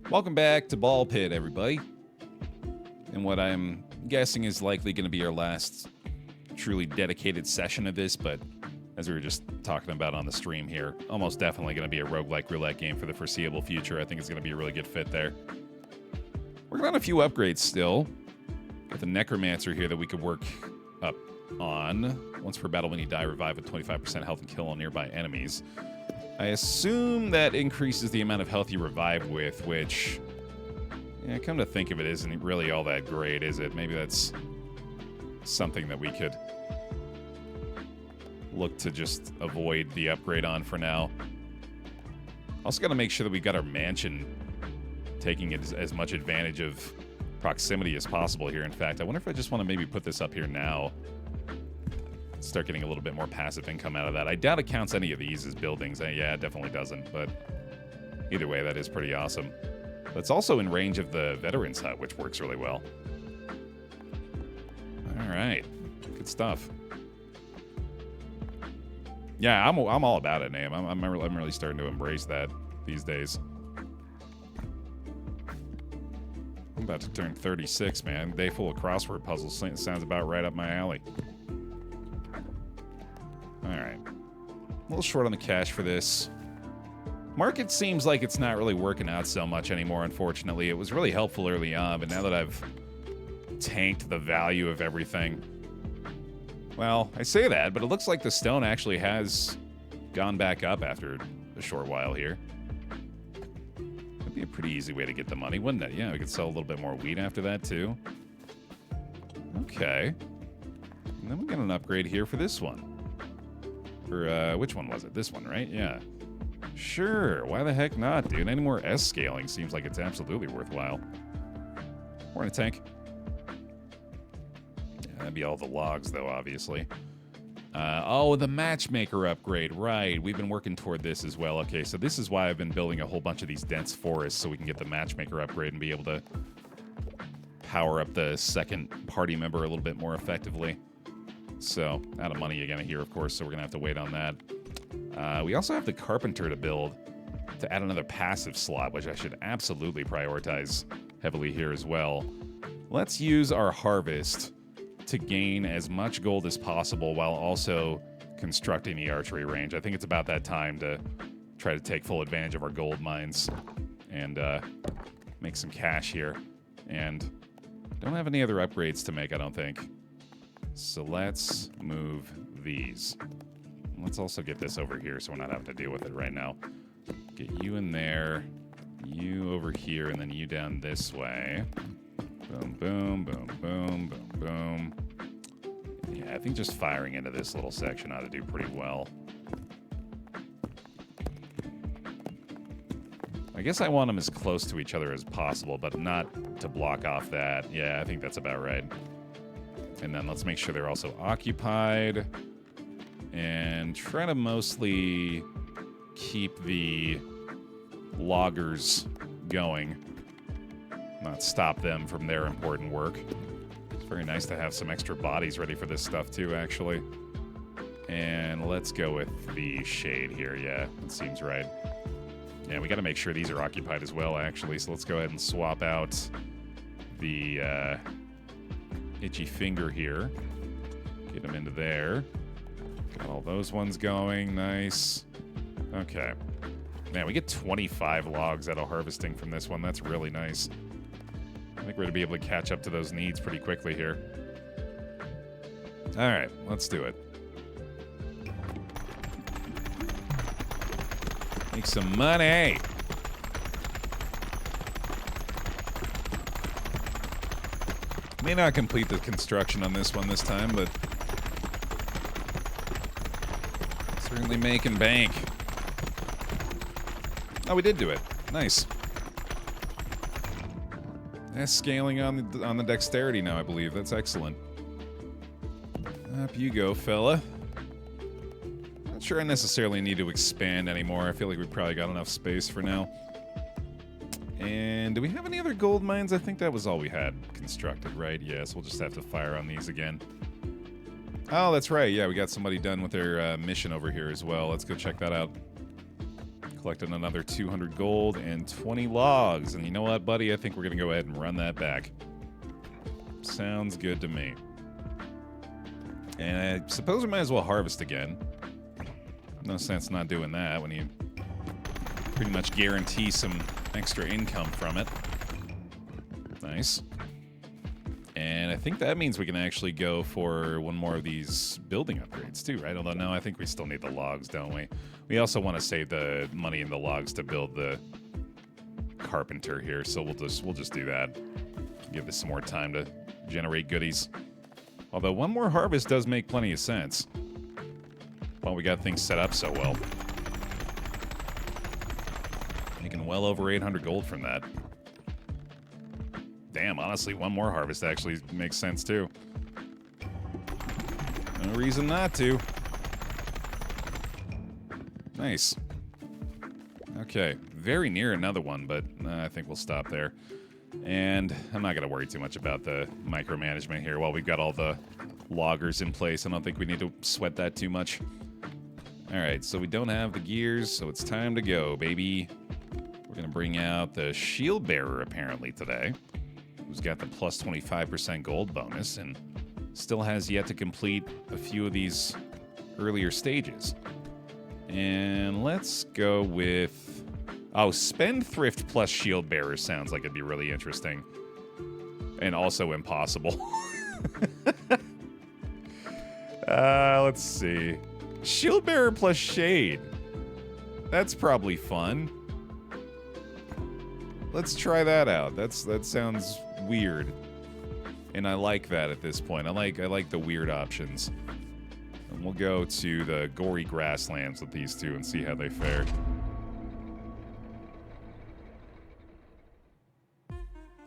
Welcome back to Ball Pit, everybody. And what I'm guessing is likely going to be our last truly dedicated session of this, but as we were just talking about on the stream here, almost definitely going to be a roguelike roulette game for the foreseeable future. I think it's going to be a really good fit there. Working on a few upgrades still. Got the Necromancer here that we could work up on. Once per battle, when you die, revive with 25% health and kill all nearby enemies. I assume that increases the amount of health you revive with, which, yeah, come to think of it, isn't really all that great, is it? Maybe that's something that we could look to just avoid the upgrade on for now. Also got to make sure that we got our mansion taking as much advantage of proximity as possible here. In fact, I wonder if I just want to maybe put this up here now. Start getting a little bit more passive income out of that. I doubt it counts any of these as buildings. Yeah, it definitely doesn't, but either way, that is pretty awesome. But it's also in range of the Veterans Hut, which works really well. All right, good stuff. Yeah, I'm all about it, Name. I'm really starting to embrace that these days. I'm about to turn 36, man. Day full of crossword puzzles sounds about right up my alley. Alright. A little short on the cash for this. Market seems like it's not really working out so much anymore, unfortunately. It was really helpful early on, but now that I've tanked the value of everything... Well, I say that, but it looks like the stone actually has gone back up after a short while here. That'd be a pretty easy way to get the money, wouldn't it? Yeah, we could sell a little bit more wheat after that, too. Okay. And then we got an upgrade here for this one. For, which one was it? This one, right? Yeah. Sure, why the heck not, dude? Any more S scaling seems like it's absolutely worthwhile. We're in a tank. Yeah, that'd be all the logs, though, obviously. Oh, the matchmaker upgrade, right. We've been working toward this as well. Okay, so this is why I've been building a whole bunch of these dense forests, so we can get the matchmaker upgrade and be able to power up the second party member a little bit more effectively. So, out of money again here, of course, so we're going to have to wait on that. We also have the carpenter to build to add another passive slot, which I should absolutely prioritize heavily here as well. Let's use our harvest to gain as much gold as possible while also constructing the archery range. I think it's about that time to try to take full advantage of our gold mines and make some cash here. And don't have any other upgrades to make, I don't think. So let's move these. Let's also get this over here so we're not having to deal with it right now. Get you in there, you over here, and then you down this way. Boom, boom, boom, boom, boom, boom. Yeah, I think just firing into this little section ought to do pretty well. I guess I want them as close to each other as possible, but not to block off that. Yeah, I think that's about right. And then let's make sure they're also occupied. And try to mostly keep the loggers going. Not stop them from their important work. It's very nice to have some extra bodies ready for this stuff too, actually. And let's go with the shade here. Yeah, that seems right. Yeah, we got to make sure these are occupied as well, actually. So let's go ahead and swap out the itchy finger here. Get them into there. Got all those ones going. Nice. Okay. Man, we get 25 logs out of harvesting from this one. That's really nice. I think we're going to be able to catch up to those needs pretty quickly here. All right, let's do it. Make some money. May not complete the construction on this one this time, but certainly making bank. Oh, we did do it. Nice. That's scaling on the dexterity now, I believe. That's excellent. Up you go, fella. Not sure I necessarily need to expand anymore. I feel like we've probably got enough space for now. And do we have any other gold mines? I think that was all we had constructed, right? Yes, we'll just have to fire on these again. Oh, that's right. Yeah, we got somebody done with their mission over here as well. Let's go check that out. Collected another 200 gold and 20 logs. And you know what, buddy? I think we're going to go ahead and run that back. Sounds good to me. And I suppose we might as well harvest again. No sense not doing that when you pretty much guarantee some extra income from it. Nice. And I think that means we can actually go for one more of these building upgrades too, right? Although no, I think we still need the logs, don't we? We also want to save the money in the logs to build the carpenter here, so we'll just do that. Give this some more time to generate goodies. Although one more harvest does make plenty of sense. Well, we got things set up so well. Making well over 800 gold from that. Damn, honestly, one more harvest actually makes sense too. No reason not to. Nice. Okay, very near another one, but I think we'll stop there. And I'm not going to worry too much about the micromanagement here. While we've got all the loggers in place, I don't think we need to sweat that too much. All right, so we don't have the gears, so it's time to go, baby. We're going to bring out the shield bearer apparently today, who's got the plus 25% gold bonus and still has yet to complete a few of these earlier stages. And let's go with... Oh, Spendthrift plus Shield Bearer sounds like it'd be really interesting. And also impossible. Let's see. Shield Bearer plus Shade. That's probably fun. Let's try that out. That sounds weird. And I like that at this point. I like the weird options. And we'll go to the Gory grasslands with these two and see how they fare.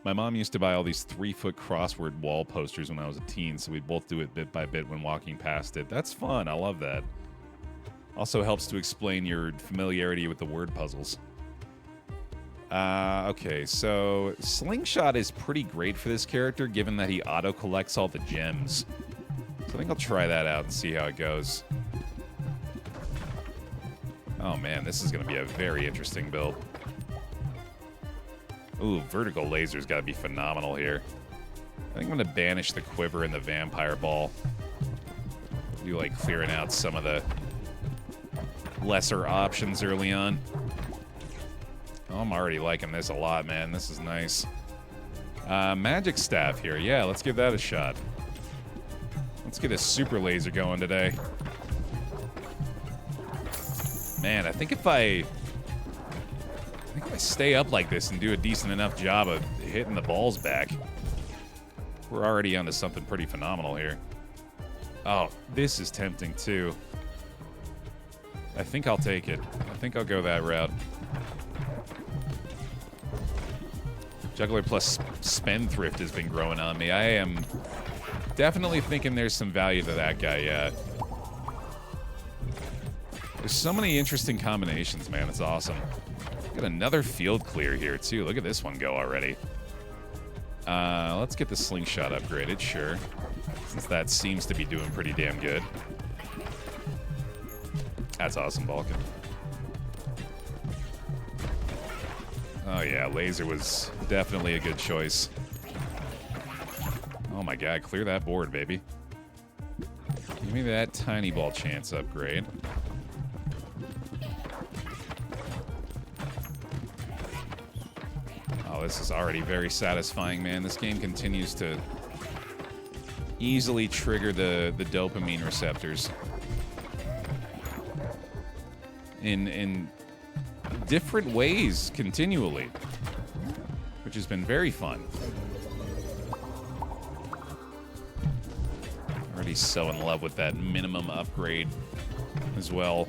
My mom used to buy all these 3-foot crossword wall posters when I was a teen, so we'd both do it bit by bit when walking past it. That's fun. I love that. Also helps to explain your familiarity with the word puzzles. Okay, so Slingshot is pretty great for this character, given that he auto-collects all the gems. So I think I'll try that out and see how it goes. Oh man, this is going to be a very interesting build. Ooh, vertical laser's got to be phenomenal here. I think I'm going to banish the quiver and the vampire ball. Do like clearing out some of the lesser options early on. Oh, I'm already liking this a lot, man. This is nice. Magic staff here. Yeah, let's give that a shot. Let's get a super laser going today. Man, I think if I stay up like this and do a decent enough job of hitting the balls back, we're already onto something pretty phenomenal here. Oh, this is tempting too. I think I'll take it. I think I'll go that route. Juggler plus Spendthrift has been growing on me. I am definitely thinking there's some value to that guy, yeah. There's so many interesting combinations, man. It's awesome. Got another field clear here, too. Look at this one go already. Let's get the slingshot upgraded, sure. Since that seems to be doing pretty damn good. That's awesome, Vulcan. Oh yeah, laser was definitely a good choice. Oh my god, clear that board, baby. Give me that tiny ball chance upgrade. Oh, this is already very satisfying, man. This game continues to easily trigger the dopamine receptors. In different ways continually, which has been very fun. Already so in love with that minimum upgrade as well.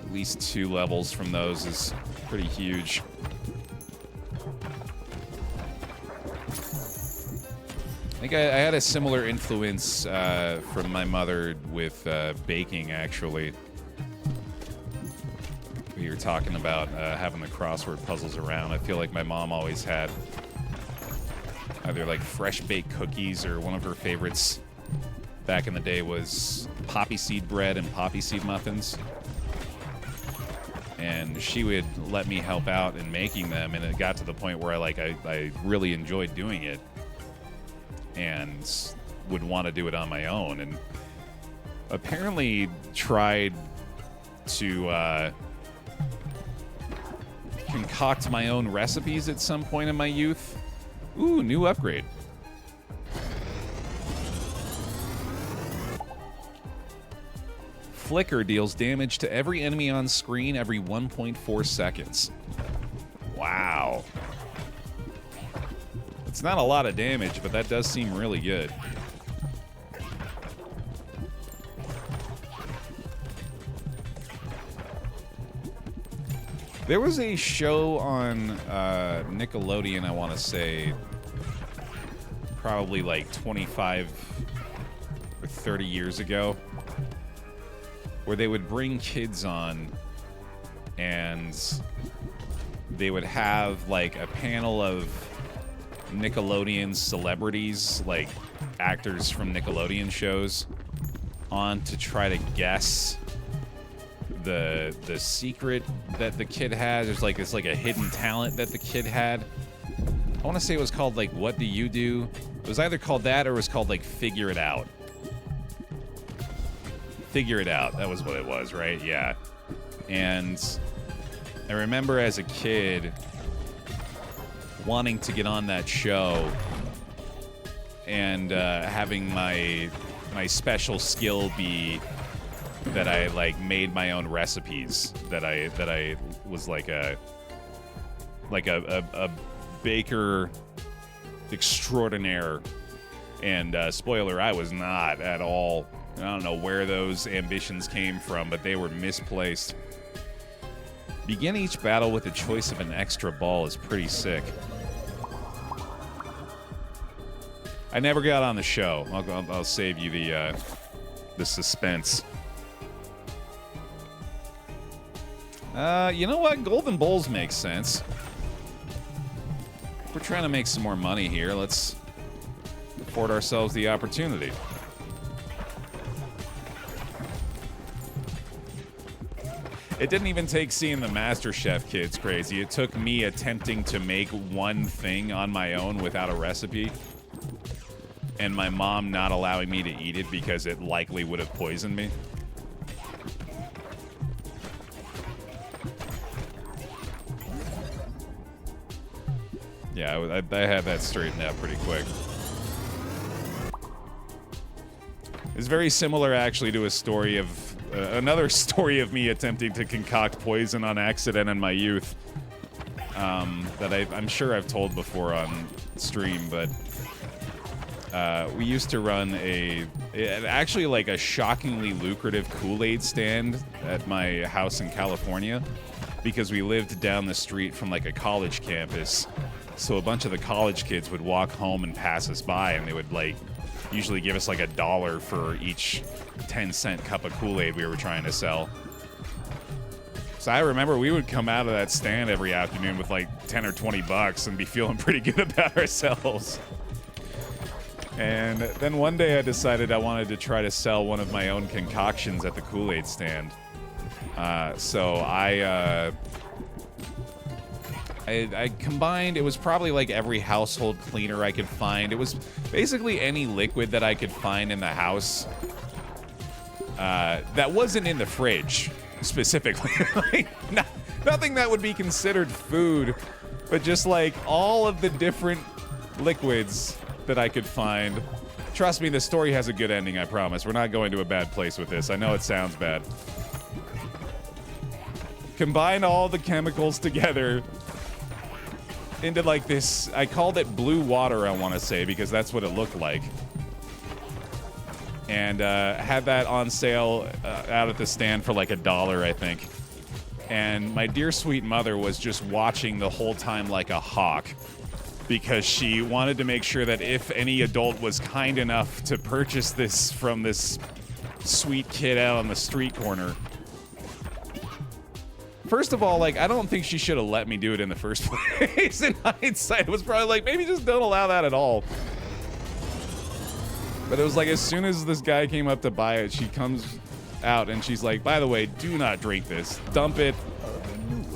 At least 2 levels from those is pretty huge. I think I had a similar influence from my mother with baking, actually. We were talking about having the crossword puzzles around. I feel like my mom always had either like fresh baked cookies, or one of her favorites back in the day was poppy seed bread and poppy seed muffins. and she would let me help out in making them, and it got to the point where I really enjoyed doing it and would want to do it on my own, and apparently tried to concoct my own recipes at some point in my youth. Ooh, new upgrade. Flicker deals damage to every enemy on screen every 1.4 seconds. Wow. It's not a lot of damage, but that does seem really good. There was a show on Nickelodeon, I want to say, probably like 25 or 30 years ago, where they would bring kids on and they would have like a panel of Nickelodeon celebrities, like actors from Nickelodeon shows, on to try to guess the secret that the kid had. There's like a hidden talent that the kid had. I want to say it was called like What Do You Do? It was either called that or it was called like Figure It Out. Figure It Out. That was what it was, right? Yeah. And I remember as a kid wanting to get on that show and having my special skill be that I like made my own recipes, that I was like a baker extraordinaire. And spoiler, I was not at all. I don't know where those ambitions came from, but they were misplaced. Begin each battle with the choice of an extra ball is pretty sick. I never got on the show. I'll save you the suspense. You know what? Golden bowls make sense. We're trying to make some more money here. Let's afford ourselves the opportunity. It didn't even take seeing the MasterChef kids crazy. It took me attempting to make one thing on my own without a recipe, and my mom not allowing me to eat it because it likely would have poisoned me. Yeah, I had that straightened out pretty quick. It's very similar, actually, to a story of another story of me attempting to concoct poison on accident in my youth. That I'm sure I've told before on stream, but we used to run actually like a shockingly lucrative Kool-Aid stand at my house in California, because we lived down the street from like a college campus. So a bunch of the college kids would walk home and pass us by, and they would like usually give us like $1 for each 10-cent cup of Kool-Aid we were trying to sell. So I remember we would come out of that stand every afternoon with like 10 or 20 bucks and be feeling pretty good about ourselves. And then one day I decided I wanted to try to sell one of my own concoctions at the Kool-Aid stand. So I combined, it was probably like every household cleaner I could find. It was basically any liquid that I could find in the house that wasn't in the fridge, specifically. Like, nothing that would be considered food, but just like all of the different liquids that I could find. Trust me, the story has a good ending, I promise. We're not going to a bad place with this. I know it sounds bad. Combine all the chemicals together into like this, I called it blue water, I want to say, because that's what it looked like. And had that on sale out at the stand for like $1, I think. And my dear sweet mother was just watching the whole time like a hawk, because she wanted to make sure that if any adult was kind enough to purchase this from this sweet kid out on the street corner. First of all, like, I don't think she should have let me do it in the first place. In hindsight, it was probably like, maybe just don't allow that at all. But it was like, as soon as this guy came up to buy it, she comes out and she's like, by the way, do not drink this. Dump it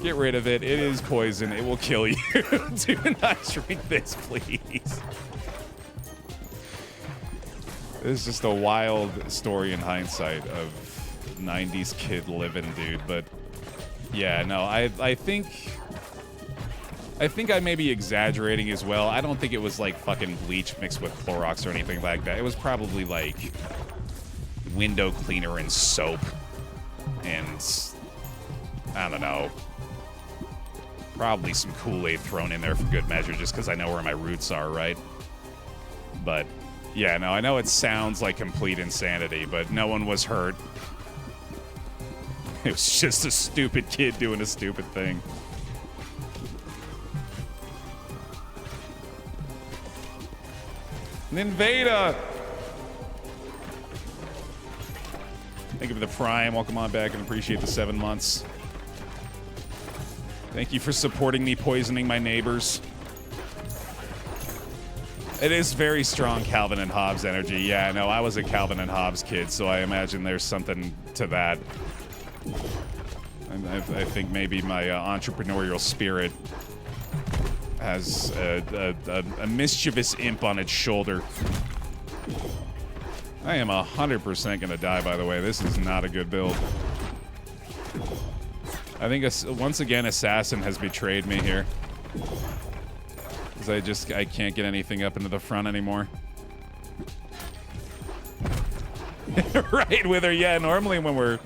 Get rid of it. It is poison. It will kill you. Do not drink this, please. This is just a wild story in hindsight of 90s kid living, dude. But yeah, no, I think I may be exaggerating as well. I don't think it was like fucking bleach mixed with Clorox or anything like that. It was probably like window cleaner and soap and I don't know. Probably some Kool-Aid thrown in there for good measure just because I know where my roots are, right? But yeah, no, I know it sounds like complete insanity, but no one was hurt. It was just a stupid kid doing a stupid thing. Ninvada! Thank you for the Prime. Welcome on back and appreciate the 7 months. Thank you for supporting me poisoning my neighbors. It is very strong Calvin and Hobbes energy. Yeah, no, I was a Calvin and Hobbes kid, so I imagine there's something to that. I think maybe my entrepreneurial spirit has a mischievous imp on its shoulder. I am 100% gonna die, by the way. This is not a good build. I think once again Assassin has betrayed me here. Because I can't get anything up into the front anymore. Right, Wither, yeah, normally when we're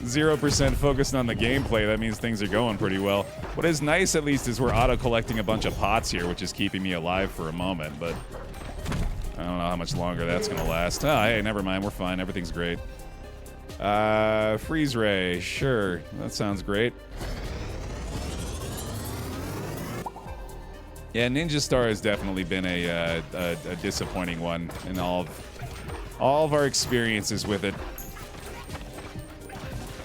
0% focused on the gameplay, that means things are going pretty well. What is nice, at least, is we're auto-collecting a bunch of pots here, which is keeping me alive for a moment, but I don't know how much longer that's gonna last. Oh, hey, never mind, we're fine, everything's great. Freeze Ray, sure, that sounds great. Yeah, Ninja Star has definitely been a disappointing one in all of our experiences with it.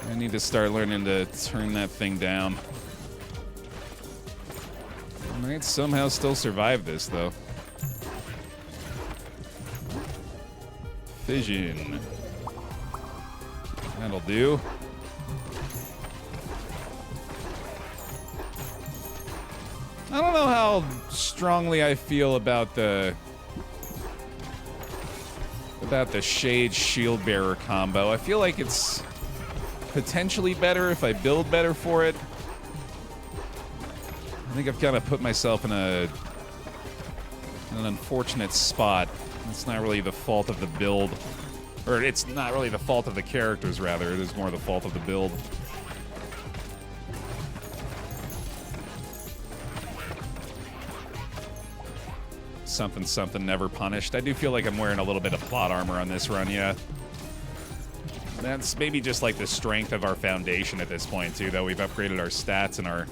I need to start learning to turn that thing down. I might somehow still survive this, though. Fission. That'll do. I don't know how strongly I feel about the Shade Shield Bearer combo. I feel like it's potentially better if I build better for it. I think I've kind of put myself in an unfortunate spot. It's not really the fault of the build. Or it's not really the fault of the characters, rather. It is more the fault of the build. Something, something, never punished. I do feel like I'm wearing a little bit of plot armor on this run, yeah. That's maybe just like the strength of our foundation at this point, too, though. We've upgraded our stats and our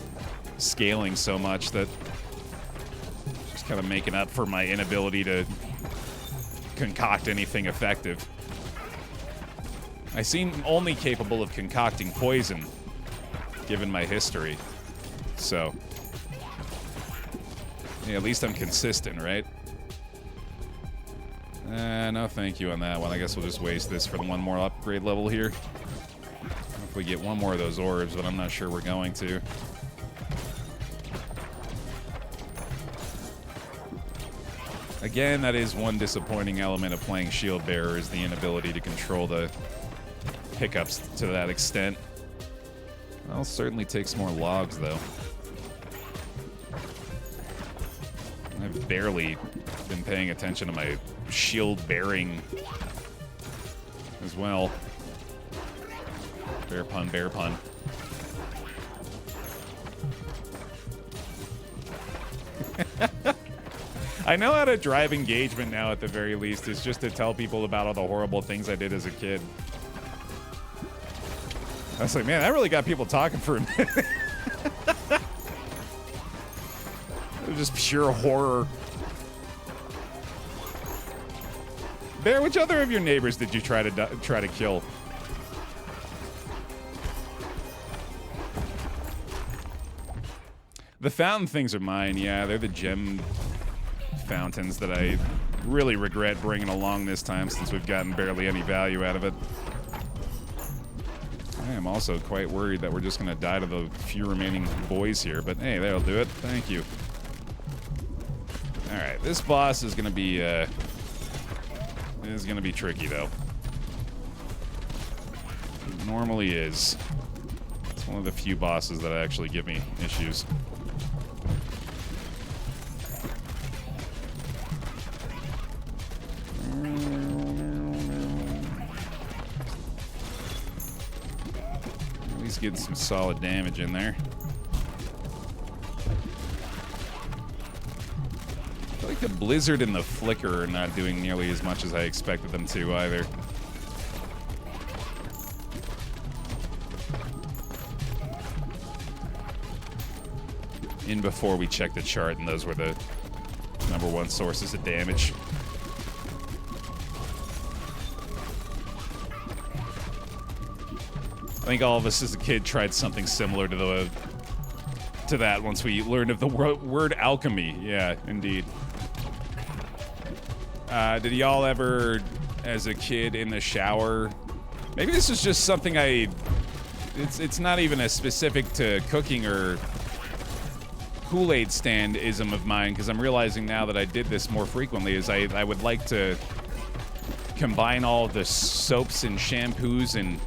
scaling so much that just kind of making up for my inability to concoct anything effective. I seem only capable of concocting poison, given my history. So, yeah, at least I'm consistent, right? No thank you on that one. I guess we'll just waste this for one more upgrade level here. If we get one more of those orbs, but I'm not sure we're going to. Again, that is one disappointing element of playing Shield Bearer, is the inability to control the pickups to that extent. I'll certainly take some more logs, though. I've barely been paying attention to my shield bearing as well. Bear pun, bear pun. I know how to drive engagement now, at the very least. It's just to tell people about all the horrible things I did as a kid. I was like, man, that really got people talking for a minute. It was just pure horror. Bear, which other of your neighbors did you try to kill? The fountain things are mine, yeah. They're the gem fountains that I really regret bringing along this time, since we've gotten barely any value out of it. I am also quite worried that we're just going to die to the few remaining boys here, but hey, that'll do it. Thank you. Alright, this boss is going to be, tricky, though. It normally is. It's one of the few bosses that actually give me issues. At least getting some solid damage in there. I feel like the blizzard and the flicker are not doing nearly as much as I expected them to either. In before we checked the chart, and those were the #1 sources of damage. I think all of us as a kid tried something similar to that once we learned of the word alchemy. Yeah, indeed. Did y'all ever, as a kid in the shower, maybe this is just something it's not even a specific to cooking or Kool-Aid stand-ism of mine, because I'm realizing now that I did this more frequently, is I would like to combine all of the soaps and shampoos and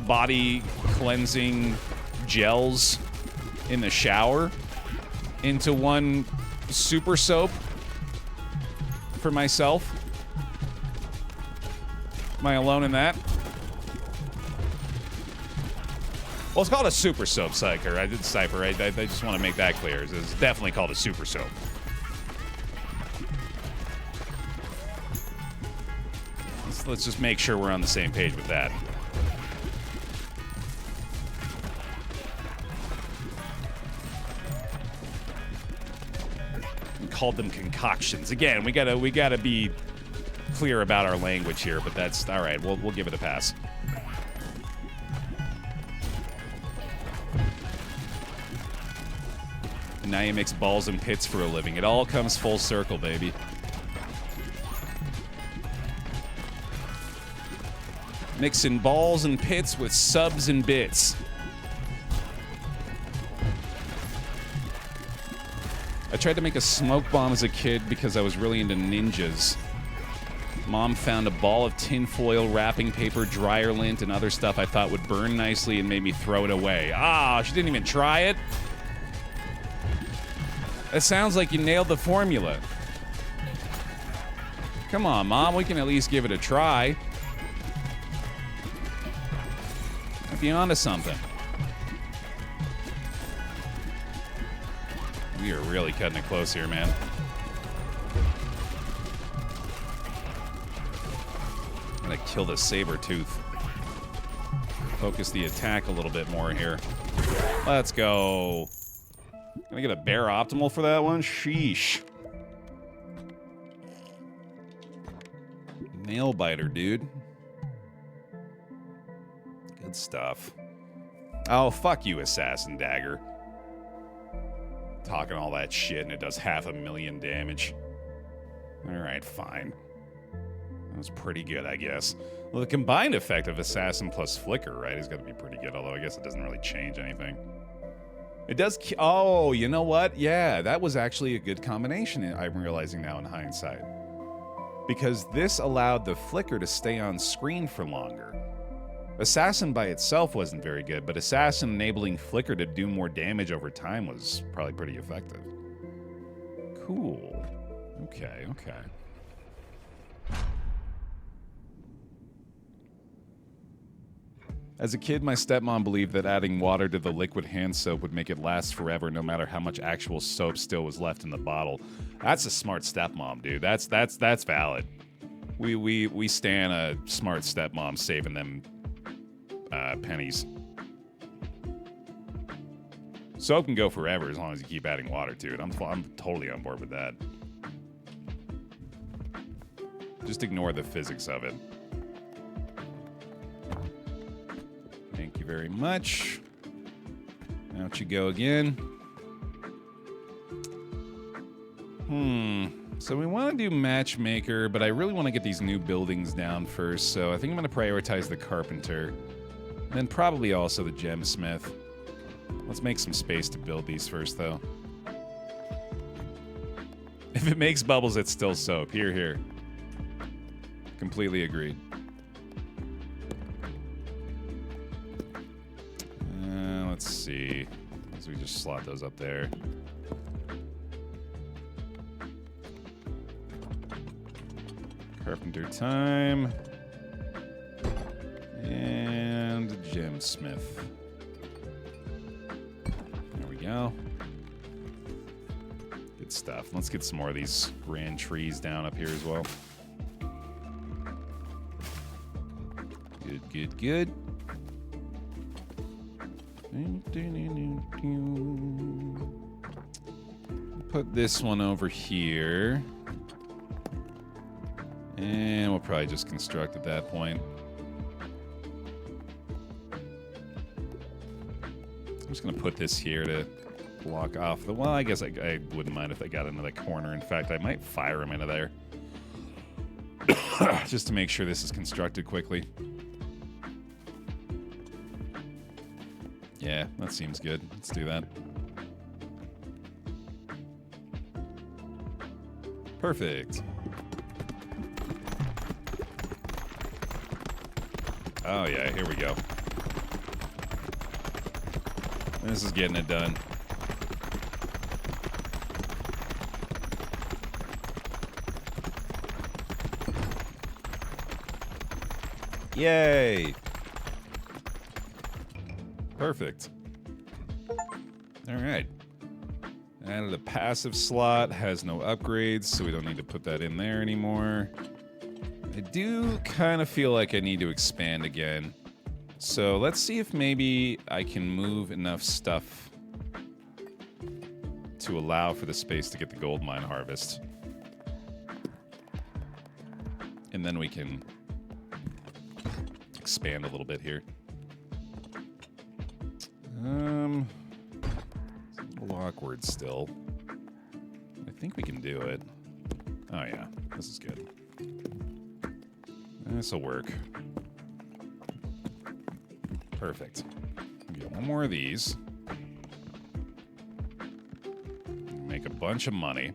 body cleansing gels in the shower into one super soap for myself. Am I alone in that? Well, it's called a super soap, Cypher. I just want to make that clear. It's definitely called a super soap. Let's just make sure we're on the same page with that. We called them concoctions. Again, we gotta be clear about our language here, but that's all right. We'll give it a pass. Now you mix balls and pits for a living. It all comes full circle, baby. Mixing balls and pits with subs and bits. I tried to make a smoke bomb as a kid because I was really into ninjas. Mom found a ball of tinfoil, wrapping paper, dryer lint, and other stuff I thought would burn nicely and made me throw it away. Ah, she didn't even try it? It sounds like you nailed the formula. Come on, Mom, we can at least give it a try. Might be onto something. We are really cutting it close here, man. I'm gonna kill the saber tooth. Focus the attack a little bit more here. Let's go. Can I get a BAER optimal for that one? Sheesh. Nail biter, dude. Good stuff. Oh, fuck you, Assassin Dagger. Talking all that shit and it does 500,000 damage. Alright, fine. That was pretty good, I guess. Well, the combined effect of Assassin plus Flicker, right, is gonna be pretty good, although I guess it doesn't really change anything. It does. Oh, you know what? Yeah, that was actually a good combination, I'm realizing now in hindsight. Because this allowed the flicker to stay on screen for longer. Assassin by itself wasn't very good, but Assassin enabling flicker to do more damage over time was probably pretty effective. Cool. Okay, okay. As a kid, my stepmom believed that adding water to the liquid hand soap would make it last forever, no matter how much actual soap still was left in the bottle. That's a smart stepmom, dude. That's valid. We stand a smart stepmom saving them pennies. Soap can go forever as long as you keep adding water to it. I'm totally on board with that. Just ignore the physics of it. Thank you very much. Out you go again. So we want to do matchmaker, but I really want to get these new buildings down first, so I think I'm going to prioritize the carpenter. Then probably also the gemsmith. Let's make some space to build these first, though. If it makes bubbles, it's still soap. Here, here. Completely agreed. Let's see. So we just slot those up there. Carpenter time. And gemsmith. There we go. Good stuff. Let's get some more of these grand trees down up here as well. Good, good, good. Put this one over here. And we'll probably just construct at that point. I'm just going to put this here to block off the... Well, I guess I wouldn't mind if they got into that corner. In fact, I might fire them into there. Just to make sure this is constructed quickly. Yeah, that seems good. Let's do that. Perfect. Oh yeah, here we go. This is getting it done. Yay! Perfect. All right. Added a passive slot, has no upgrades, so we don't need to put that in there anymore. I do kind of feel like I need to expand again. So let's see if maybe I can move enough stuff to allow for the space to get the gold mine harvest. And then we can expand a little bit here. It's a little awkward still. I think we can do it. Oh yeah, this is good. This'll work. Perfect. Get one more of these. Make a bunch of money.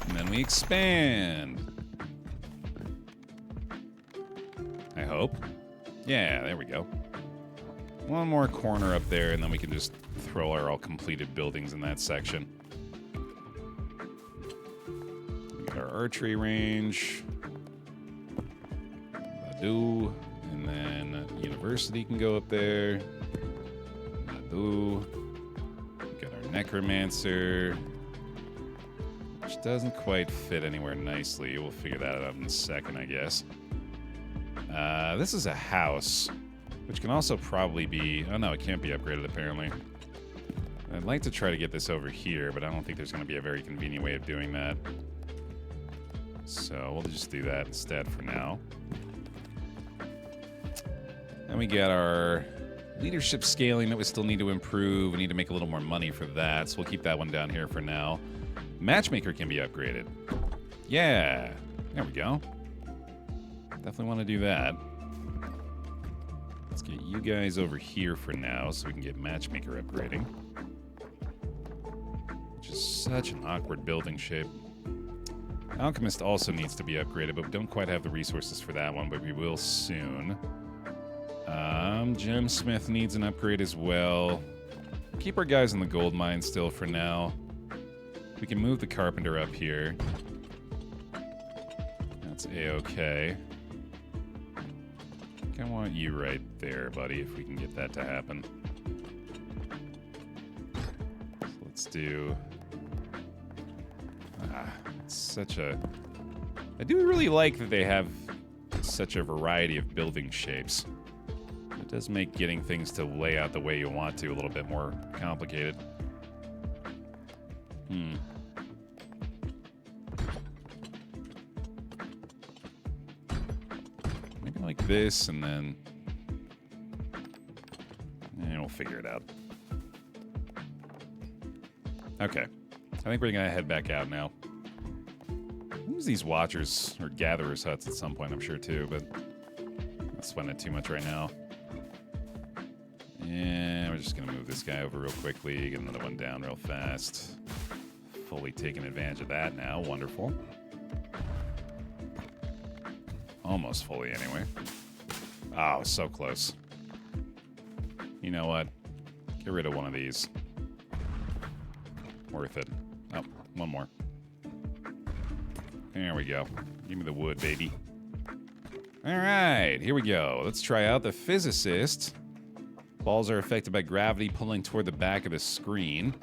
And then we expand. I hope. Yeah, there we go. One more corner up there, and then we can just throw our all completed buildings in that section. We got our archery range. Badu. And then university can go up there. Badu. We got our necromancer. Which doesn't quite fit anywhere nicely. We'll figure that out in a second, I guess. This is a house, which can also probably be... Oh, no, it can't be upgraded, apparently. I'd like to try to get this over here, but I don't think there's going to be a very convenient way of doing that. So we'll just do that instead for now. And we got our leadership scaling that we still need to improve. We need to make a little more money for that, so we'll keep that one down here for now. Matchmaker can be upgraded. Yeah, there we go. Definitely want to do that. Let's get you guys over here for now so we can get matchmaker upgrading. Which is such an awkward building shape. Alchemist also needs to be upgraded, but we don't quite have the resources for that one, but we will soon. Gemsmith needs an upgrade as well. Keep our guys in the gold mine still for now. We can move the carpenter up here. That's a-okay. I want you right there, buddy, if we can get that to happen. So let's do... it's such a... I do really like that they have such a variety of building shapes. It does make getting things to lay out the way you want to a little bit more complicated. Maybe like this, and then... we'll figure it out. Okay. I think we're going to head back out now. Use these watchers or gatherers huts at some point, I'm sure, too, but I'm not sweating it too much right now. And we're just going to move this guy over real quickly, get another one down real fast. Fully taking advantage of that now. Wonderful. Almost fully, anyway. Oh, so close. You know what? Get rid of one of these. Worth it. Oh, one more. There we go. Give me the wood, baby. All right, here we go. Let's try out the physicist. Balls are affected by gravity pulling toward the back of the screen.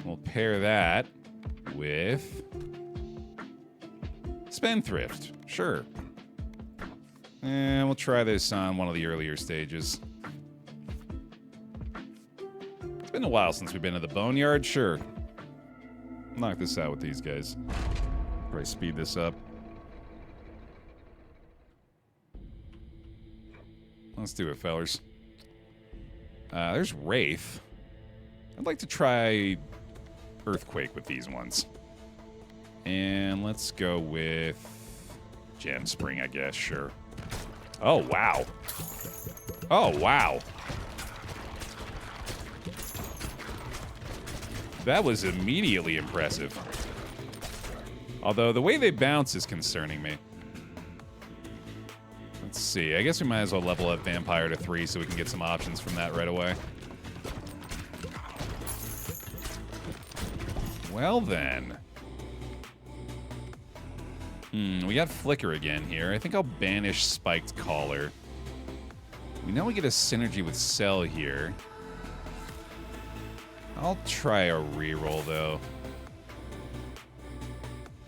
We'll pair that with Spendthrift. Sure. And we'll try this on one of the earlier stages. It's been a while since we've been to the boneyard. Sure. Knock this out with these guys. Probably speed this up. Let's do it, fellers. There's Wraith. I'd like to try Earthquake with these ones. And let's go with Gem Spring, I guess. Sure. Oh, wow. Oh, wow. That was immediately impressive. Although the way they bounce is concerning me. Let's see. I guess we might as well level up Vampire to 3 so we can get some options from that right away. Well then. We got Flicker again here. I think I'll banish Spiked Collar. We know we get a synergy with Cell here. I'll try a reroll though.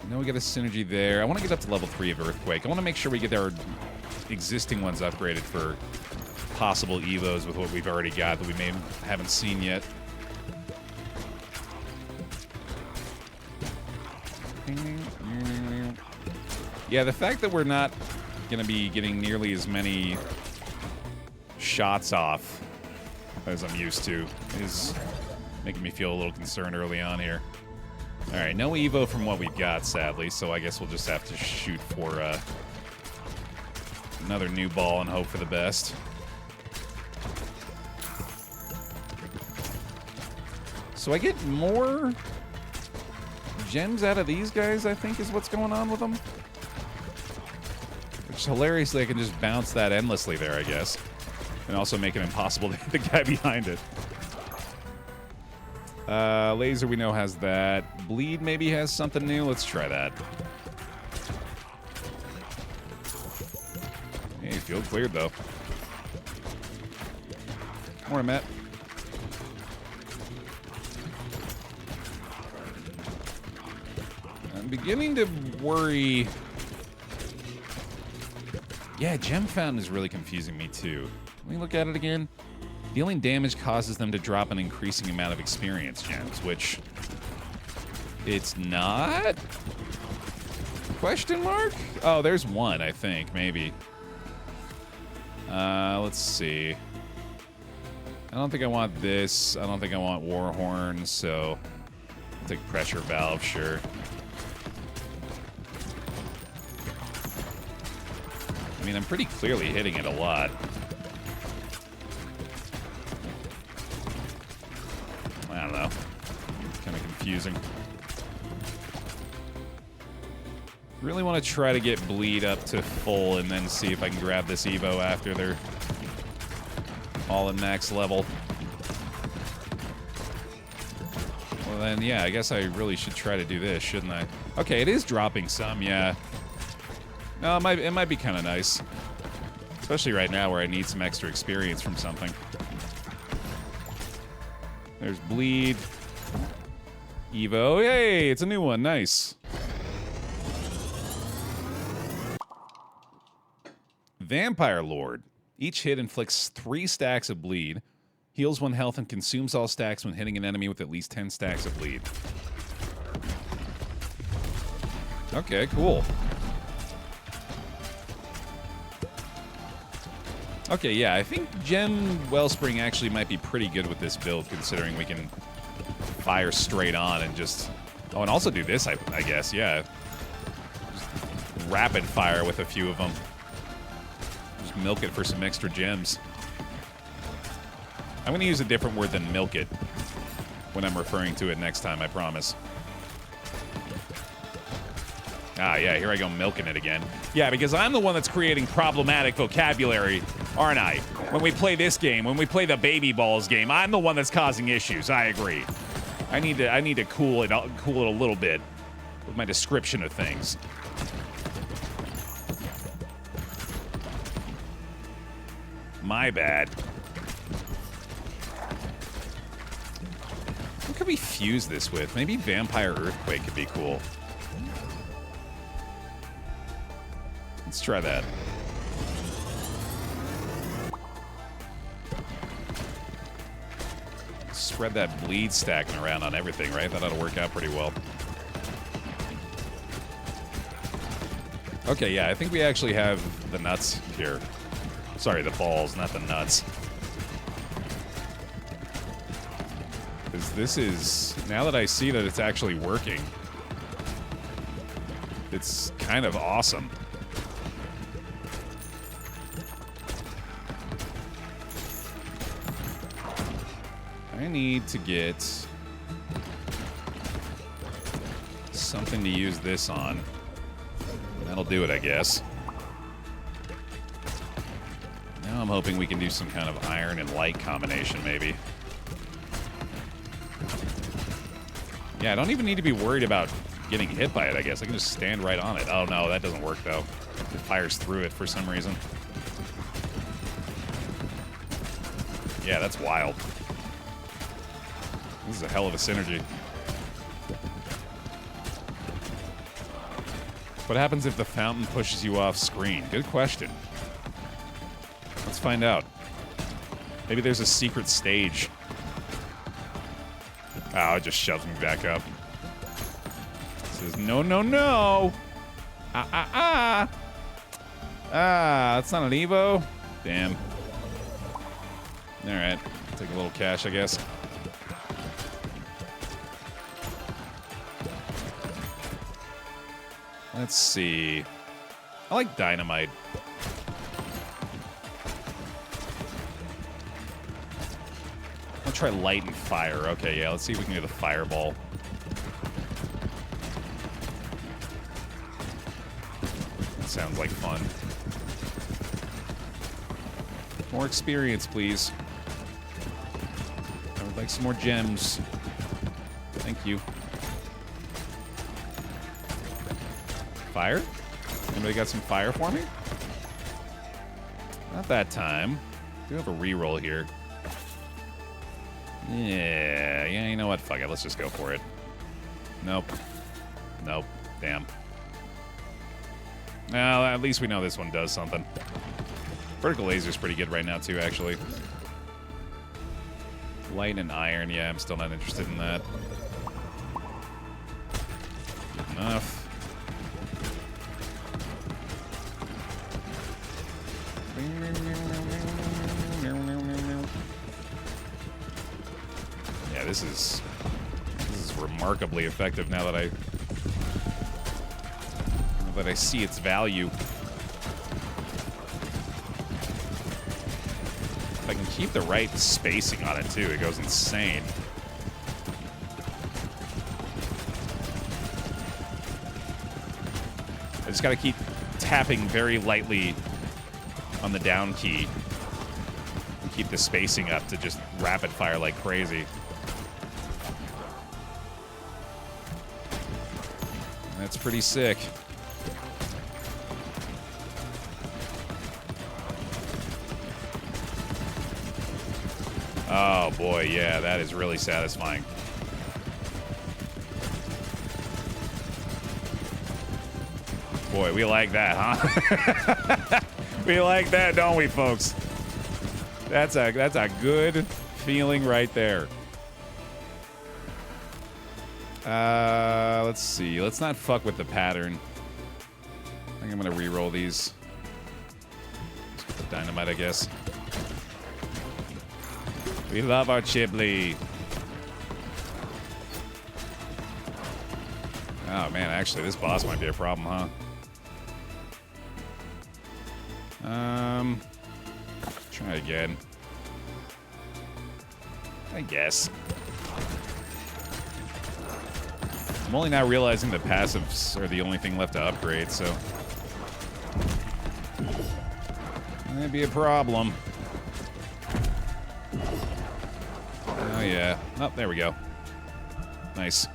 I know we get a synergy there. I want to get up to level 3 of Earthquake. I want to make sure we get our existing ones upgraded for possible evos with what we've already got that we haven't seen yet. Yeah, the fact that we're not going to be getting nearly as many shots off as I'm used to is making me feel a little concerned early on here. All right, no evo from what we've got, sadly, so I guess we'll just have to shoot for another new ball and hope for the best. So I get more gems out of these guys, I think, is what's going on with them. Which, hilariously, I can just bounce that endlessly there, I guess. And also make it impossible to hit the guy behind it. Laser we know has that. Bleed maybe has something new. Let's try that. Hey, field cleared, though. Where I'm at. I'm beginning to worry. Yeah, Gem Fountain is really confusing me, too. Let me look at it again. Dealing damage causes them to drop an increasing amount of experience gems, which it's not? Question mark? Oh, there's one, I think, maybe. Let's see. I don't think I want this. I don't think I want Warhorn, so I'll take Pressure Valve, sure. I mean, I'm pretty clearly hitting it a lot. I don't know. Kind of confusing. Really want to try to get Bleed up to full and then see if I can grab this Evo after they're all at max level. Well then, yeah, I guess I really should try to do this, shouldn't I? Okay, it is dropping some, yeah. No, it might be kind of nice. Especially right now where I need some extra experience from something. There's Bleed. Evo. Hey, it's a new one. Nice. Vampire Lord. Each hit inflicts 3 stacks of bleed, heals 1 health, and consumes all stacks when hitting an enemy with at least 10 stacks of bleed. Okay, cool. Okay, yeah, I think Gem Wellspring actually might be pretty good with this build, considering we can fire straight on and just... Oh, and also do this, I guess, yeah. Just rapid fire with a few of them. Just milk it for some extra gems. I'm going to use a different word than milk it when I'm referring to it next time, I promise. Ah, yeah, here I go milking it again. Yeah, because I'm the one that's creating problematic vocabulary, aren't I? When we play this game, when we play the baby balls game, I'm the one that's causing issues. I agree. I need to cool it a little bit with my description of things. My bad. What could we fuse this with? Maybe Vampire Earthquake could be cool. Let's try that. Spread that bleed stacking around on everything, right? That ought to work out pretty well. Okay, yeah, I think we actually have the nuts here. Sorry, the balls, not the nuts. Because this is... Now that I see that it's actually working, it's kind of awesome. I need to get something to use this on. That'll do it, I guess. Now I'm hoping we can do some kind of iron and light combination, maybe. Yeah, I don't even need to be worried about getting hit by it, I guess. I can just stand right on it. Oh, no, that doesn't work, though. It fires through it for some reason. Yeah, that's wild. This is a hell of a synergy. What happens if the fountain pushes you off screen? Good question. Let's find out. Maybe there's a secret stage. Oh, it just shoves me back up. It says, no, no, no. Ah, that's not an Evo? Damn. All right. Take a little cash, I guess. Let's see. I like dynamite. I'll try light and fire. Okay, yeah, let's see if we can do the fireball. That sounds like fun. More experience, please. I would like some more gems. Thank you. Fire? Anybody got some fire for me? Not that time. I do have a reroll here. Yeah, you know what? Fuck it. Let's just go for it. Nope. Nope. Damn. Well, at least we know this one does something. Vertical laser's pretty good right now, too, actually. Light and iron. Yeah, I'm still not interested in that. Good enough. Yeah, this is remarkably effective now that I see its value. If I can keep the right spacing on it too, it goes insane. I just gotta keep tapping very lightly on the down key and keep the spacing up to just rapid fire like crazy. That's pretty sick. Oh boy, yeah, that is really satisfying. Boy, we like that, huh? We like that, don't we, folks? That's a good feeling right there. Let's see. Let's not fuck with the pattern. I think I'm gonna re-roll these. Let's get the dynamite, I guess. We love our Chiblee. Oh, man, actually, this boss might be a problem, huh? Try again. I guess. I'm only now realizing that passives are the only thing left to upgrade, so... That'd be a problem. Oh, yeah. Oh, there we go. Nice.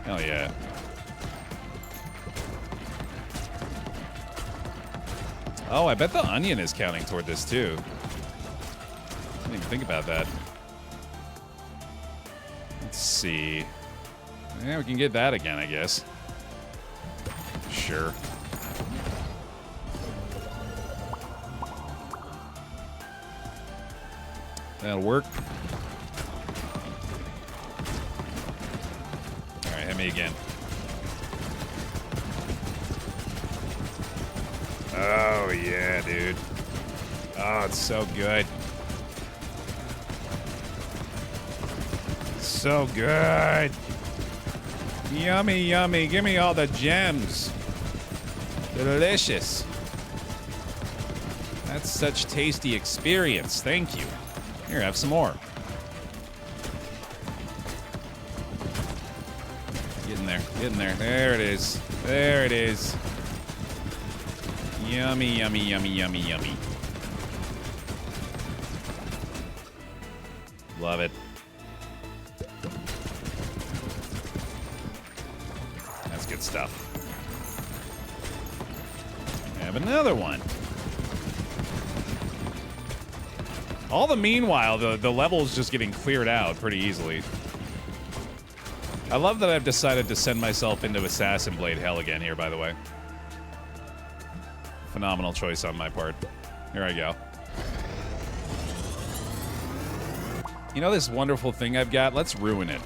Hell yeah. Oh, I bet the onion is counting toward this, too. I didn't even think about that. Let's see. Yeah, we can get that again, I guess. Sure. That'll work. All right, hit me again. Oh, yeah, dude. Oh, it's so good. So good. Yummy, yummy. Give me all the gems. Delicious. That's such tasty experience. Thank you. Here, have some more. Get in there. Get in there. There it is. There it is. Yummy, yummy, yummy, yummy, yummy. Love it. That's good stuff. I have another one. All the meanwhile, the level's just getting cleared out pretty easily. I love that I've decided to send myself into Assassin Blade hell again here, by the way. Phenomenal choice on my part. Here I go. You know this wonderful thing I've got? Let's ruin it.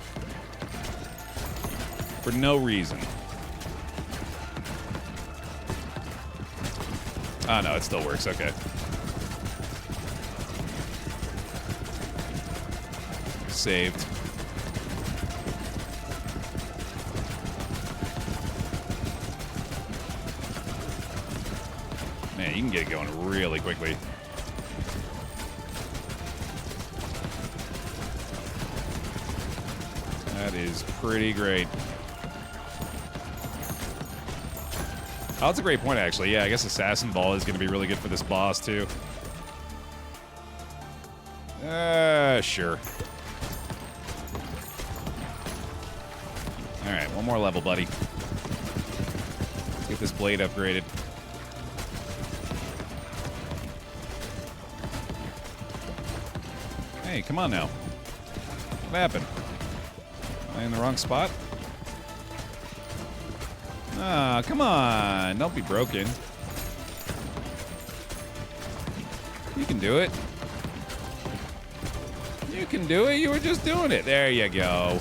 For no reason. Oh, no, it still works. Okay. Saved. Man, you can get it going really quickly. That is pretty great. Oh, that's a great point, actually. Yeah, I guess Assassin Ball is going to be really good for this boss, too. Sure. Alright, one more level, buddy. Let's get this blade upgraded. Hey, come on now. What happened? Am I in the wrong spot? Ah, come on. Don't be broken. You can do it. You can do it. You were just doing it. There you go.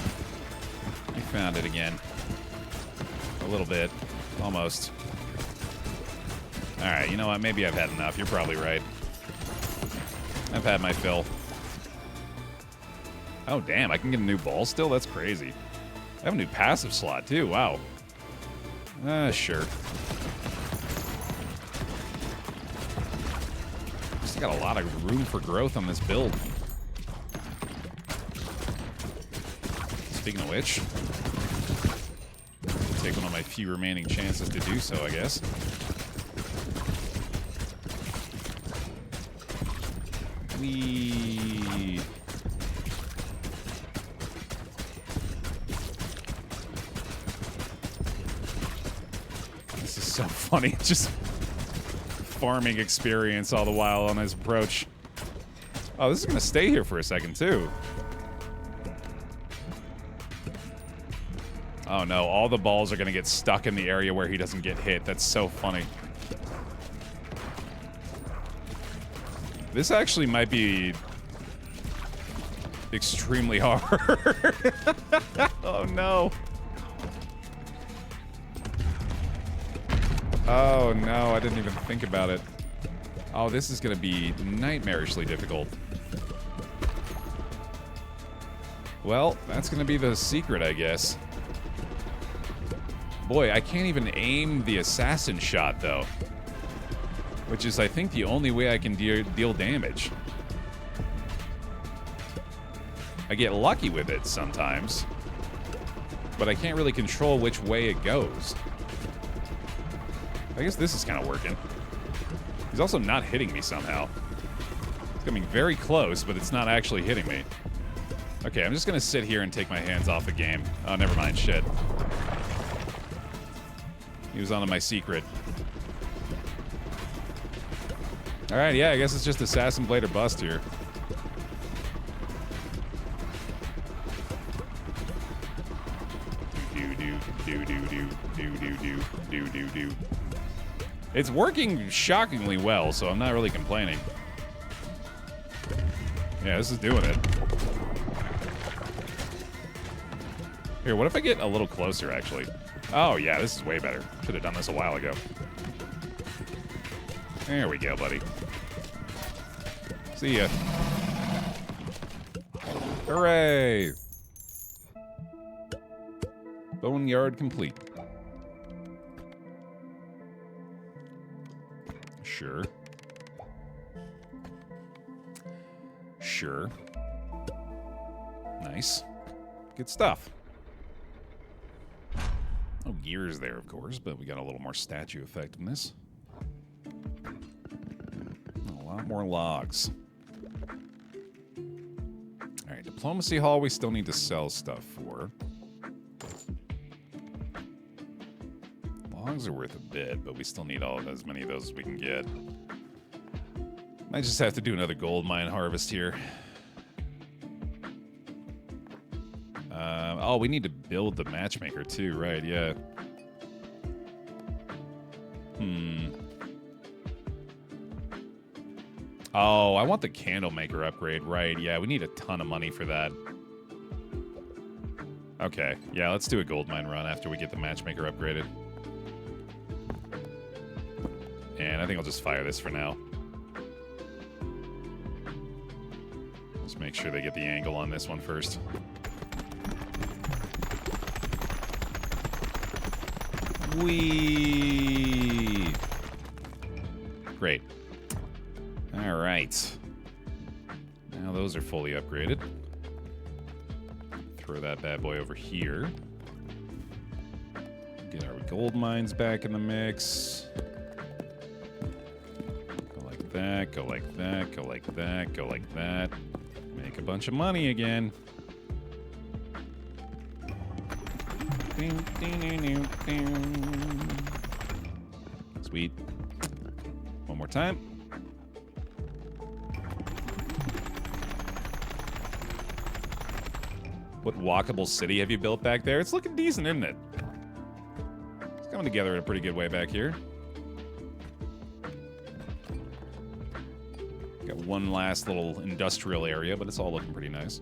You found it again. A little bit. Almost. Alright, you know what? Maybe I've had enough. You're probably right. I've had my fill. Oh, damn. I can get a new ball still? That's crazy. I have a new passive slot, too. Wow. Sure. Just got a lot of room for growth on this build. Speaking of which, take one of my few remaining chances to do so, I guess. Whee. This is so funny. Just farming experience all the while on his approach. Oh, this is going to stay here for a second, too. Oh no, all the balls are going to get stuck in the area where he doesn't get hit. That's so funny. This actually might be extremely hard. Oh no. Oh no, I didn't even think about it. Oh, this is going to be nightmarishly difficult. Well, that's going to be the secret, I guess. Boy, I can't even aim the assassin shot, though. Which is, I think, the only way I can deal damage. I get lucky with it sometimes. But I can't really control which way it goes. I guess this is kind of working. He's also not hitting me somehow. It's coming very close, but it's not actually hitting me. Okay, I'm just going to sit here and take my hands off the game. Oh, never mind. Shit. He was onto my secret. Alright, yeah, I guess it's just Assassin Blade or bust here. It's working shockingly well, so I'm not really complaining. Yeah, this is doing it. Here, what if I get a little closer, actually? Oh, yeah, this is way better. Should have done this a while ago. There we go, buddy. See ya. Hooray! Boneyard complete. Sure. Sure. Nice. Good stuff. No gears there, of course, but we got a little more statue effectiveness. A lot more logs. Alright, Diplomacy Hall we still need to sell stuff for. Logs are worth a bit, but we still need as many of those as we can get. I just have to do another gold mine harvest here. Oh, we need to build the matchmaker too, right? Yeah. Oh, I want the candle maker upgrade, right? Yeah, we need a ton of money for that. Okay, yeah, let's do a gold mine run after we get the matchmaker upgraded. And I think I'll just fire this for now. Just make sure they get the angle on this one first. Whee! Great. All right. Now those are fully upgraded. Throw that bad boy over here. Get our gold mines back in the mix. Go like that, go like that, go like that, go like that. Make a bunch of money again. Sweet. One more time. What walkable city have you built back there? It's looking decent, isn't it? It's coming together in a pretty good way back here. Got one last little industrial area, but it's all looking pretty nice.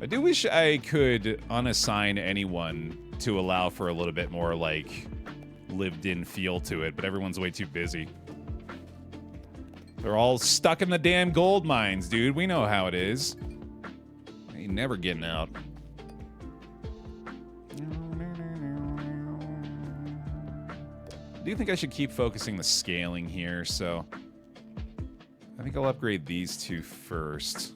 I do wish I could unassign anyone to allow for a little bit more, like, lived-in feel to it, but everyone's way too busy. They're all stuck in the damn gold mines, dude. We know how it is. Ain't never getting out. I do think I should keep focusing the scaling here, so I think I'll upgrade these two first.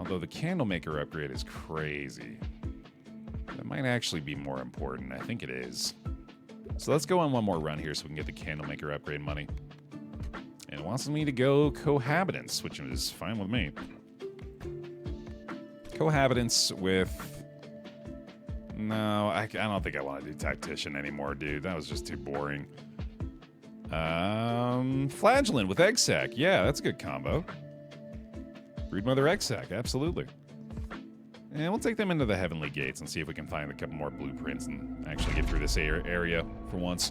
Although the candlemaker upgrade is crazy. That might actually be more important. I think it is. So let's go on one more run here so we can get the candlemaker upgrade money. And it wants me to go cohabitants, which is fine with me. Cohabitants with... No, I don't think I want to do tactician anymore, dude. That was just too boring. Flagellant with egg sac. Yeah, that's a good combo. Broodmother egg sac, absolutely. And we'll take them into the Heavenly Gates and see if we can find a couple more blueprints and actually get through this area for once.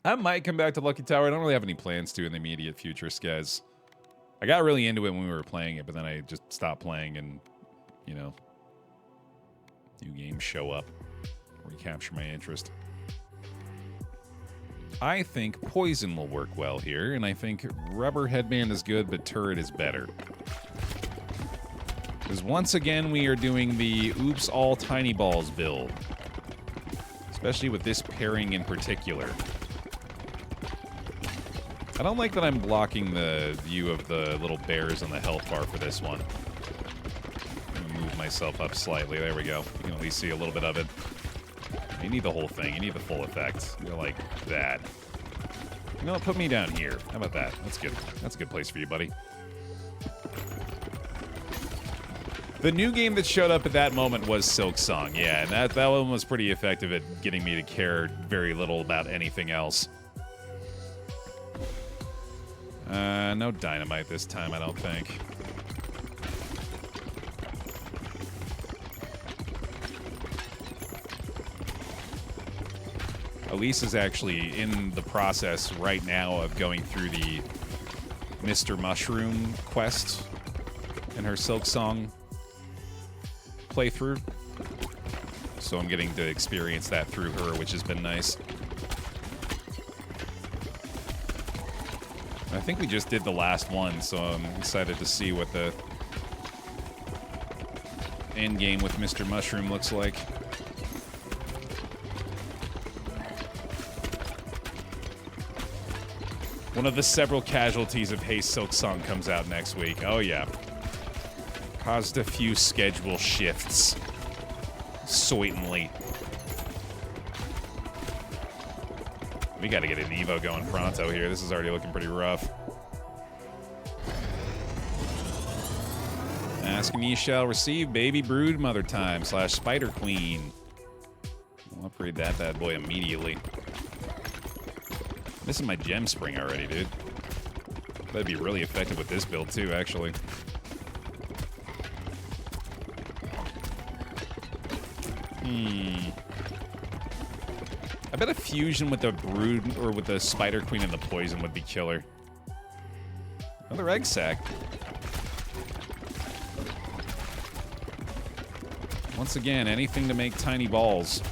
I might come back to Lucky Tower. I don't really have any plans to in the immediate future, guys. I got really into it when we were playing it, but then I just stopped playing and, you know, new games show up, recapture my interest. I think poison will work well here, and I think rubber headband is good, but turret is better. Because once again, we are doing the oops all tiny balls build. Especially with this pairing in particular. I don't like that I'm blocking the view of the little bears on the health bar for this one. I'm gonna move myself up slightly. There we go. You can at least see a little bit of it. You need the whole thing. You need the full effect. You're like that. You know what? Put me down here. How about that? That's good. That's a good place for you, buddy. The new game that showed up at that moment was Silksong. Yeah, and that one was pretty effective at getting me to care very little about anything else. No dynamite this time, I don't think. Elise is actually in the process right now of going through the Mr. Mushroom quest in her Silksong playthrough. So I'm getting to experience that through her, which has been nice. I think we just did the last one, so I'm excited to see what the end game with Mr. Mushroom looks like. One of the several casualties of Hey Silksong comes out next week. Oh yeah. Caused a few schedule shifts. Certainly. We gotta get an Evo going pronto here. This is already looking pretty rough. Ask and ye shall receive, baby brood mother time / spider queen. I'll upgrade that bad boy immediately. Missing my gem spring already, dude. That'd be really effective with this build too, actually. I bet a fusion with the brood or with the spider queen and the poison would be killer. Another egg sack. Once again, anything to make tiny balls.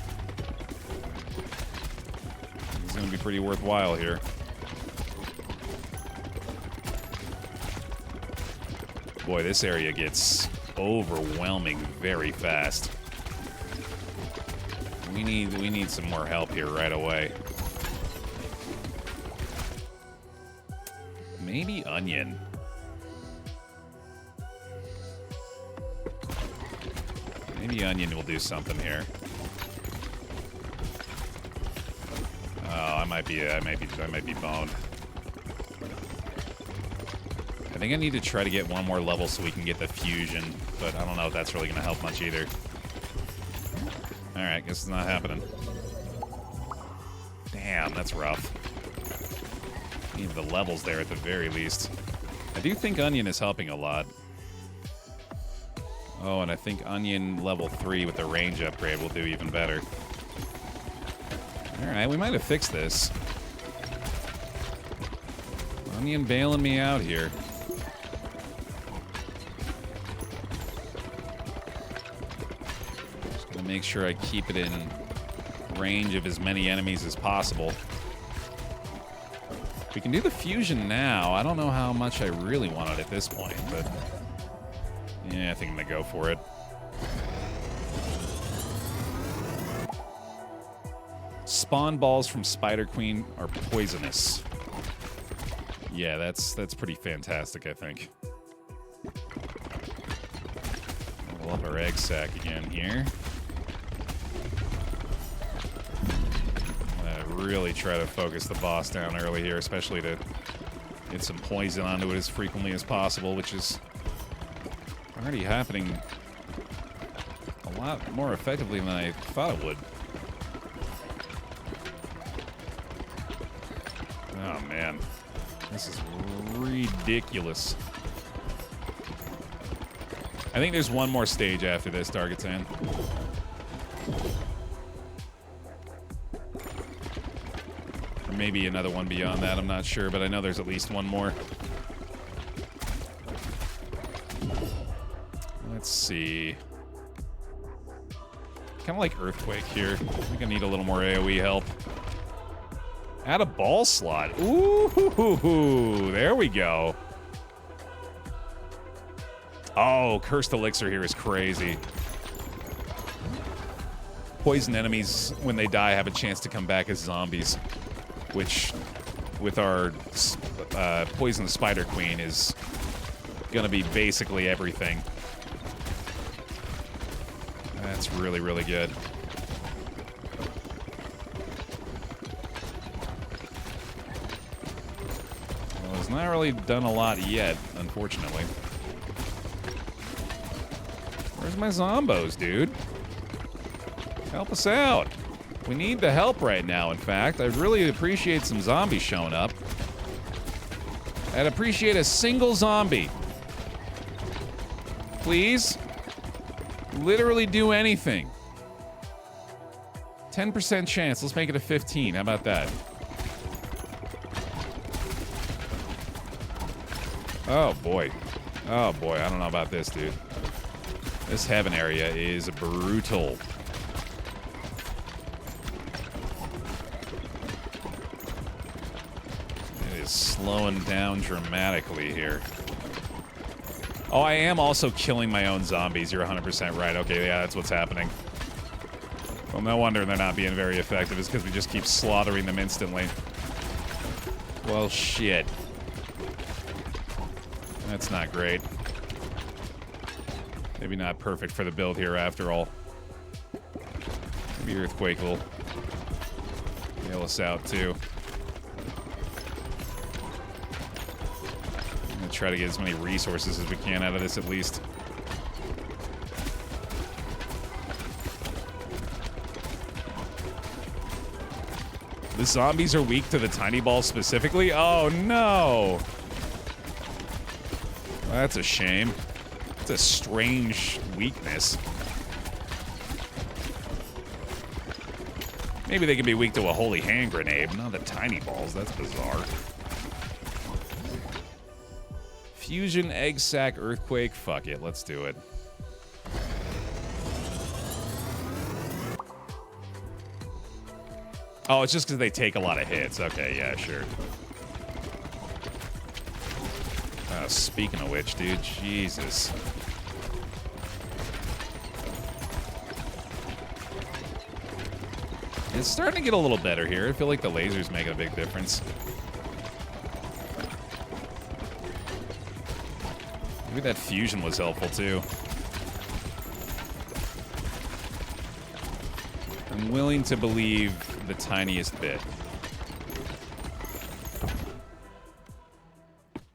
It's going to be pretty worthwhile here. Boy, this area gets overwhelming very fast. We need some more help here right away. Maybe onion. Maybe onion will do something here. Oh, I might be boned. I think I need to try to get one more level so we can get the fusion, but I don't know if that's really going to help much either. Alright, guess it's not happening. Damn, that's rough. Need the levels there at the very least. I do think onion is helping a lot. Oh, and I think onion level 3 with the range upgrade will do even better. Alright, we might have fixed this. Onion bailing me out here. Make sure I keep it in range of as many enemies as possible. We can do the fusion now. I don't know how much I really want it at this point, but yeah, I think I'm gonna go for it. Spawn balls from Spider Queen are poisonous. Yeah, that's pretty fantastic, I think. Level up our egg sack again here. Really try to focus the boss down early here, especially to get some poison onto it as frequently as possible, which is already happening a lot more effectively than I thought it would. Oh man, this is ridiculous. I think there's one more stage after this, Dargatan. Maybe another one beyond that, I'm not sure, but I know there's at least one more. Let's see. Kind of like Earthquake here. I think I need a little more AoE help. Add a ball slot. Ooh, there we go. Oh, cursed elixir here is crazy. Poison enemies, when they die, have a chance to come back as zombies, which, with our poison spider queen, is gonna be basically everything. That's really, really good. Well, it's not really done a lot yet, unfortunately. Where's my zombos, dude? Help us out. We need the help right now, in fact. I'd really appreciate some zombies showing up. I'd appreciate a single zombie. Please? Literally do anything. 10% chance. Let's make it a 15. How about that? Oh, boy. Oh, boy. I don't know about this, dude. This heaven area is brutal. It is slowing down dramatically here. Oh, I am also killing my own zombies. You're 100% right. Okay, yeah, that's what's happening. Well, no wonder they're not being very effective. It's because we just keep slaughtering them instantly. Well, shit. That's not great. Maybe not perfect for the build here after all. Maybe Earthquake will bail us out too. I'm gonna try to get as many resources as we can out of this at least. The zombies are weak to the tiny balls specifically? Oh no! Well, that's a shame. It's a strange weakness. Maybe they can be weak to a holy hand grenade, but not the tiny balls. That's bizarre. Fusion, egg sac, earthquake. Fuck it, let's do it. Oh, it's just because they take a lot of hits. Okay, yeah, sure. Speaking of which, dude, Jesus. It's starting to get a little better here. I feel like the lasers make a big difference. Maybe that fusion was helpful, too. I'm willing to believe the tiniest bit.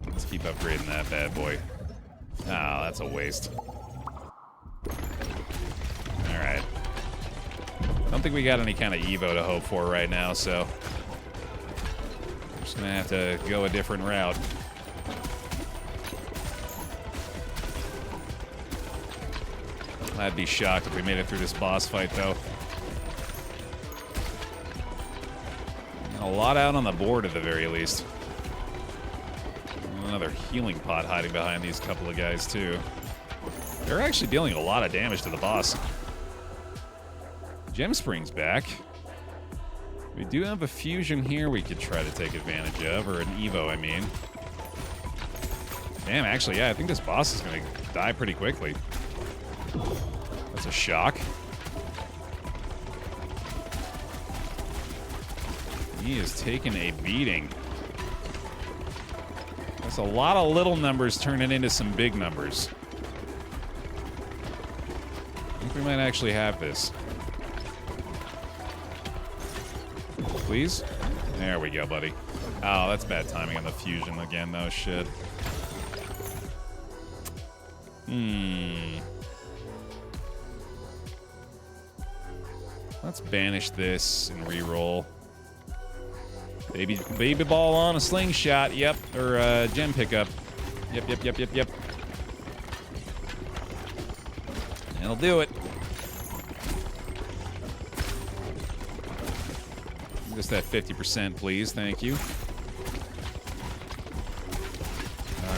Let's keep upgrading that bad boy. Ah, that's a waste. Alright. I don't think we got any kind of Evo to hope for right now, so I'm just gonna have to go a different route. I'd be shocked if we made it through this boss fight, though. A lot out on the board at the very least. Another healing pot hiding behind these couple of guys, too. They're actually dealing a lot of damage to the boss. Gem Spring's back. We do have a fusion here we could try to take advantage of, or an Evo, I mean. Damn, actually, yeah, I think this boss is going to die pretty quickly. That's a shock. He is taking a beating. That's a lot of little numbers turning into some big numbers. I think we might actually have this. Please? There we go, buddy. Oh, that's bad timing on the fusion again, though. Shit. Let's banish this and re-roll. Baby ball on a slingshot. Yep. Or gem pickup. Yep. That'll do it. Just that 50%, please. Thank you.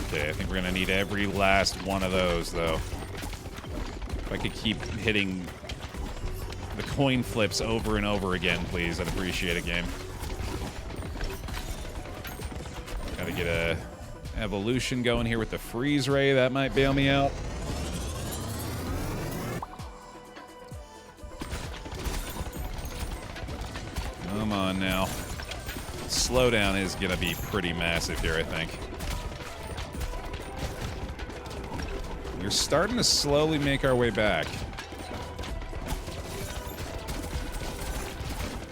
Okay, I think we're gonna need every last one of those, though. If I could keep hitting the coin flips over and over again, please, I'd appreciate it, game. Gotta get a evolution going here with the freeze ray. That might bail me out. Come on now. Slowdown is gonna be pretty massive here, I think. We're starting to slowly make our way back.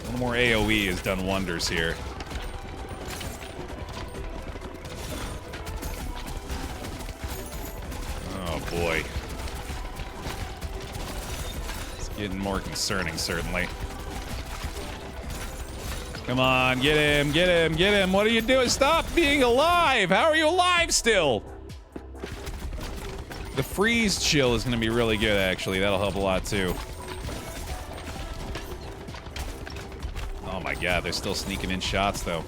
A little more AoE has done wonders here. Oh boy. It's getting more concerning, certainly. Come on, get him, get him, get him. What are you doing? Stop being alive. How are you alive still? The freeze chill is going to be really good, actually. That'll help a lot, too. Oh, my God. They're still sneaking in shots, though.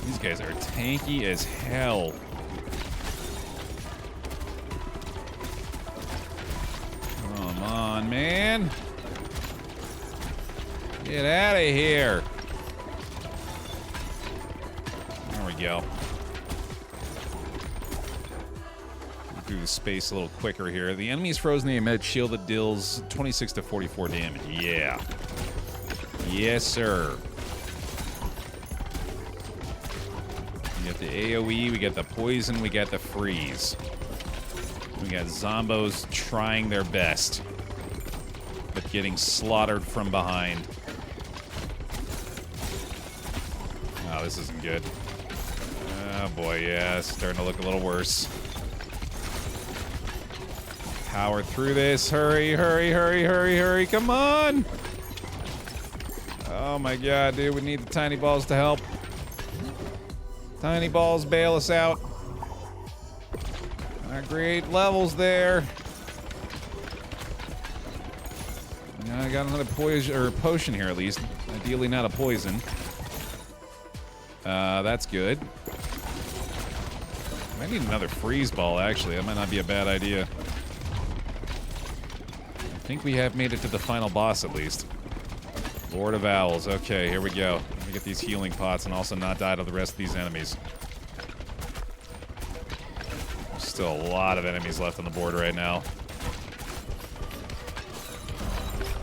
These guys are tanky as hell. Come on, man. Get out of here. There we go. Through the space a little quicker here. The enemy's frozen the med shield that deals 26 to 44 damage. Yeah. Yes, sir. We got the AoE, we got the poison, we got the freeze. We got zombos trying their best, but getting slaughtered from behind. Oh, this isn't good. Oh boy, yeah, it's starting to look a little worse. Power through this. Hurry, hurry, hurry, hurry, hurry. Come on. Oh my God, dude. We need the tiny balls to help. Tiny balls bail us out. Not great levels there. I got another potion here at least. Ideally not a poison. That's good. I need another freeze ball, actually. That might not be a bad idea. I think we have made it to the final boss, at least. Lord of Owls. Okay, here we go. Let me get these healing pots and also not die to the rest of these enemies. There's still a lot of enemies left on the board right now.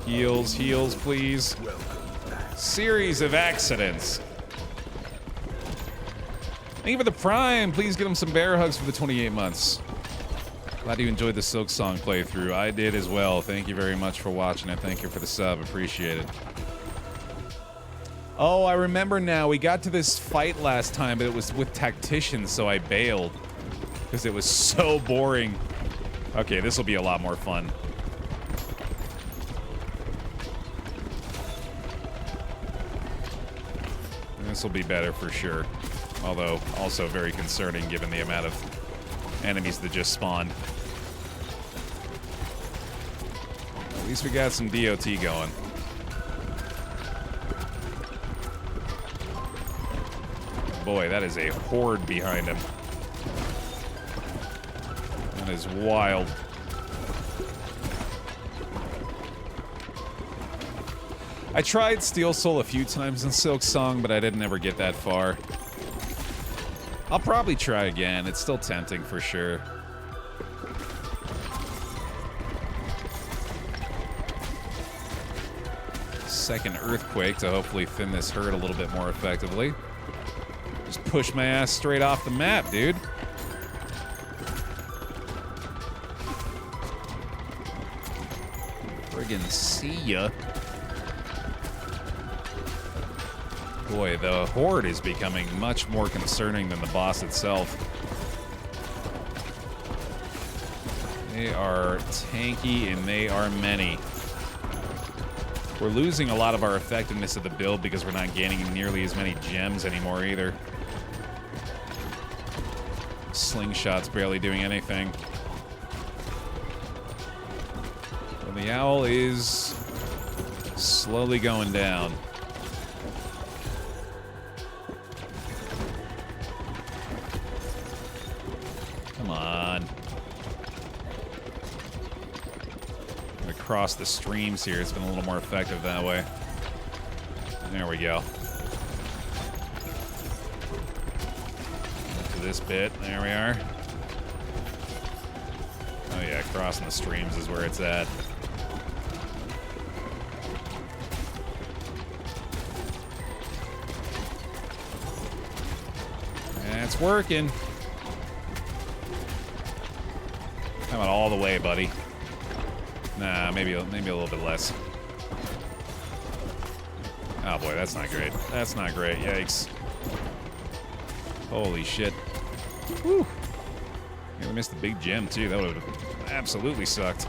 Heals, heals, please. Series of accidents. Thank you for the Prime. Please give him some bear hugs for the 28 months. Glad you enjoyed the Silk Song playthrough. I did as well. Thank you very much for watching and thank you for the sub. Appreciate it. Oh, I remember now. We got to this fight last time, but it was with tacticians, so I bailed. Because it was so boring. Okay, this will be a lot more fun. This will be better for sure. Although, also very concerning given the amount of enemies that just spawned. At least we got some DOT going. Boy, that is a horde behind him. That is wild. I tried Steel Soul a few times in Silk Song, but I didn't ever get that far. I'll probably try again. It's still tempting for sure. Second Earthquake to hopefully thin this herd a little bit more effectively. Just push my ass straight off the map, dude. Friggin' see ya. Boy, the horde is becoming much more concerning than the boss itself. They are tanky and they are many. We're losing a lot of our effectiveness of the build because we're not gaining nearly as many gems anymore either. Slingshot's barely doing anything. Well, the owl is slowly going down. Come on. Across the streams here, it's been a little more effective that way. There we go. this bit. There we are. Oh yeah, crossing the streams is where it's at. That's working. How about all the way, buddy? Nah, maybe a little bit less. Oh boy, that's not great. That's not great. Yikes. Holy shit. Whew. Nearly missed the big gem, too. That would have absolutely sucked.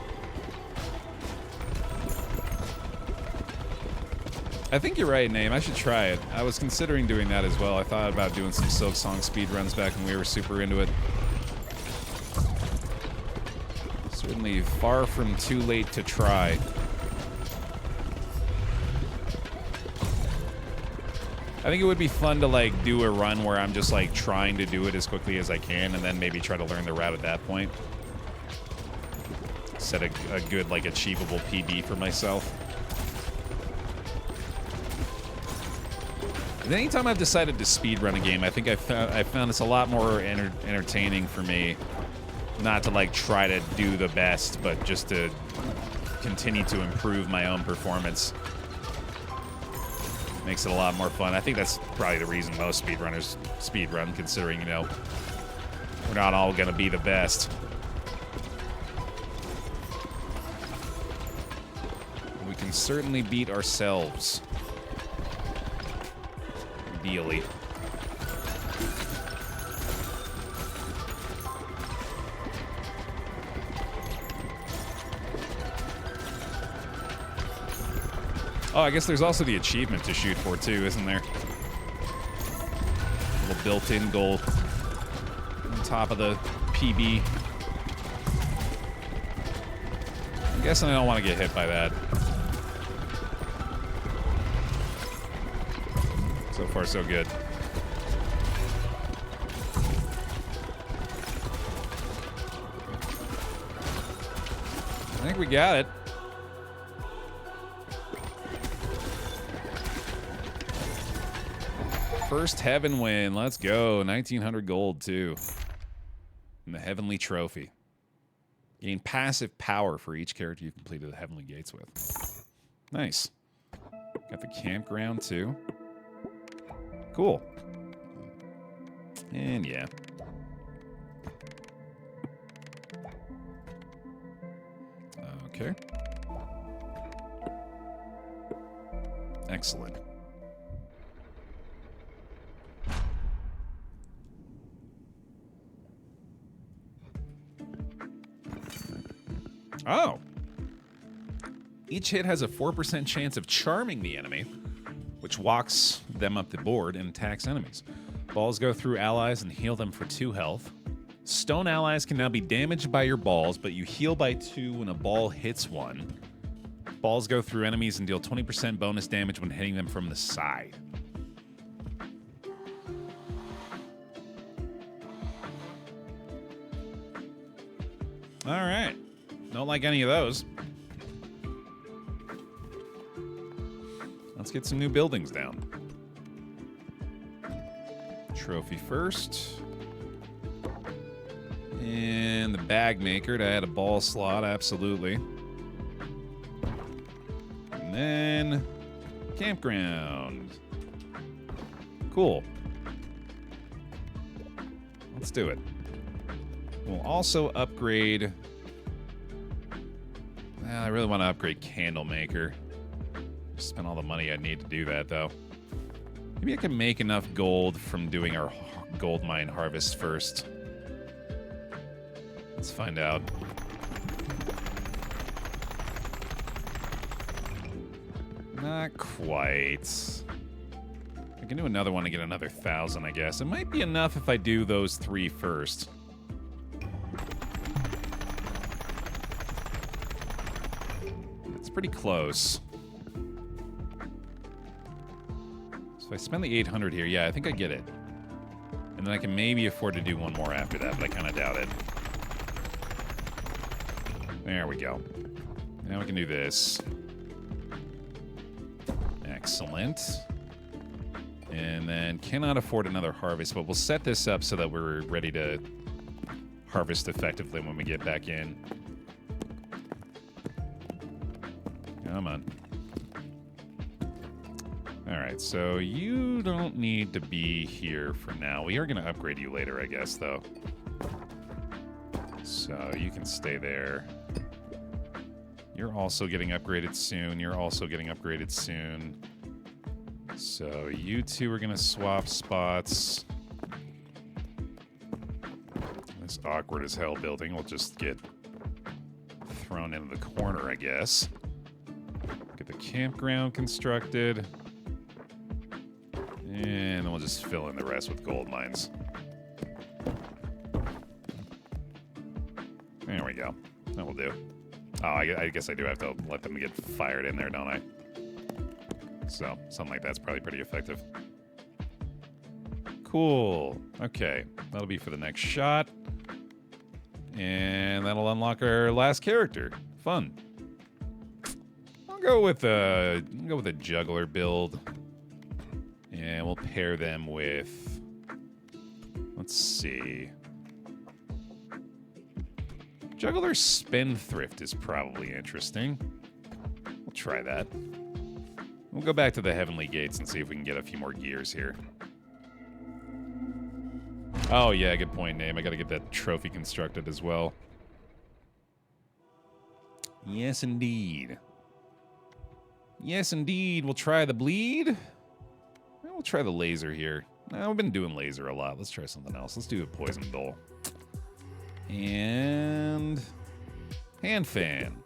I think you're right, Name. I should try it. I was considering doing that as well. I thought about doing some Silksong speedruns back when we were super into it. Certainly far from too late to try. I think it would be fun to, like, do a run where I'm just, like, trying to do it as quickly as I can and then maybe try to learn the route at that point. Set a good, like, achievable PB for myself. And anytime I've decided to speedrun a game, I think I found it's a lot more entertaining for me not to, like, try to do the best, but just to continue to improve my own performance. Makes it a lot more fun. I think that's probably the reason most speedrunners speedrun, considering, you know, we're not all going to be the best. We can certainly beat ourselves. Ideally. Oh, I guess there's also the achievement to shoot for, too, isn't there? A little built-in goal on top of the PB. I'm guessing I don't want to get hit by that. So far, so good. I think we got it. First heaven win. Let's go. 1900 gold, too. And the Heavenly Trophy. Gain passive power for each character you've completed the Heavenly Gates with. Nice. Got the campground, too. Cool. And yeah. Okay. Excellent. Oh. Each hit has a 4% chance of charming the enemy, which walks them up the board and attacks enemies. Balls go through allies and heal them for 2 health. Stone allies can now be damaged by your balls, but you heal by 2 when a ball hits one. Balls go through enemies and deal 20% bonus damage when hitting them from the side. All right. Don't like any of those. Let's get some new buildings down. Trophy first. And the bag maker to add a ball slot, absolutely. And then campground. Cool. Let's do it. We'll also upgrade... I really want to upgrade candle maker. Spend all the money I need to do that, though. Maybe I can make enough gold from doing our gold mine harvest first. Let's find out. Not quite. I can do another one to get another 1,000, I guess. It might be enough if I do those 3 first. It's pretty close. So if I spend the 800 here, yeah, I think I get it. And then I can maybe afford to do one more after that, but I kind of doubt it. There we go. Now we can do this. Excellent. And then cannot afford another harvest, but we'll set this up so that we're ready to harvest effectively when we get back in. Come on. All right, so you don't need to be here for now. We are going to upgrade you later, I guess, though. So you can stay there. You're also getting upgraded soon. You're also getting upgraded soon. So you two are going to swap spots. This awkward as hell building will just get thrown into the corner, I guess. Get the campground constructed. And then we'll just fill in the rest with gold mines. There we go. That will do. Oh, I guess I do have to let them get fired in there, don't I? So, something like that's probably pretty effective. Cool. Okay. That'll be for the next shot. And that'll unlock our last character. Fun. I'll go with a juggler build. And we'll pair them with... Let's see. Juggler Spendthrift is probably interesting. We'll try that. We'll go back to the Heavenly Gates and see if we can get a few more gears here. Oh, yeah, good point, Name. I gotta get that trophy constructed as well. Yes, indeed. Yes, indeed. We'll try the bleed. We'll try the laser here. Now, we've been doing laser a lot. Let's try something else. Let's do a poison dole. And... hand fan.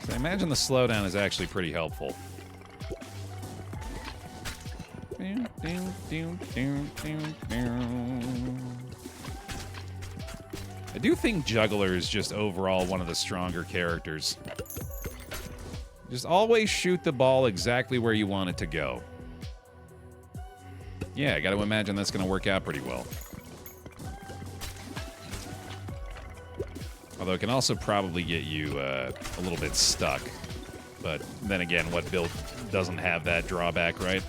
So I imagine the slowdown is actually pretty helpful. I do think Juggler is just overall one of the stronger characters. Just always shoot the ball exactly where you want it to go. Yeah, I got to imagine that's going to work out pretty well. Although it can also probably get you a little bit stuck. But then again, what build doesn't have that drawback, right?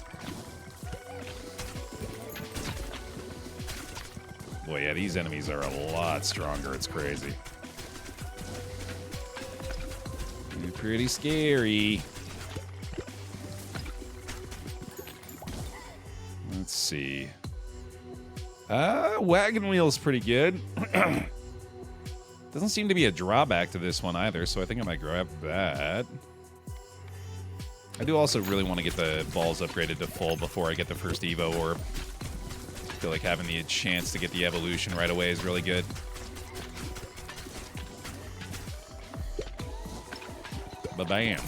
Boy, yeah, these enemies are a lot stronger. It's crazy. Pretty scary. Let's see. Wagon wheel's pretty good. Doesn't seem to be a drawback to this one either, so I think I might grab that. I do also really want to get the balls upgraded to full before I get the first Evo orb. I feel like having the chance to get the evolution right away is really good. Ba-bam.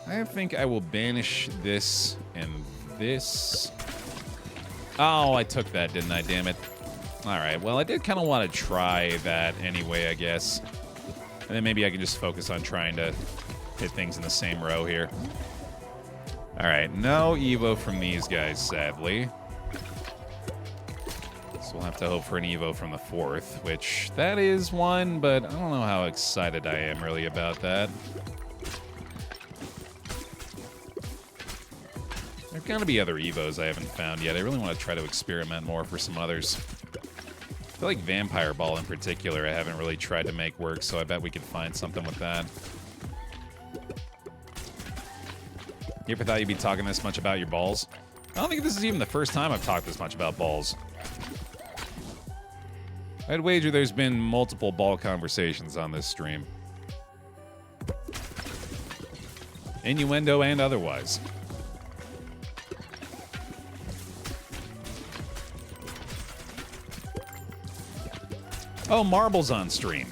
I think I will banish this and this. Oh, I took that, didn't I? Damn it. Alright, well, I did kind of want to try that anyway, I guess. And then maybe I can just focus on trying to hit things in the same row here. Alright, no Evo from these guys, sadly. So we'll have to hope for an Evo from the fourth, which that is one, but I don't know how excited I am really about that. There's got to be other Evos I haven't found yet. I really want to try to experiment more for some others. I feel like Vampire Ball in particular I haven't really tried to make work, so I bet we could find something with that. You ever thought you'd be talking this much about your balls? I don't think this is even the first time I've talked this much about balls. I'd wager there's been multiple ball conversations on this stream. Innuendo and otherwise. Oh, marbles on stream.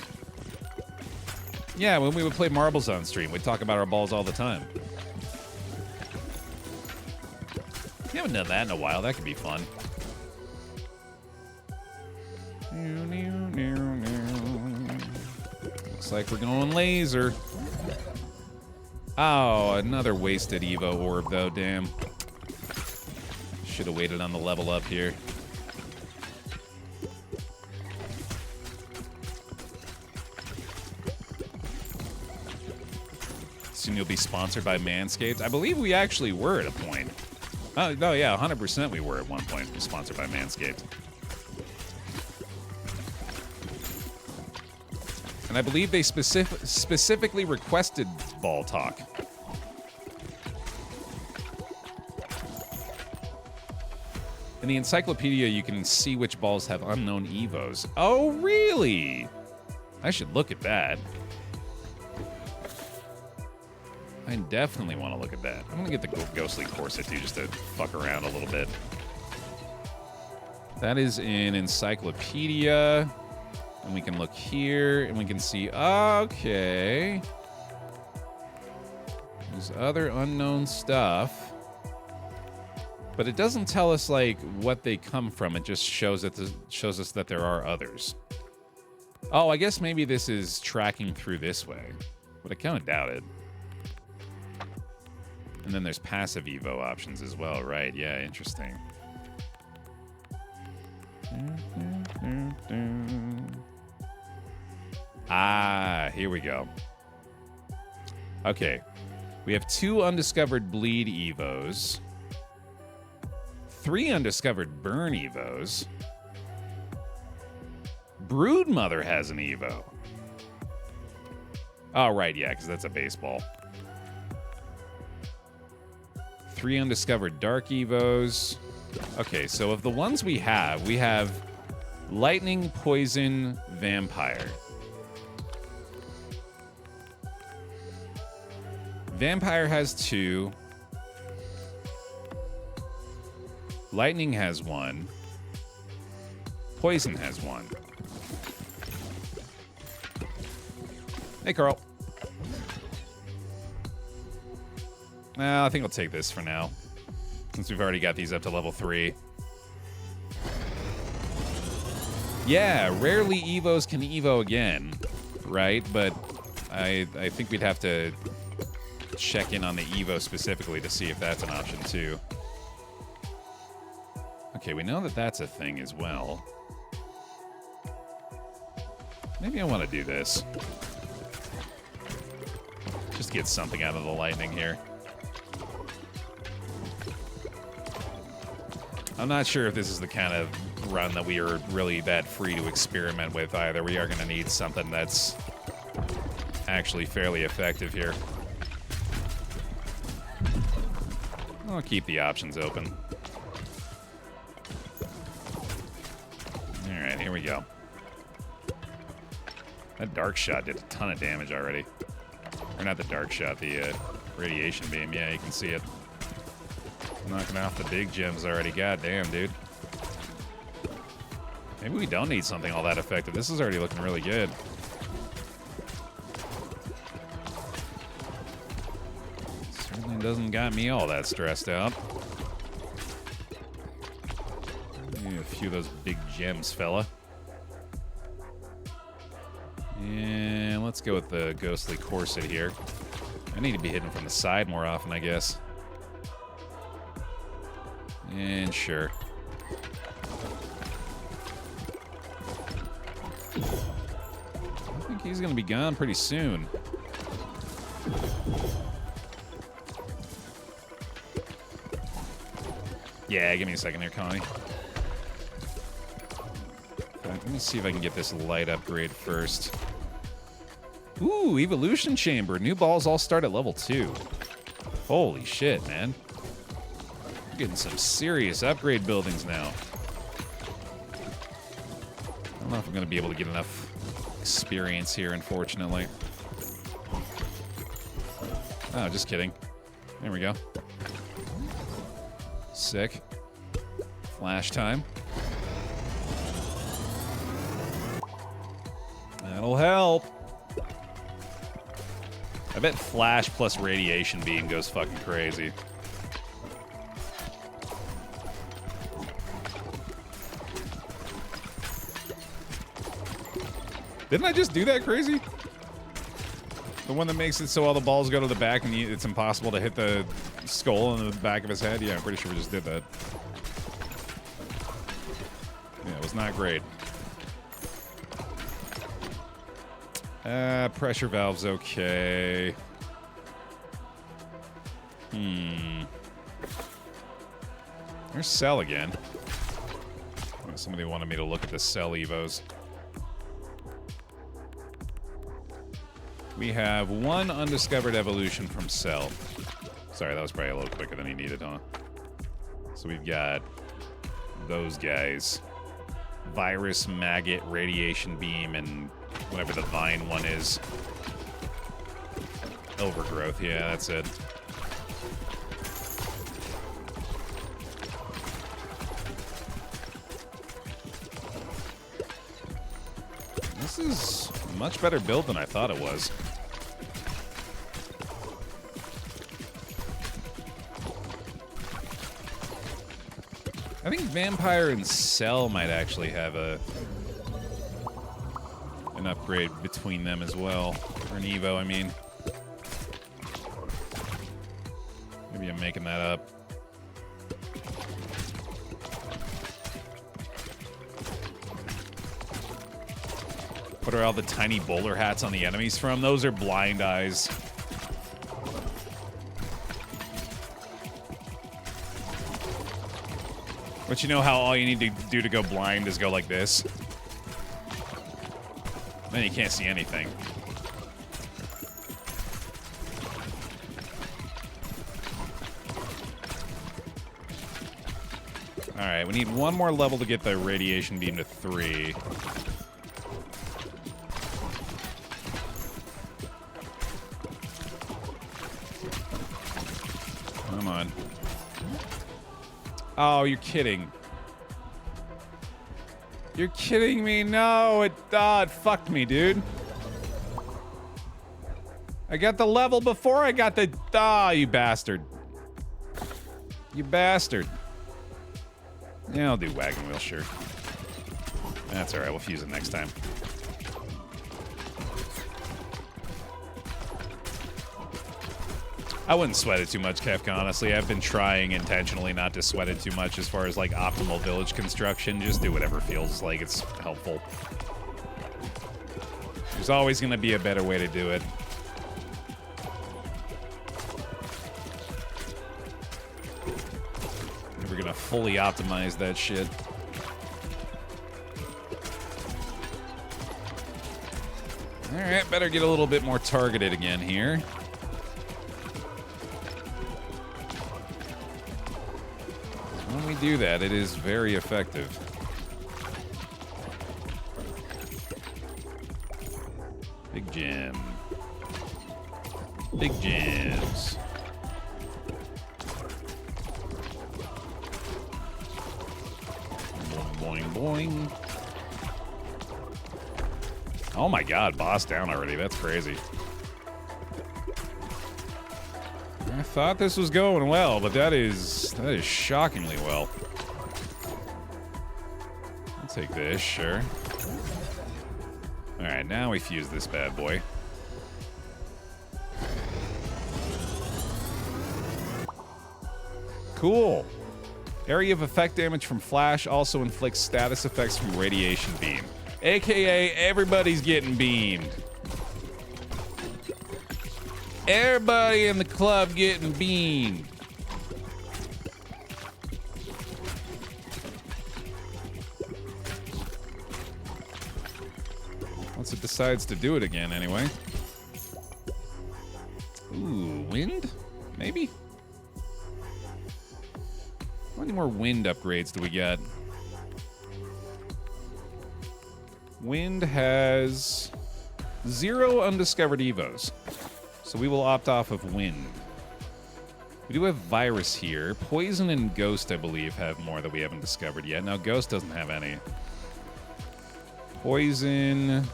Yeah, when we would play marbles on stream, we'd talk about our balls all the time. We haven't done that in a while. That could be fun. Looks like we're going laser. Oh, another wasted Evo orb, though. Damn. Should have waited on the level up here. Soon you'll be sponsored by Manscaped. I believe we actually were at a point. Oh, no, yeah, 100% we were at one point sponsored by Manscaped. And I believe they specifically requested ball talk. In the encyclopedia, you can see which balls have unknown evos. Oh, really? I should look at that. I definitely want to look at that. I'm going to get the ghostly corset, too, just to fuck around a little bit. That is in encyclopedia. And we can look here, and we can see, okay. There's other unknown stuff. But it doesn't tell us, like, what they come from. It just shows us that there are others. Oh, I guess maybe this is tracking through this way. But I kind of doubt it. And then there's passive Evo options as well, right? Yeah, interesting. Ah, here we go. Okay. We have 2 undiscovered bleed Evos. 3 undiscovered burn Evos. Broodmother has an Evo. Oh, right, yeah, because that's a baseball. 3 undiscovered dark Evos. Okay, so of the ones we have lightning, poison, vampire. Vampire has 2. Lightning has 1. Poison has 1. Hey, Carl. I think I'll take this for now, since we've already got these up to level 3. Yeah, rarely Evos can Evo again, right? But I think we'd have to check in on the Evo specifically to see if that's an option too. Okay, we know that that's a thing as well. Maybe I want to do this. Just get something out of the lightning here. I'm not sure if this is the kind of run that we are really that free to experiment with either. We are going to need something that's actually fairly effective here. I'll keep the options open. Alright, here we go. That dark shot did a ton of damage already. Or not the dark shot, the radiation beam. Yeah, you can see it. Knocking off the big gems already. God damn, dude. Maybe we don't need something all that effective. This is already looking really good. Certainly doesn't got me all that stressed out. Need a few of those big gems, fella. And let's go with the ghostly corset here. I need to be hitting from the side more often, I guess. And sure. I think he's going to be gone pretty soon. Yeah, give me a second here, Connie. Let me see if I can get this light upgrade first. Ooh, Evolution Chamber. New balls all start at level 2. Holy shit, man. We're getting some serious upgrade buildings now. I don't know if I'm going to be able to get enough experience here, unfortunately. Oh, just kidding. There we go. Sick. Flash time. That'll help. I bet flash plus radiation beam goes fucking crazy. Didn't I just do that crazy? The one that makes it so all the balls go to the back and it's impossible to hit the skull in the back of his head? Yeah, I'm pretty sure we just did that. Yeah, it was not great. Pressure valve's okay. There's Cell again. Oh, somebody wanted me to look at the Cell evos. We have one undiscovered evolution from Cell. Sorry, that was probably a little quicker than he needed, huh? So we've got those guys. Virus, Maggot, Radiation Beam, and whatever the Vine one is. Overgrowth, yeah, that's it. This is a much better build than I thought it was. I think Vampire and Cell might actually have an upgrade between them as well. Or an Evo, I mean. Maybe I'm making that up. What are all the tiny bowler hats on the enemies from? Those are blind eyes. But you know how all you need to do to go blind is go like this? Then you can't see anything. Alright, we need one more level to get the radiation beam to 3. Come on. Oh, you're kidding. You're kidding me? No, it fucked me, dude. I got the level before I got the... Ah, you bastard. You bastard. Yeah, I'll do wagon wheel, sure. That's alright, we'll fuse it next time. I wouldn't sweat it too much, Kefka, honestly. I've been trying intentionally not to sweat it too much as far as, like, optimal village construction. Just do whatever feels like it's helpful. There's always going to be a better way to do it. Never going to fully optimize that shit. Alright, better get a little bit more targeted again here. When we do that, it is very effective. Big gem. Big gems. Boing, boing, boing. Oh my god, boss down already. That's crazy. I thought this was going well, but that is shockingly well. I'll take this, sure. Alright, now we fuse this bad boy. Cool. Area of effect damage from flash also inflicts status effects from radiation beam. AKA, everybody's getting beamed. Everybody in the club getting beamed. Once it decides to do it again, anyway. Ooh, wind? Maybe? How many more wind upgrades do we get? Wind has 0 undiscovered evos. So we will opt off of wind. We do have virus here. Poison and ghost, I believe, have more that we haven't discovered yet. Now, ghost doesn't have any. Poison.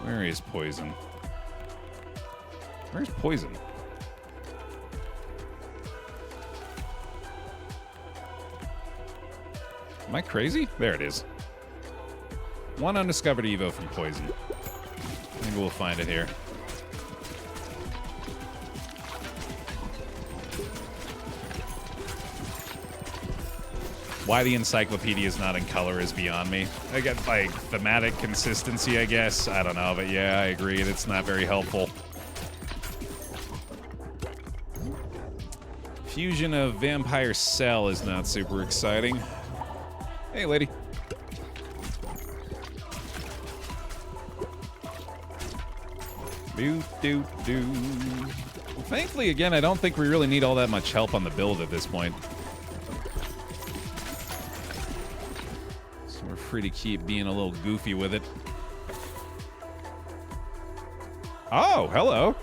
Where is poison? Where's poison? Am I crazy? There it is. 1 undiscovered evo from poison. Maybe we'll find it here. Why the encyclopedia is not in color is beyond me. I get, like, thematic consistency, I guess. I don't know, but yeah, I agree. It's not very helpful. Fusion of Vampire Cell is not super exciting. Hey, lady. Do. Thankfully, again, I don't think we really need all that much help on the build at this point. So we're free to keep being a little goofy with it. Oh, hello.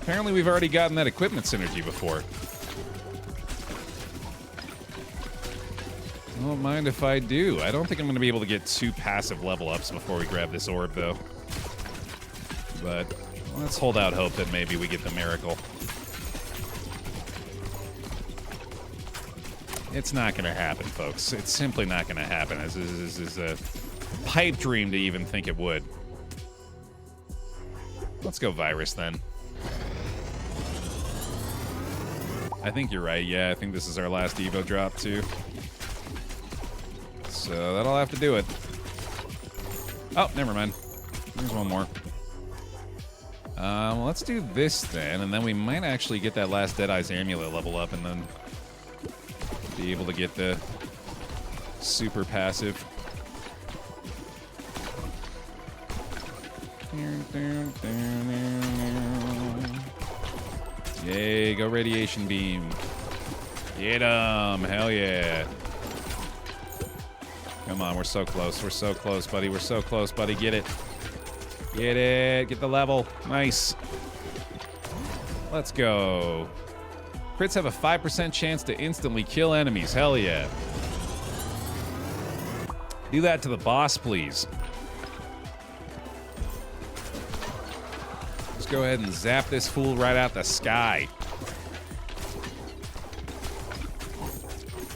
Apparently we've already gotten that equipment synergy before. I don't mind if I do. I don't think I'm going to be able to get 2 passive level ups before we grab this orb, though. But let's hold out hope that maybe we get the miracle. It's not going to happen, folks. It's simply not going to happen. This is a pipe dream to even think it would. Let's go virus, then. I think you're right. Yeah, I think this is our last Evo drop, too. So that'll have to do it. Oh, never mind. There's one more. Let's do this then, and then we might actually get that last Deadeye's Amulet level up and then be able to get the super passive. Yay, go Radiation Beam. Get 'em, hell yeah. Come on, we're so close. We're so close, buddy. We're so close, buddy. Get it. Get it. Get the level. Nice. Let's go. Crits have a 5% chance to instantly kill enemies. Hell yeah. Do that to the boss, please. Let's go ahead and zap this fool right out the sky.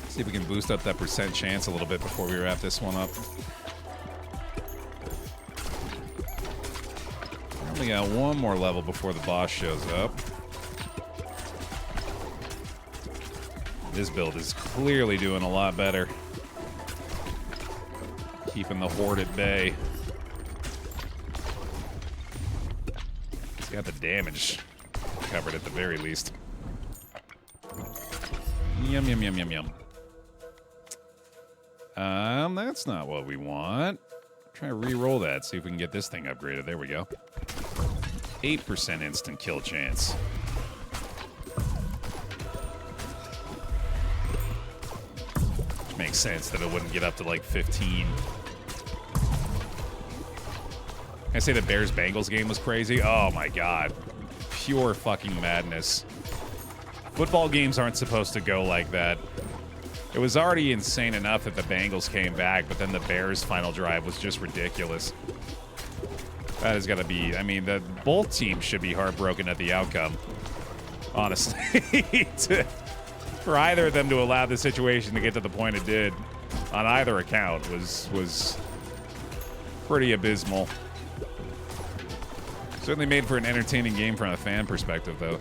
See if we can boost up that percent chance a little bit before we wrap this one up. We only got one more level before the boss shows up. This build is clearly doing a lot better. Keeping the horde at bay. It's got the damage covered at the very least. Yum, yum, yum, yum, yum. That's not what we want. Try to re-roll that, see if we can get this thing upgraded. There we go. 8% instant kill chance. Which makes sense that it wouldn't get up to like 15. I say the Bears-Bengals game was crazy. Oh my god. Pure fucking madness. Football games aren't supposed to go like that. It was already insane enough that the Bengals came back, but then the Bears' final drive was just ridiculous. That has got to be... I mean, both teams should be heartbroken at the outcome, honestly. For either of them to allow the situation to get to the point it did on either account was pretty abysmal. Certainly made for an entertaining game from a fan perspective, though.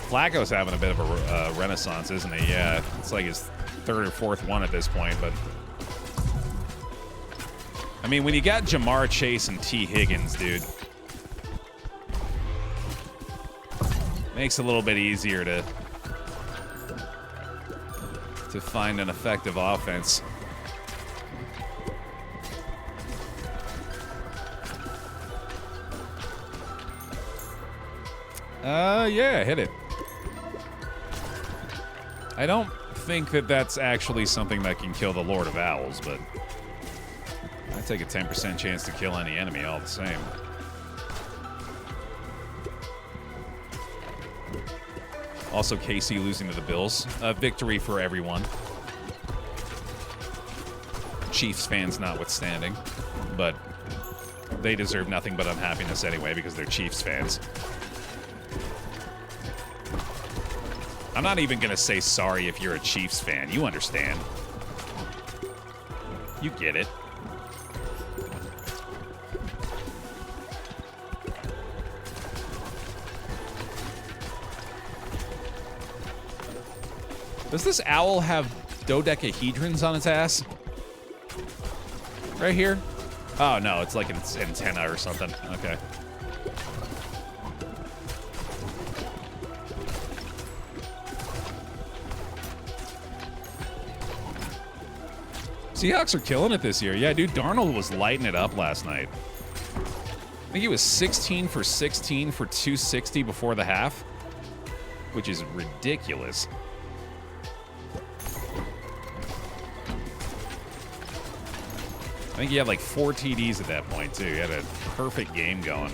Flacco's having a bit of a renaissance, isn't he? Yeah, it's like his 3rd or 4th one at this point, but... I mean, when you got Jamar Chase and T. Higgins, dude... makes it a little bit easier to find an effective offense. Yeah, hit it. I don't think that that's actually something that can kill the Lord of Owls, but I take a 10% chance to kill any enemy all the same. Also, KC losing to the Bills. A victory for everyone. Chiefs fans notwithstanding, but they deserve nothing but unhappiness anyway because they're Chiefs fans. I'm not even going to say sorry if you're a Chiefs fan. You understand. You get it. Does this owl have dodecahedrons on its ass? Right here? Oh, no, it's like an antenna or something. Okay. Seahawks are killing it this year. Yeah, dude, Darnold was lighting it up last night. I think he was 16 for 16 for 260 before the half, which is ridiculous. I think he had like 4 TDs at that point, too. He had a perfect game going.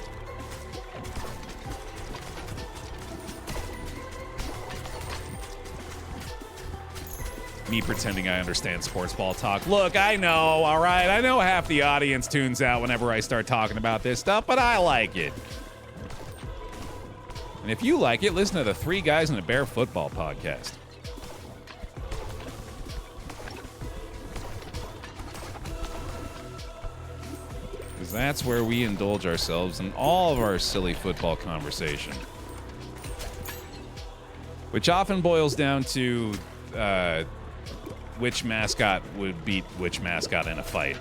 Me pretending I understand sports ball talk. Look, I know, all right? I know half the audience tunes out whenever I start talking about this stuff, but I like it. And if you like it, listen to the 3 Guys in a Bear Football podcast. Because that's where we indulge ourselves in all of our silly football conversation. Which often boils down to which mascot would beat which mascot in a fight.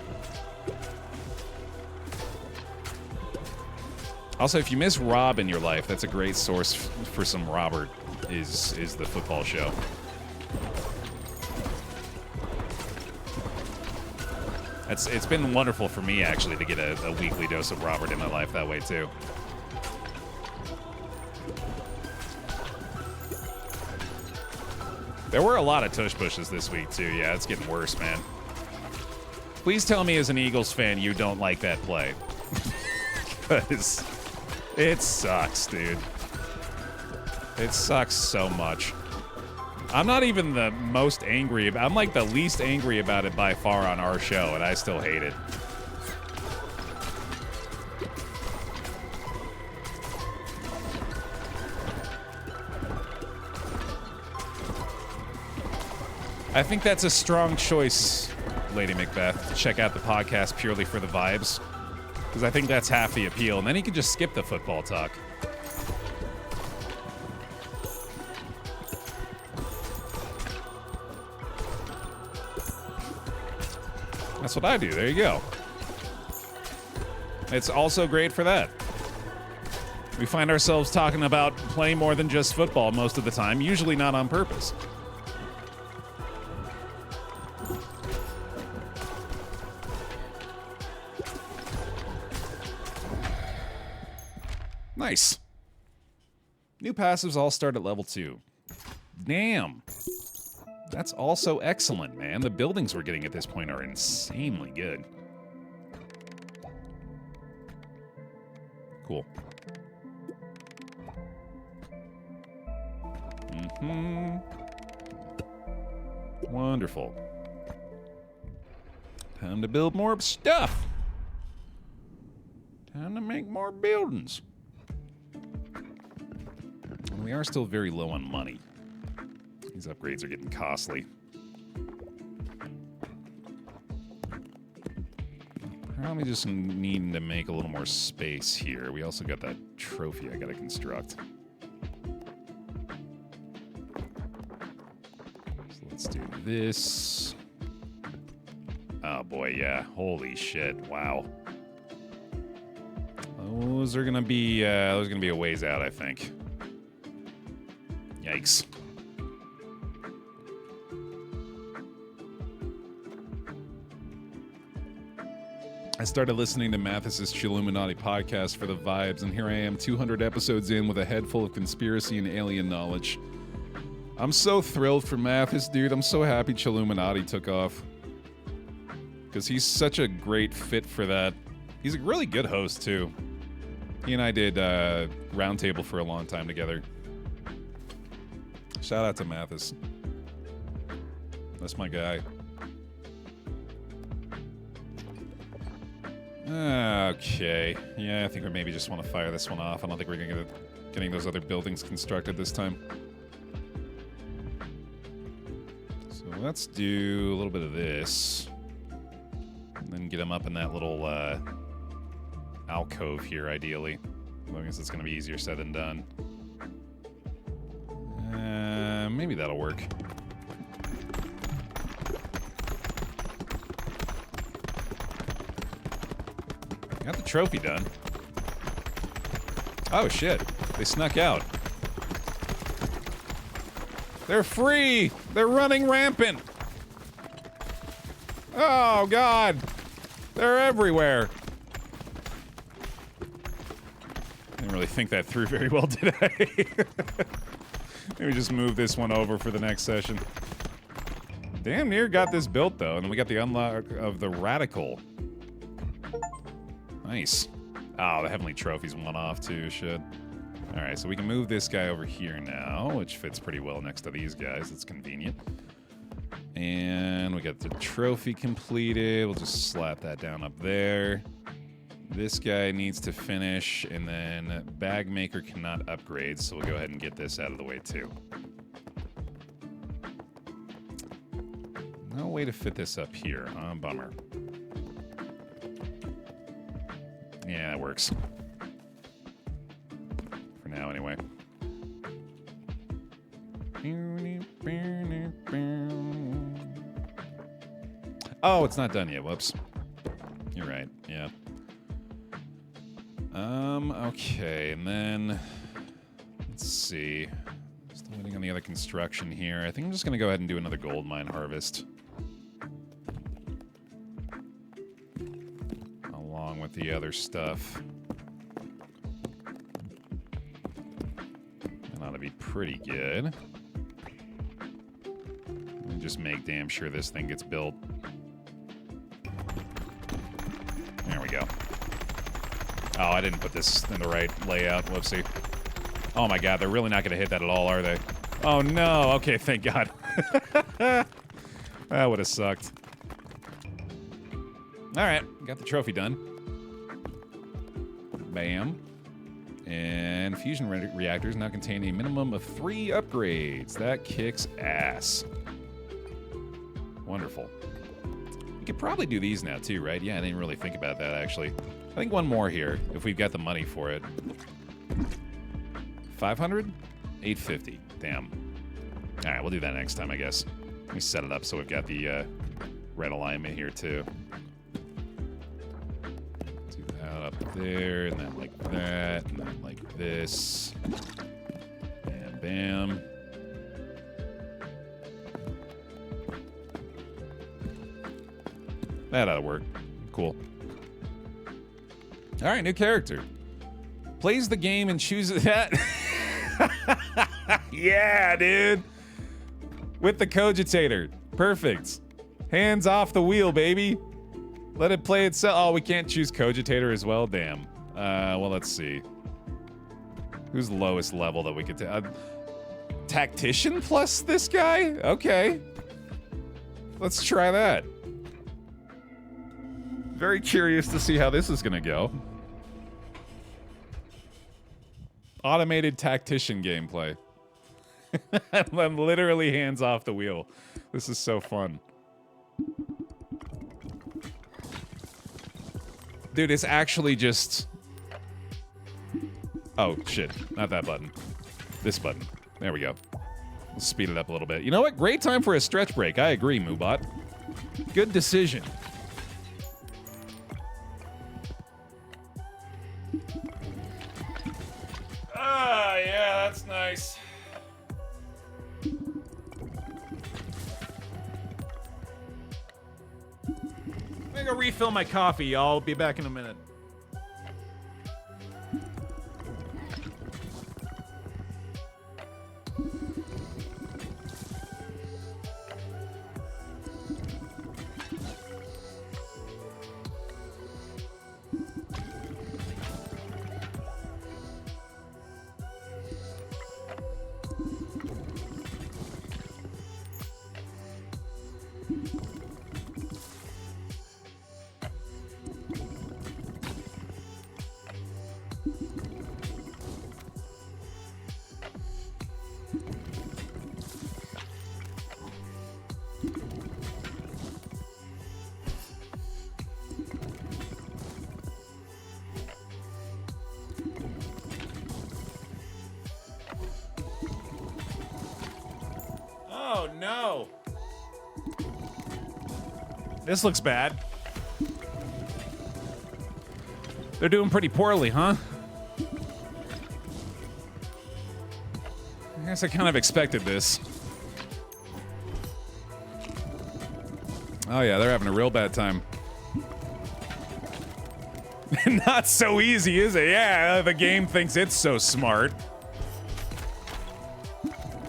Also, if you miss Rob in your life, that's a great source for some Robert, is the football show. It's been wonderful for me, actually, to get a weekly dose of Robert in my life that way, too. There were a lot of tush pushes this week, too. Yeah, it's getting worse, man. Please tell me, as an Eagles fan, you don't like that play. Because it sucks, dude. It sucks so much. I'm not even the most angry about it. I'm like the least angry about it by far on our show, and I still hate it. I think that's a strong choice, Lady Macbeth, to check out the podcast purely for the vibes. Because I think that's half the appeal. And then you can just skip the football talk. That's what I do. There you go. It's also great for that. We find ourselves talking about playing more than just football most of the time, usually not on purpose. Nice. New passives all start at level 2. Damn. That's also excellent, man. The buildings we're getting at this point are insanely good. Cool. Wonderful. Time to build more stuff. Time to make more buildings. And we are still very low on money. These upgrades are getting costly. Probably just needing to make a little more space here. We also got that trophy I gotta construct. So let's do this. Oh boy, yeah. Holy shit. Wow. Those are gonna be a ways out, I think. Yikes. I started listening to Mathis's Chilluminati podcast for the vibes, and here I am 200 episodes in with a head full of conspiracy and alien knowledge. I'm so thrilled for Mathis, dude. I'm so happy Chilluminati took off. Because he's such a great fit for that. He's a really good host, too. He and I did Roundtable for a long time together. Shout out to Mathis. That's my guy. Okay. Yeah, I think we maybe just want to fire this one off. I don't think we're going to get getting those other buildings constructed this time. So let's do a little bit of this. And then get them up in that little alcove here, ideally. I guess it's going to be easier said than done. Maybe that'll work. Got the trophy done. Oh, shit. They snuck out. They're free! They're running rampant! Oh, God! They're everywhere! I didn't really think that through very well, did I? Maybe just move this one over for the next session. Damn near got this built, though, and then we got the unlock of the Radical. Nice. Oh, the Heavenly Trophy's one off, too. Shit. Alright, so we can move this guy over here now, which fits pretty well next to these guys. It's convenient. And we got the trophy completed. We'll just slap that down up there. This guy needs to finish, and then Bag Maker cannot upgrade, so we'll go ahead and get this out of the way, too. No way to fit this up here, huh? Bummer. Yeah, that works. For now, anyway. Oh, it's not done yet. Whoops. You're right. Yeah. Okay, and then let's see. Still waiting on the other construction here. I think I'm just gonna go ahead and do another gold mine harvest. Along with the other stuff. That ought to be pretty good. And just make damn sure this thing gets built. There we go. Oh, I didn't put this in the right layout. Whoopsie. Oh my god, they're really not going to hit that at all, are they? Oh no. Okay, thank god. That would have sucked. Alright, got the trophy done. Bam. And fusion reactors now contain a minimum of 3 upgrades. That kicks ass. Wonderful. We could probably do these now too, right? Yeah, I didn't really think about that, actually. I think one more here, if we've got the money for it. 500? 850. Damn. Alright, we'll do that next time, I guess. Let me set it up so we've got the red alignment here, too. Do that up there, and then like that, and then like this. Bam, bam. That ought to work. Cool. Alright, new character. Plays the game and chooses that. Yeah, dude. With the cogitator. Perfect. Hands off the wheel, baby. Let it play itself. Oh, we can't choose cogitator as well? Damn. Well, let's see. Who's the lowest level that we could take? Tactician plus this guy? Okay. Let's try that. Very curious to see how this is gonna go. Automated tactician gameplay. I'm literally hands off the wheel. This is so fun. Dude, it's actually just... Oh, shit. Not that button. This button. There we go. Let's speed it up a little bit. You know what? Great time for a stretch break. I agree, Moobot. Good decision. Ah, yeah, that's nice. I'm gonna go refill my coffee. I'll be back in a minute. Oh no! This looks bad. They're doing pretty poorly, huh? I guess I kind of expected this. Oh yeah, they're having a real bad time. Not so easy, is it? Yeah, the game thinks it's so smart.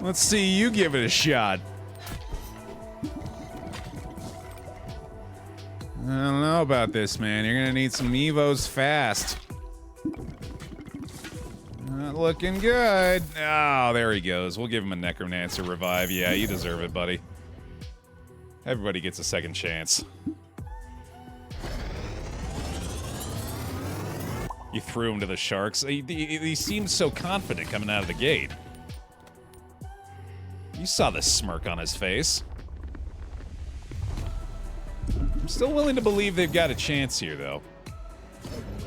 Let's see you give it a shot. I don't know about this, man. You're gonna need some Evos fast. Not looking good. Oh, there he goes. We'll give him a Necromancer revive. Yeah, you deserve it, buddy. Everybody gets a second chance. You threw him to the sharks. He seemed so confident coming out of the gate. You saw the smirk on his face. I'm still willing to believe they've got a chance here, though.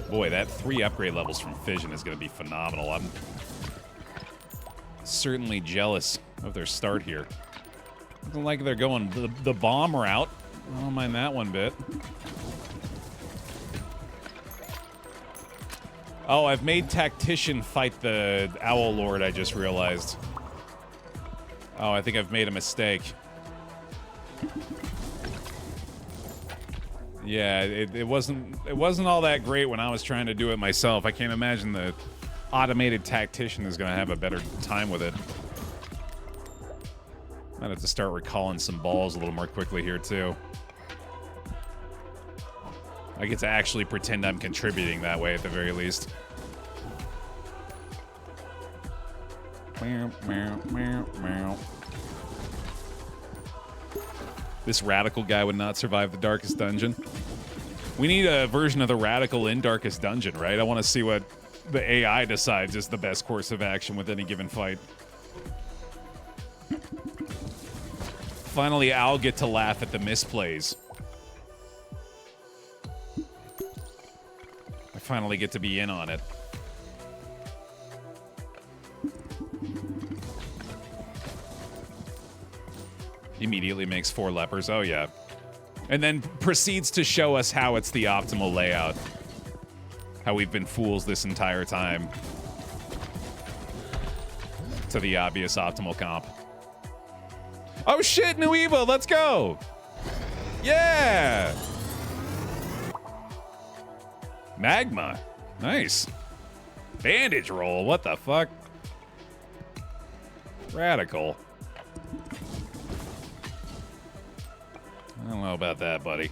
Boy, that 3 upgrade levels from Fission is going to be phenomenal. I'm certainly jealous of their start here. Looking like they're going the bomb route. I don't mind that one bit. Oh, I've made Tactician fight the Owl Lord, I just realized. Oh, I think I've made a mistake. Yeah, it wasn't all that great when I was trying to do it myself. I can't imagine the automated Tactician is going to have a better time with it. Might have to start recalling some balls a little more quickly here, too. I get to actually pretend I'm contributing that way at the very least. This Radical guy would not survive the Darkest Dungeon. We need a version of the Radical in Darkest Dungeon, right? I want to see what the AI decides is the best course of action with any given fight. Finally, I'll get to laugh at the misplays. I finally get to be in on it. Immediately makes 4 lepers. Oh, yeah. And then proceeds to show us how it's the optimal layout. How we've been fools this entire time. To the obvious optimal comp. Oh, shit, new Evo. Let's go. Yeah. Magma. Nice. Bandage roll. What the fuck? Radical. I don't know about that, buddy.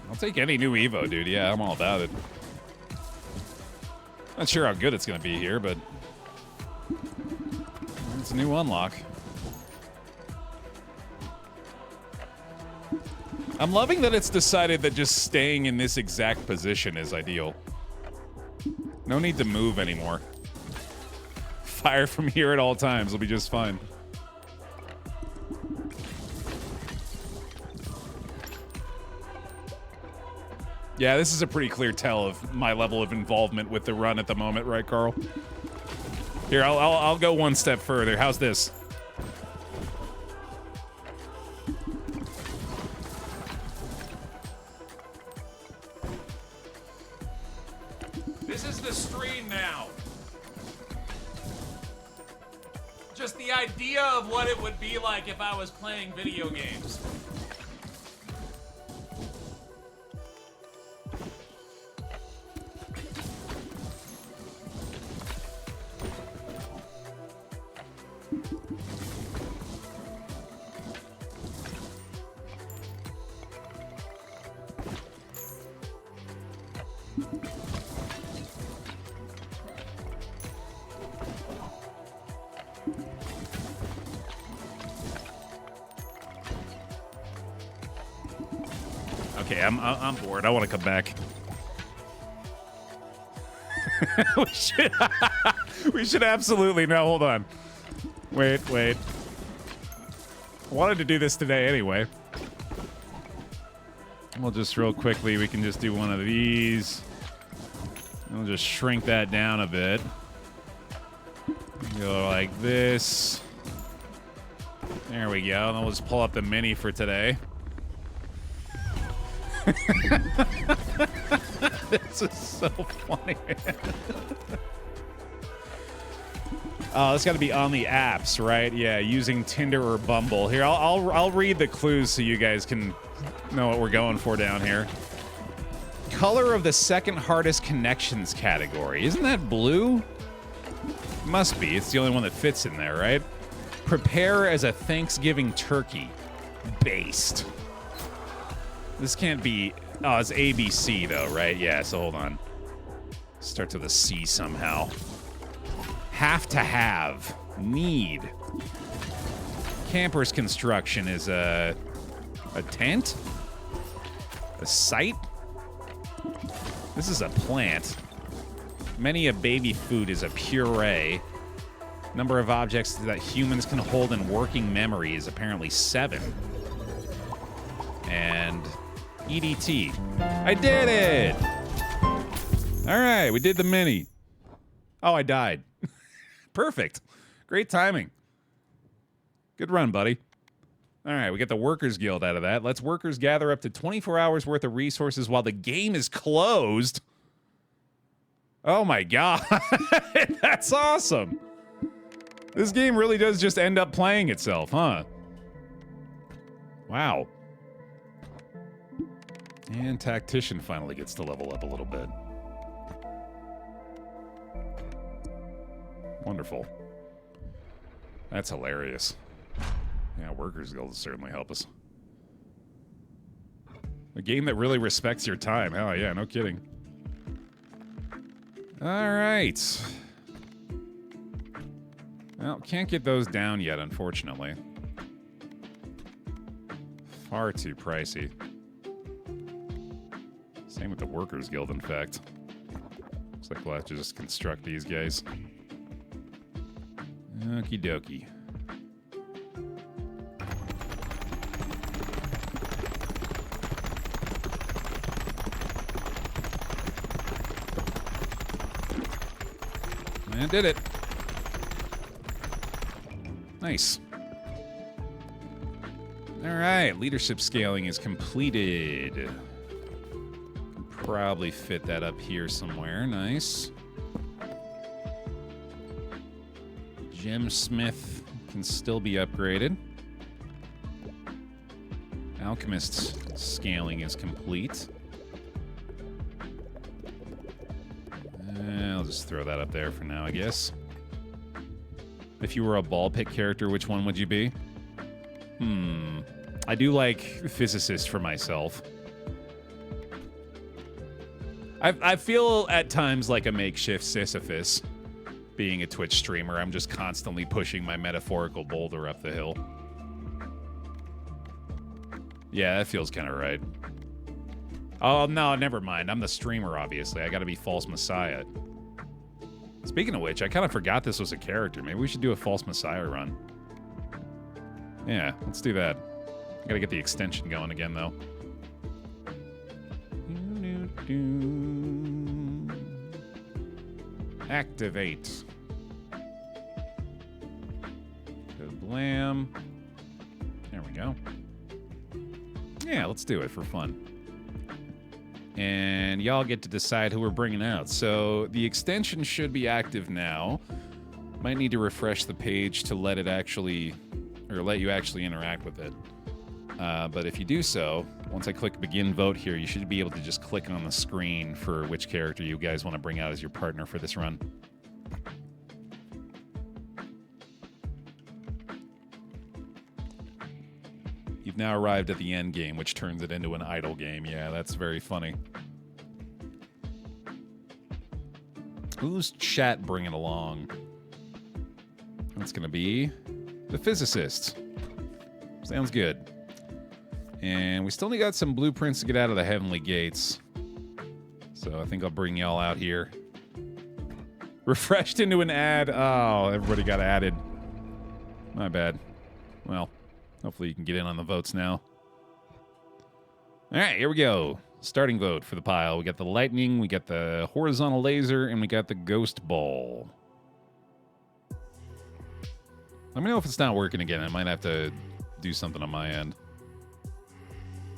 I'll take any new Evo, dude. Yeah, I'm all about it. Not sure how good it's going to be here, but it's a new unlock. I'm loving that it's decided that just staying in this exact position is ideal. No need to move anymore. Fire from here at all times. It'll be just fine. Yeah, this is a pretty clear tell of my level of involvement with the run at the moment, right, Carl? Here, I'll go one step further. How's this? This is the stream now. Just the idea of what it would be like if I was playing video games. Okay, I'm bored. I want to come back. we should absolutely no. Hold on. Wait. I wanted to do this today anyway. We'll just real quickly. We can just do one of these. We'll just shrink that down a bit. Go like this. There we go. And then we'll just pull up the mini for today. This is so funny. Oh, it's got to be on the apps, right? Yeah, using Tinder or Bumble. Here, I'll read the clues so you guys can know what we're going for down here. Color of the second hardest connections category. Isn't that blue? Must be. It's the only one that fits in there, right? Prepare as a Thanksgiving turkey. Based. This can't be... Oh, it's ABC, though, right? Yeah, so hold on. Starts with a C somehow. Have to have. Need. Camper's construction is a tent? A site? This is a plant. Many a baby food is a puree. Number of objects that humans can hold in working memory is apparently 7. And EDT. I did it! All right, we did the mini. Oh, I died. Perfect. Great timing. Good run, buddy. All right, we get the Workers Guild out of that. Let's workers gather up to 24 hours worth of resources while the game is closed. Oh my god. That's awesome. This game really does just end up playing itself, huh? Wow. And Tactician finally gets to level up a little bit. Wonderful. That's hilarious. Yeah, Workers Guild will certainly help us. A game that really respects your time. Hell yeah, no kidding. Alright. Well, can't get those down yet, unfortunately. Far too pricey. Same with the Workers Guild, in fact. Looks like we'll have to just construct these guys. Okie dokie. And did it. Nice. All right, leadership scaling is completed. Probably fit that up here somewhere. Nice. Gemsmith can still be upgraded. Alchemist's scaling is complete. I'll just throw that up there for now, I guess. If you were a ball pit character, which one would you be? I do like physicist for myself. I feel at times like a makeshift Sisyphus. Being a Twitch streamer, I'm just constantly pushing my metaphorical boulder up the hill. Yeah, that feels kind of right. Oh, no, never mind. I'm the streamer, obviously. I gotta be False Messiah. Speaking of which, I kind of forgot this was a character. Maybe we should do a False Messiah run. Yeah, let's do that. I gotta get the extension going again, though. Activate. Kablam. There we go. Yeah, let's do it for fun. And y'all get to decide who we're bringing out. So the extension should be active now. Might need to refresh the page to let it actually, or let you actually interact with it. But if you do so, once I click begin vote here, you should be able to just click on the screen for which character you guys want to bring out as your partner for this run. You've now arrived at the end game, which turns it into an idle game. Yeah, that's very funny. Who's chat bringing along? That's going to be the physicist. Sounds good. And we still need got some blueprints to get out of the Heavenly Gates. So I think I'll bring y'all out here. Refreshed into an ad. Oh, everybody got added. My bad. Well, hopefully you can get in on the votes now. All right, here we go. Starting vote for the pile. We got the lightning, we got the horizontal laser, and we got the ghost ball. Let me know if it's not working again. I might have to do something on my end.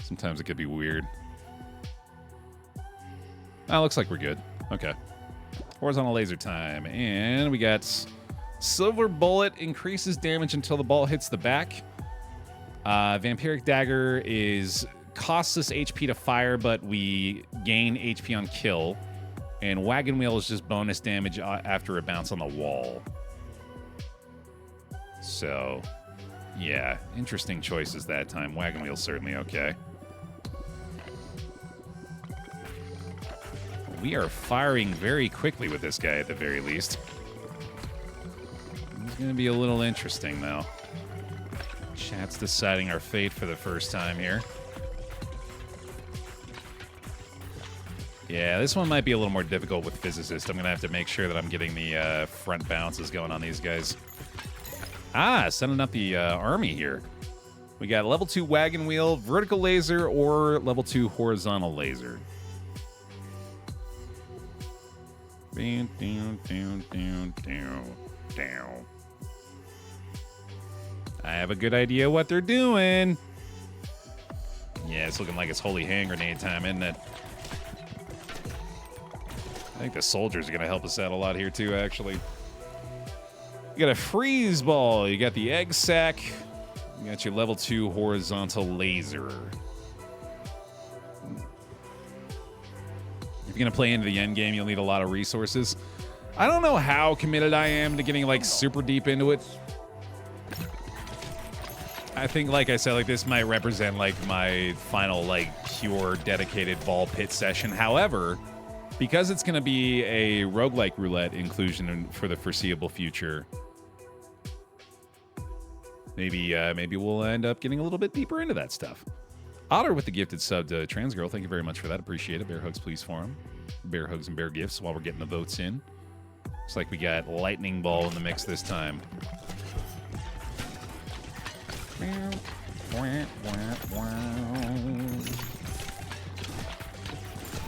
Sometimes it could be weird. Oh, looks like we're good. Okay. Horizontal laser time. And we got silver bullet increases damage until the ball hits the back. Vampiric dagger is costs us HP to fire, but we gain HP on kill. And wagon wheel is just bonus damage after a bounce on the wall. So, yeah, interesting choices that time. Wagon wheel's certainly okay. We are firing very quickly with this guy at the very least. It's going to be a little interesting, though. Chat's deciding our fate for the first time here. Yeah, this one might be a little more difficult with Physicist. I'm going to have to make sure that I'm getting the front bounces going on these guys. Ah, sending up the army here. We got level 2 wagon wheel, vertical laser, or level 2 horizontal laser. Down, down, down, down, down, down. I have a good idea what they're doing. Yeah, it's looking like it's holy hand grenade time, isn't it? I think the soldiers are going to help us out a lot here, too, actually. You got a freeze ball. You got the egg sack. You got your level 2 horizontal laser. If you're going to play into the end game, you'll need a lot of resources. I don't know how committed I am to getting, like, super deep into it. I think, like I said, like, this might represent, like, my final, like, pure dedicated ball pit session. However, because it's going to be a roguelike roulette inclusion for the foreseeable future, maybe we'll end up getting a little bit deeper into that stuff. Otter with the gifted sub to Transgirl. Thank you very much for that. Appreciate it. Bear hugs, please, for him. Bear hugs and bear gifts while we're getting the votes in. Looks like we got lightning ball in the mix this time.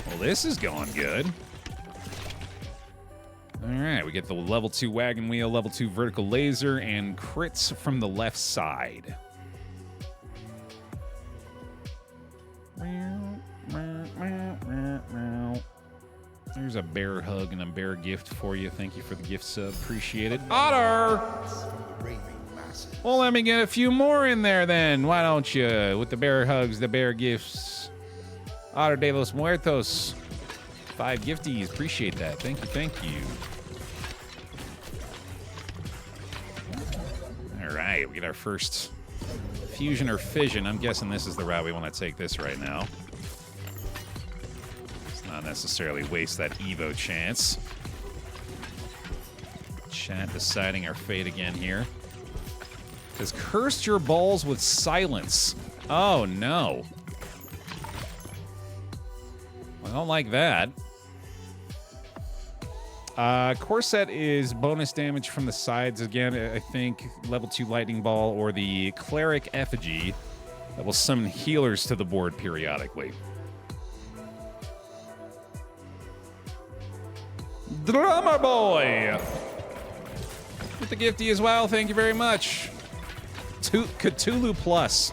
Well, this is going good. All right, we get the level 2 wagon wheel, level 2 vertical laser, and crits from the left side. There's a bear hug and a bear gift for you. Thank you for the gift sub. Appreciate it. Otter! Well, let me get a few more in there then. Why don't you? With the bear hugs, the bear gifts. Otter de los Muertos. 5 gifties. Appreciate that. Thank you, thank you. All right, we get our first fusion or fission. I'm guessing this is the route we want to take this right now. Let's not necessarily waste that Evo chance. Chat deciding our fate again here. Has cursed your balls with silence. Oh, no. I don't like that. Corset is bonus damage from the sides again. I think level 2 lightning ball or the cleric effigy that will summon healers to the board periodically. Drummer boy with the gifty as well. Thank you very much. Cthulhu Plus.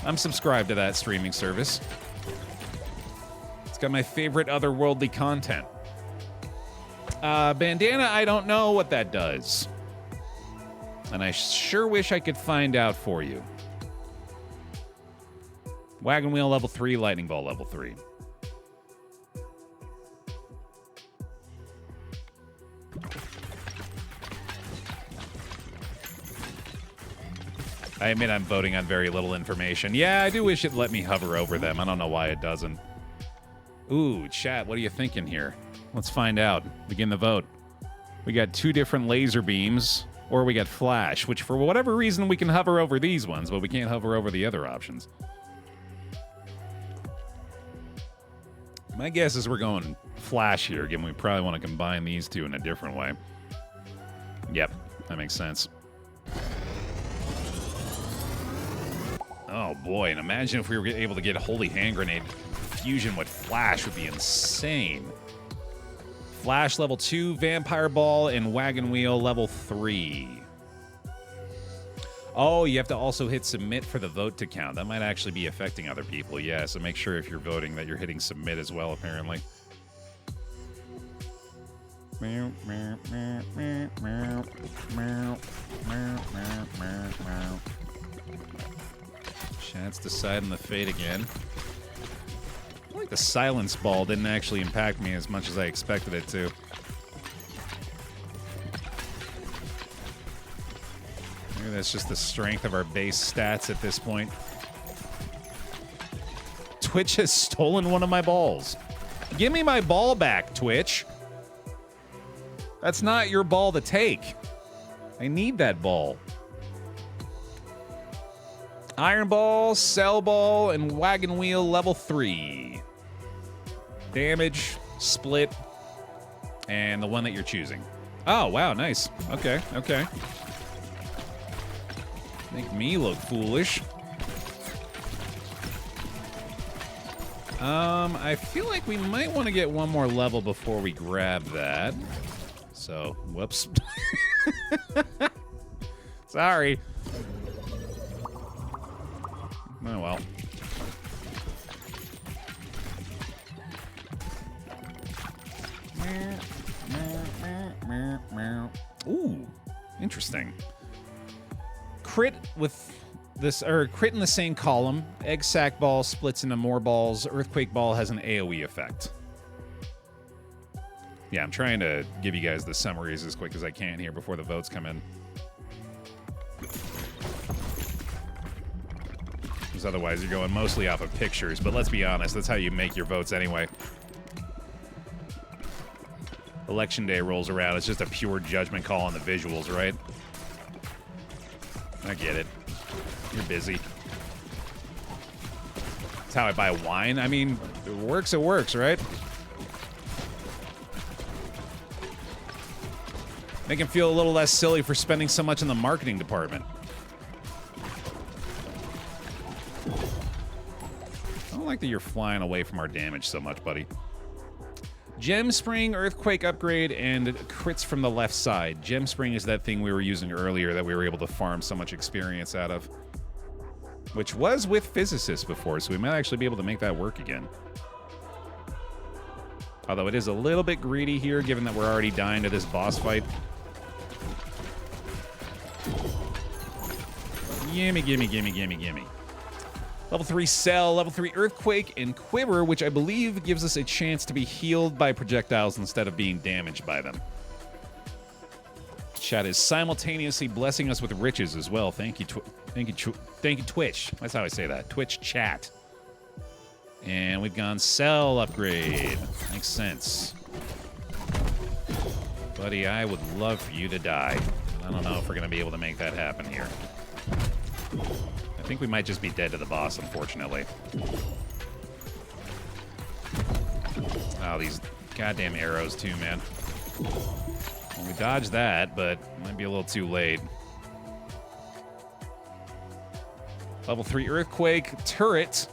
I'm subscribed to that streaming service. It's got my favorite otherworldly content. Bandana, I don't know what that does. And I sure wish I could find out for you. Wagon wheel level 3, lightning ball level 3. I admit I'm voting on very little information. Yeah, I do wish it let me hover over them. I don't know why it doesn't. Ooh, chat, what are you thinking here? Let's find out. Begin the vote. We got 2 different laser beams, or we got flash, which for whatever reason we can hover over these ones, but we can't hover over the other options. My guess is we're going flash here, given we probably want to combine these two in a different way. Yep, that makes sense. Oh boy, and imagine if we were able to get Holy Hand Grenade fusion with Flash would be insane. Flash level 2, Vampire Ball, and Wagon Wheel level 3. Oh, you have to also hit submit for the vote to count. That might actually be affecting other people, yeah, so make sure if you're voting that you're hitting submit as well, apparently. Chat's deciding the fate again. I feel like the silence ball didn't actually impact me as much as I expected it to. Maybe that's just the strength of our base stats at this point. Twitch has stolen one of my balls. Give me my ball back, Twitch. That's not your ball to take. I need that ball. Iron ball, cell ball, and wagon wheel level 3. Damage, split, and the one that you're choosing. Oh, wow, nice. Okay, okay. Make me look foolish. I feel like we might want to get one more level before we grab that. So, whoops. Sorry. Oh, well. Ooh, interesting. Crit with this, or crit in the same column. Egg sack ball splits into more balls. Earthquake ball has an AoE effect. Yeah, I'm trying to give you guys the summaries as quick as I can here before the votes come in. Because otherwise you're going mostly off of pictures, but let's be honest, that's how you make your votes anyway. Election day rolls around, it's just a pure judgment call on the visuals, right? I get it. You're busy. That's how I buy wine. I mean, it works, right? Make him feel a little less silly for spending so much in the marketing department. I don't like that you're flying away from our damage so much, buddy. Gem Spring, Earthquake upgrade, and crits from the left side. Gem Spring is that thing we were using earlier that we were able to farm so much experience out of. Which was with Physicists before, so we might actually be able to make that work again. Although it is a little bit greedy here, given that we're already dying to this boss fight. Gimme, gimme, gimme, gimme, gimme. Level 3 Cell, Level 3 Earthquake, and Quiver, which I believe gives us a chance to be healed by projectiles instead of being damaged by them. Chat is simultaneously blessing us with riches as well. Thank you, thank you, Twitch. That's how I say that. Twitch chat. And we've gone Cell upgrade. Makes sense. Buddy, I would love for you to die. I don't know if we're going to be able to make that happen here. I think we might just be dead to the boss, unfortunately. Oh, these goddamn arrows, too, man. Well, we dodged that, but it might be a little too late. Level 3 Earthquake, Turret,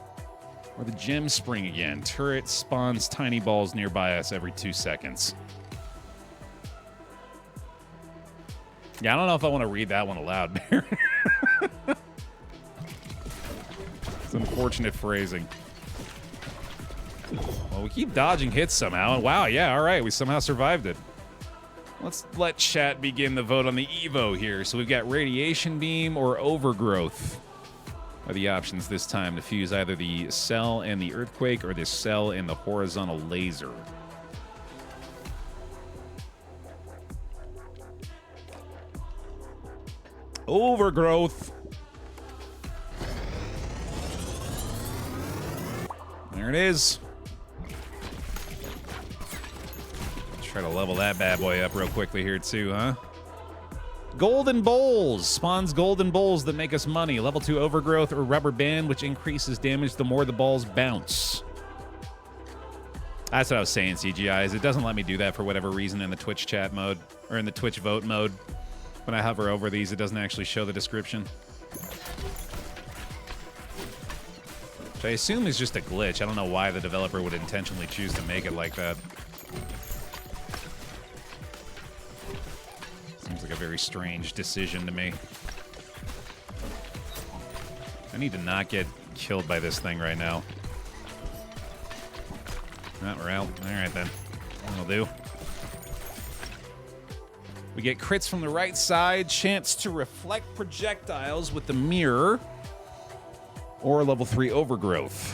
or the Gem Spring again. Turret spawns tiny balls nearby us every 2 seconds. Yeah, I don't know if I want to read that one aloud, Bear. It's unfortunate phrasing. Well, we keep dodging hits somehow. And wow, yeah, all right, we somehow survived it. Let's let chat begin the vote on the Evo here. So we've got Radiation Beam or Overgrowth are the options this time to fuse either the Cell and the Earthquake or the Cell and the Horizontal Laser. Overgrowth. There it is. Try to level that bad boy up real quickly here too, huh? Golden Bowls spawns golden bowls that make us money. Level 2 Overgrowth or Rubber Band, which increases damage the more the balls bounce. That's what I was saying, CGIs. It doesn't let me do that for whatever reason in the Twitch chat mode, or in the Twitch vote mode. When I hover over these, it doesn't actually show the description. Which I assume is just a glitch. I don't know why the developer would intentionally choose to make it like that. Seems like a very strange decision to me. I need to not get killed by this thing right now. Not we're out. Alright then. That'll do. We get crits from the right side, chance to reflect projectiles with the mirror, or level 3 overgrowth.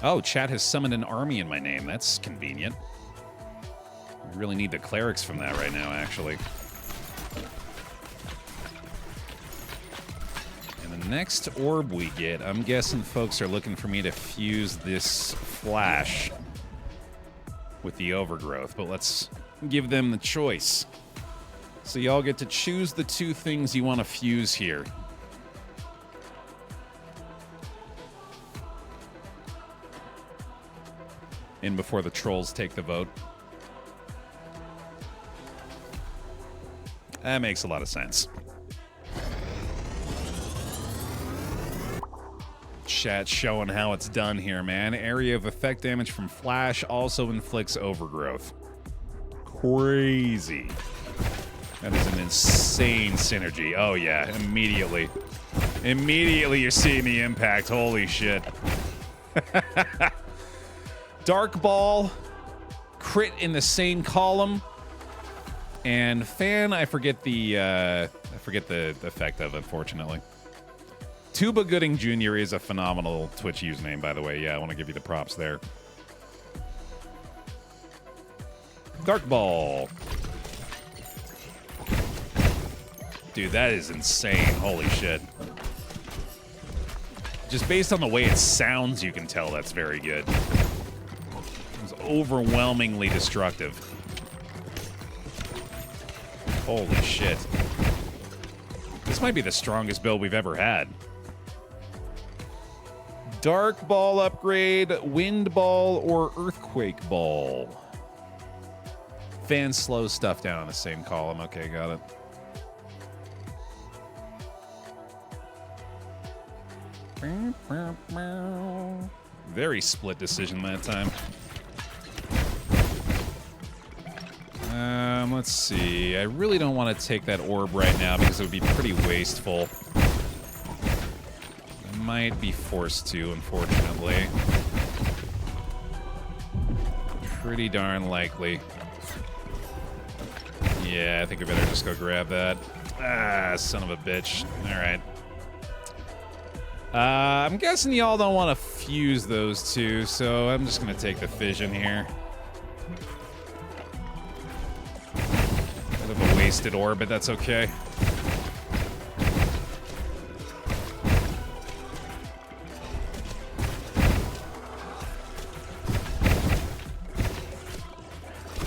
Oh, chat has summoned an army in my name. That's convenient. We really need the clerics from that right now, actually. And the next orb we get, I'm guessing folks are looking for me to fuse this flash with the overgrowth, but let's give them the choice. So y'all get to choose the 2 things you want to fuse here. In before the trolls take the vote. That makes a lot of sense. Chat showing how it's done here, man. Area of effect damage from flash also inflicts overgrowth. Crazy. That is an insane synergy. Oh yeah, immediately. Immediately you're seeing the impact. Holy shit. Dark Ball, crit in the same column, and fan, I forget the effect of, unfortunately. Tuba Gooding Jr. is a phenomenal Twitch username, by the way. Yeah, I want to give you the props there. Dark Ball. Dude, that is insane. Holy shit. Just based on the way it sounds, you can tell that's very good. It's overwhelmingly destructive. Holy shit. This might be the strongest build we've ever had. Dark Ball upgrade, Wind Ball, or Earthquake Ball. Fan slows stuff down in the same column. Okay, got it. Very split decision that time. Let's see. I really don't want to take that orb right now because it would be pretty wasteful. I might be forced to, unfortunately. Pretty darn likely. Yeah, I think I better just go grab that. Ah, son of a bitch. Alright. I'm guessing y'all don't want to fuse those 2, so I'm just going to take the fission here. Bit of a wasted orb, but that's okay.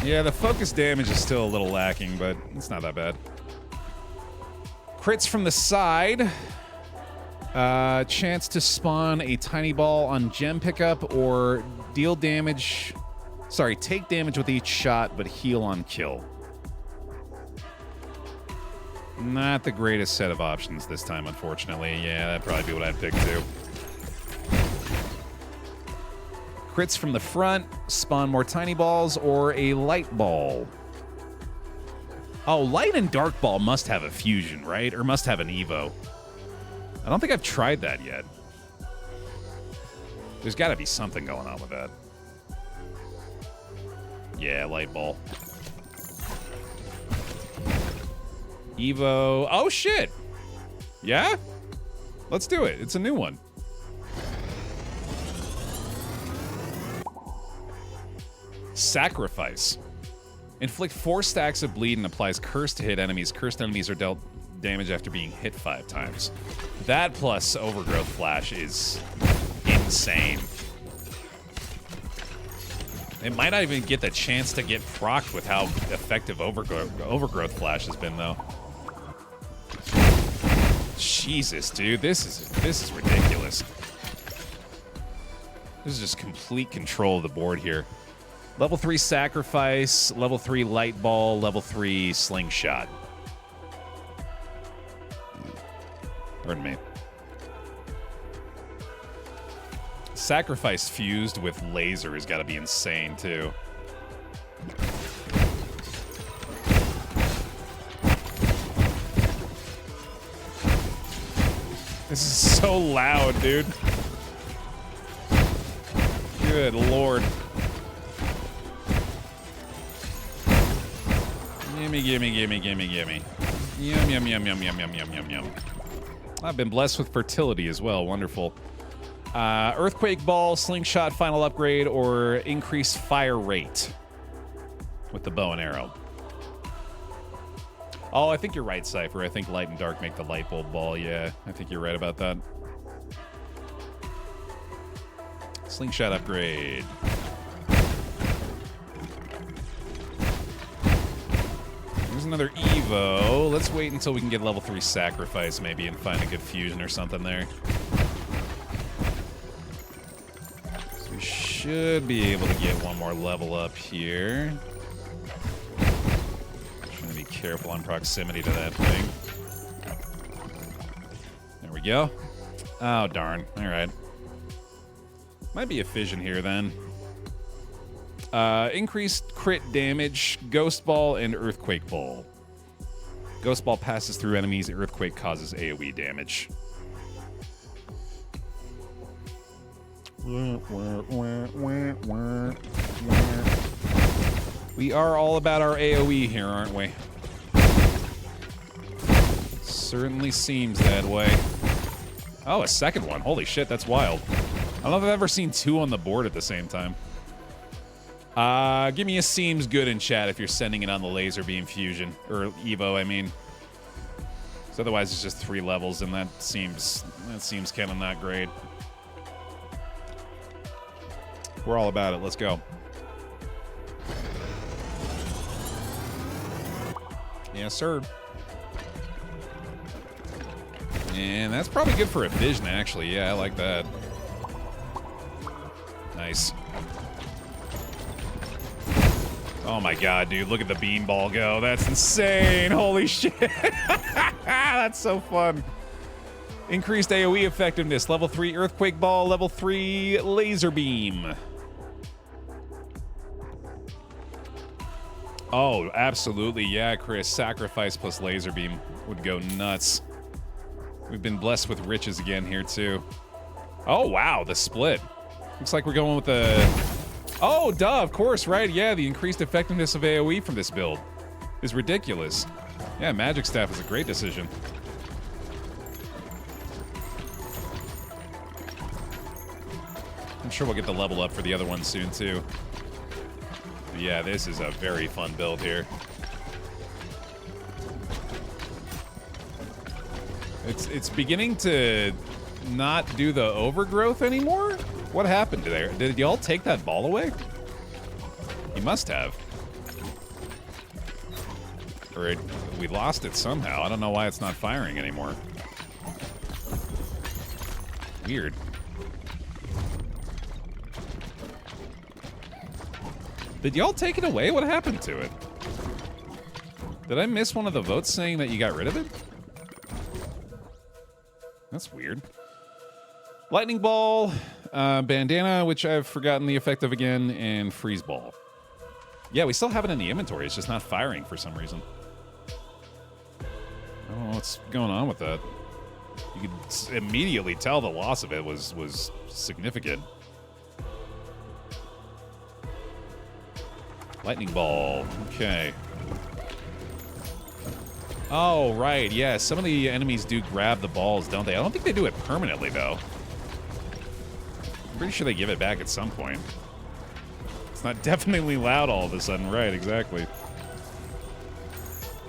Yeah, the focus damage is still a little lacking, but it's not that bad. Crits from the side. Chance to spawn a tiny ball on gem pickup or deal damage. Sorry, take damage with each shot, but heal on kill. Not the greatest set of options this time, unfortunately. Yeah, that'd probably be what I'd pick too. Crits from the front, spawn more tiny balls, or a light ball. Oh, light and dark ball must have a fusion, right? Or must have an evo. I don't think I've tried that yet. There's got to be something going on with that. Yeah, light ball. Evo. Oh, shit. Yeah? Let's do it. It's a new one. Sacrifice. Inflict 4 stacks of bleed and applies curse to hit enemies. Cursed enemies are dealt damage after being hit 5 times. That plus overgrowth flash is insane. It might not even get the chance to get procced with how effective overgrowth flash has been, though. Jesus, dude, this is ridiculous. This is just complete control of the board here. Level 3 sacrifice, level 3 light ball, level 3 slingshot. Pardon me. Sacrifice fused with laser has got to be insane, too. This is so loud, dude. Gimme, gimme, gimme, gimme, gimme. Yum, yum, yum, yum, yum, yum, yum, yum, yum. I've been blessed with fertility as well. Wonderful. Earthquake ball, slingshot, final upgrade, or increase fire rate with the bow and arrow. Oh, I think you're right, Cypher. I think light and dark make the light bulb ball. Yeah, I think you're right about that. Slingshot upgrade. There's another Evo. Let's wait until we can get level 3 sacrifice maybe and find a good fusion or something there. So we should be able to get one more level up here. Trying to be careful on proximity to that thing. There we go. Oh, darn. All right. Might be a fission here then. Increased crit damage, Ghost Ball, and Earthquake Ball. Ghost Ball passes through enemies, Earthquake causes AoE damage. We are all about our AoE here, aren't we? Certainly seems that way. Oh, a second one. Holy shit, that's wild. I don't know if I've ever seen 2 on the board at the same time. Give me a seems good in chat if you're sending it on the laser beam fusion. Or Evo, I mean. So otherwise it's just 3 levels, and that seems kind of not great. We're all about it. Let's go. Yes, sir. And that's probably good for a vision, actually. Yeah, I like that. Nice. Oh my god, dude. Look at the beanball go. That's insane. Holy shit. That's so fun. Increased AoE effectiveness. Level 3 Earthquake Ball. Level 3 Laser Beam. Oh, absolutely. Yeah, Chris. Sacrifice plus Laser Beam would go nuts. We've been blessed with riches again here, too. Oh, wow. The split. Looks like we're going with the... Oh, duh, of course, right? Yeah, the increased effectiveness of AoE from this build is ridiculous. Yeah, Magic Staff is a great decision. I'm sure we'll get the level up for the other one soon, too. But yeah, this is a very fun build here. It's beginning to not do the overgrowth anymore? What happened there? Did y'all take that ball away? You must have. Or we lost it somehow. I don't know why it's not firing anymore. Weird. Did y'all take it away? What happened to it? Did I miss one of the votes saying that you got rid of it? That's weird. Lightning Ball, Bandana, which I've forgotten the effect of again, and Freeze Ball. Yeah, we still have it in the inventory. It's just not firing for some reason. I don't know what's going on with that. You could immediately tell the loss of it was significant. Lightning Ball. Okay. Oh, right. Yeah, some of the enemies do grab the balls, don't they? I don't think they do it permanently, though. I'm pretty sure they give it back at some point. It's not deafeningly loud all of a sudden. Right, exactly.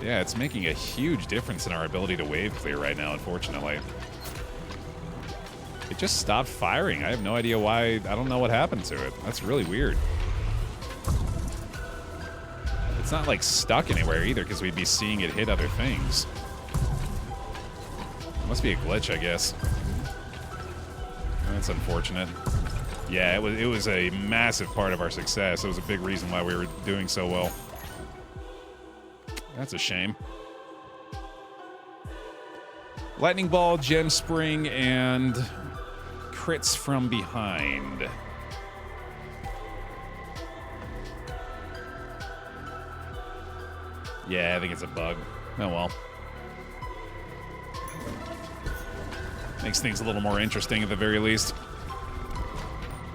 Yeah, it's making a huge difference in our ability to wave clear right now, unfortunately. It just stopped firing. I have no idea why. I don't know what happened to it. That's really weird. It's not, like, stuck anywhere either, because we'd be seeing it hit other things. It must be a glitch, I guess. That's unfortunate. Yeah, it was a massive part of our success. It was a big reason why we were doing so well. That's a shame. Lightning Ball, Gem Spring, and crits from behind. Yeah, I think it's a bug. Oh well. Makes things a little more interesting at the very least.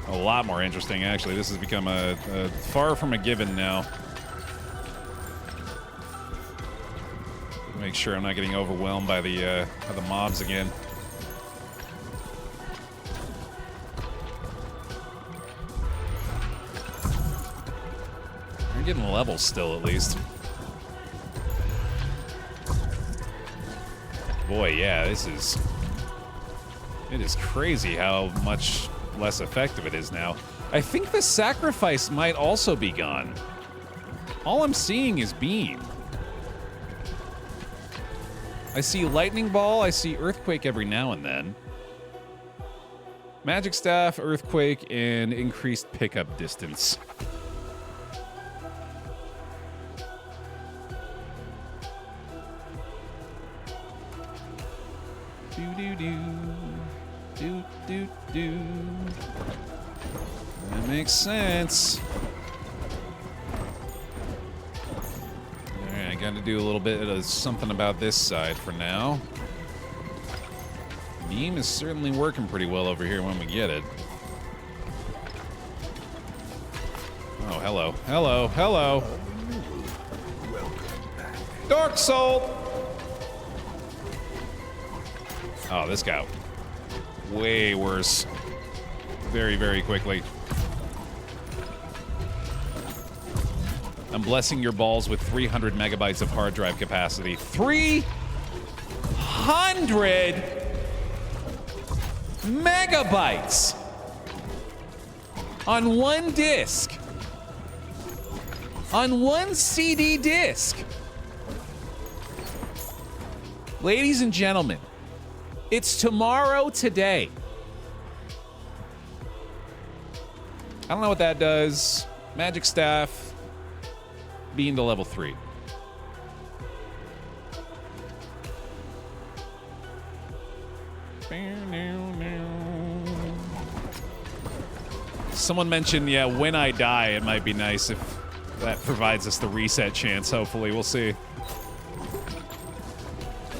A lot more interesting, actually. This has become a far from a given now. Make sure I'm not getting overwhelmed by the mobs again. We're getting levels still, at least. Boy, yeah, it is crazy how much less effective it is now. I think the sacrifice might also be gone. All I'm seeing is beam. I see lightning ball, I see earthquake every now and then. Magic staff, earthquake, and increased pickup distance. Do. That makes sense. Alright, I gotta do a little bit of something about this side for now. Beam is certainly working pretty well over here when we get it. Oh, hello. Hello. Hello. Dark Soul! Oh, this got way worse. Very, very quickly. I'm blessing your balls with 300 megabytes of hard drive capacity. 300 megabytes on one disk. On one CD disc. Ladies and gentlemen, it's tomorrow today. I don't know what that does. Magic staff. Being to level 3. Someone mentioned, yeah, when I die, it might be nice if that provides us the reset chance, hopefully. We'll see.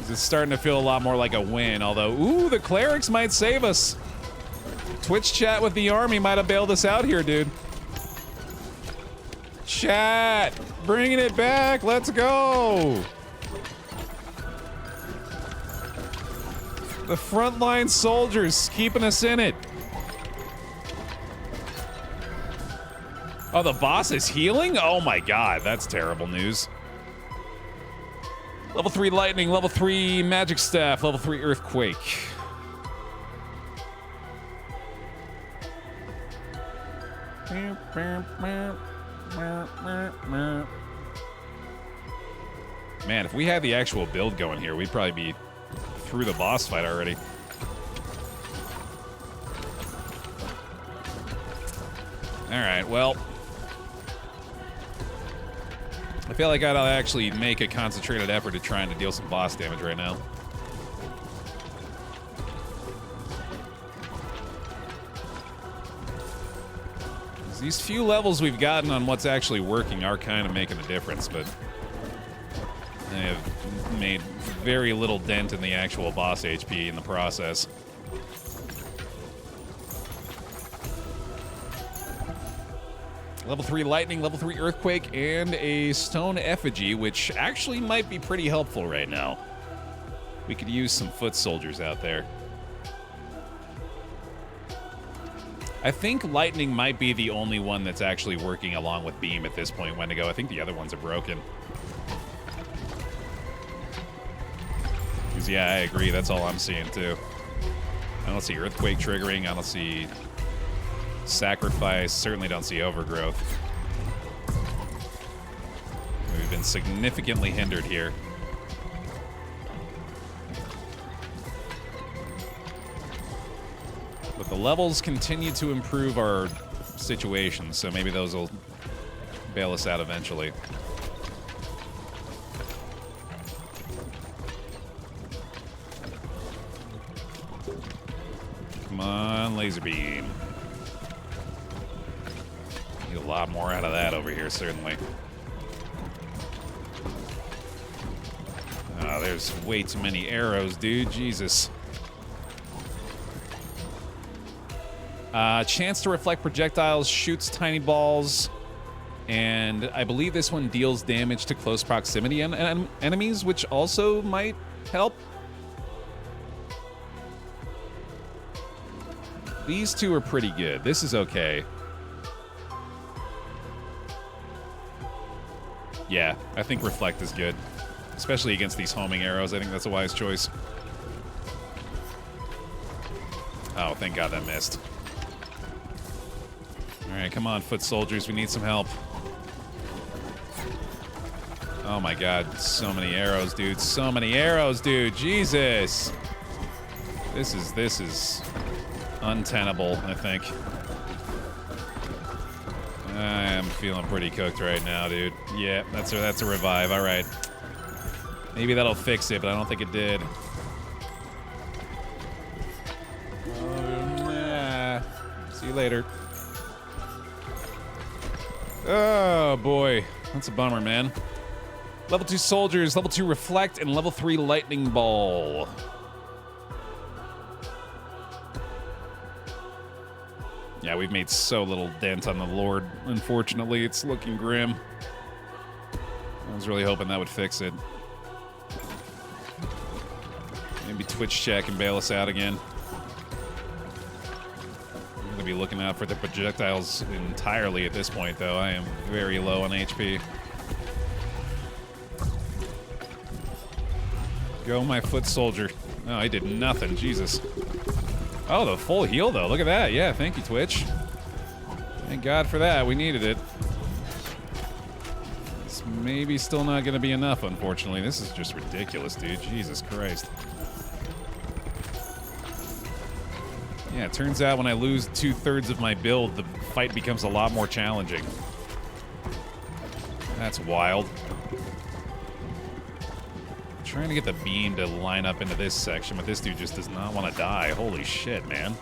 It's starting to feel a lot more like a win, although, ooh, the clerics might save us. Twitch chat with the army might have bailed us out here, dude. Chat, bringing it back. Let's go. The frontline soldiers keeping us in it. Oh, the boss is healing? Oh my god, that's terrible news. Level 3 lightning, level 3 magic staff, level 3 earthquake. Man, if we had the actual build going here, we'd probably be through the boss fight already. Alright, well, I feel like I'd actually make a concentrated effort to trying to deal some boss damage right now. These few levels we've gotten on what's actually working are kind of making a difference, but they have made very little dent in the actual boss HP in the process. Level 3 lightning, level 3 earthquake, and a stone effigy, which actually might be pretty helpful right now. We could use some foot soldiers out there. I think lightning might be the only one that's actually working along with beam at this point, Wendigo. I think the other ones are broken. Because, yeah, I agree. That's all I'm seeing, too. I don't see earthquake triggering. I don't see sacrifice. Certainly don't see overgrowth. We've been significantly hindered here. But the levels continue to improve our situation, so maybe those will bail us out eventually. Come on, laser beam. Need a lot more out of that over here, certainly. Oh, there's way too many arrows, dude. Jesus. Chance to reflect projectiles, shoots tiny balls, And I believe this one deals damage to close proximity enemies, which also might help. These two are pretty good. This is okay. Yeah, I think Reflect is good. Especially against these homing arrows. I think that's a wise choice. Oh, thank God that missed. Alright, come on, foot soldiers. We need some help. Oh my God, so many arrows, dude. So many arrows, dude. Jesus. This is untenable, I think. I am feeling pretty cooked right now, dude. Yeah, that's a revive. All right. Maybe that'll fix it, but I don't think it did. See you later. Oh, boy. That's a bummer, man. Level 2 soldiers, level 2 reflect, and level 3 lightning ball. Yeah, we've made so little dent on the Lord. Unfortunately, it's looking grim. I was really hoping that would fix it. Maybe Twitch check and bail us out again. I'm going to be looking out for the projectiles entirely at this point, though. I am very low on HP. Go, my foot soldier. Oh, I did nothing. Jesus. Oh, the full heal, though. Look at that. Yeah, thank you, Twitch. Thank God for that. We needed it. It's maybe still not going to be enough, unfortunately. This is just ridiculous, dude. Jesus Christ. Yeah, it turns out when I lose 2/3 of my build, the fight becomes a lot more challenging. That's wild. Trying to get the beam to line up into this section, but this dude just does not want to die. Holy shit, man.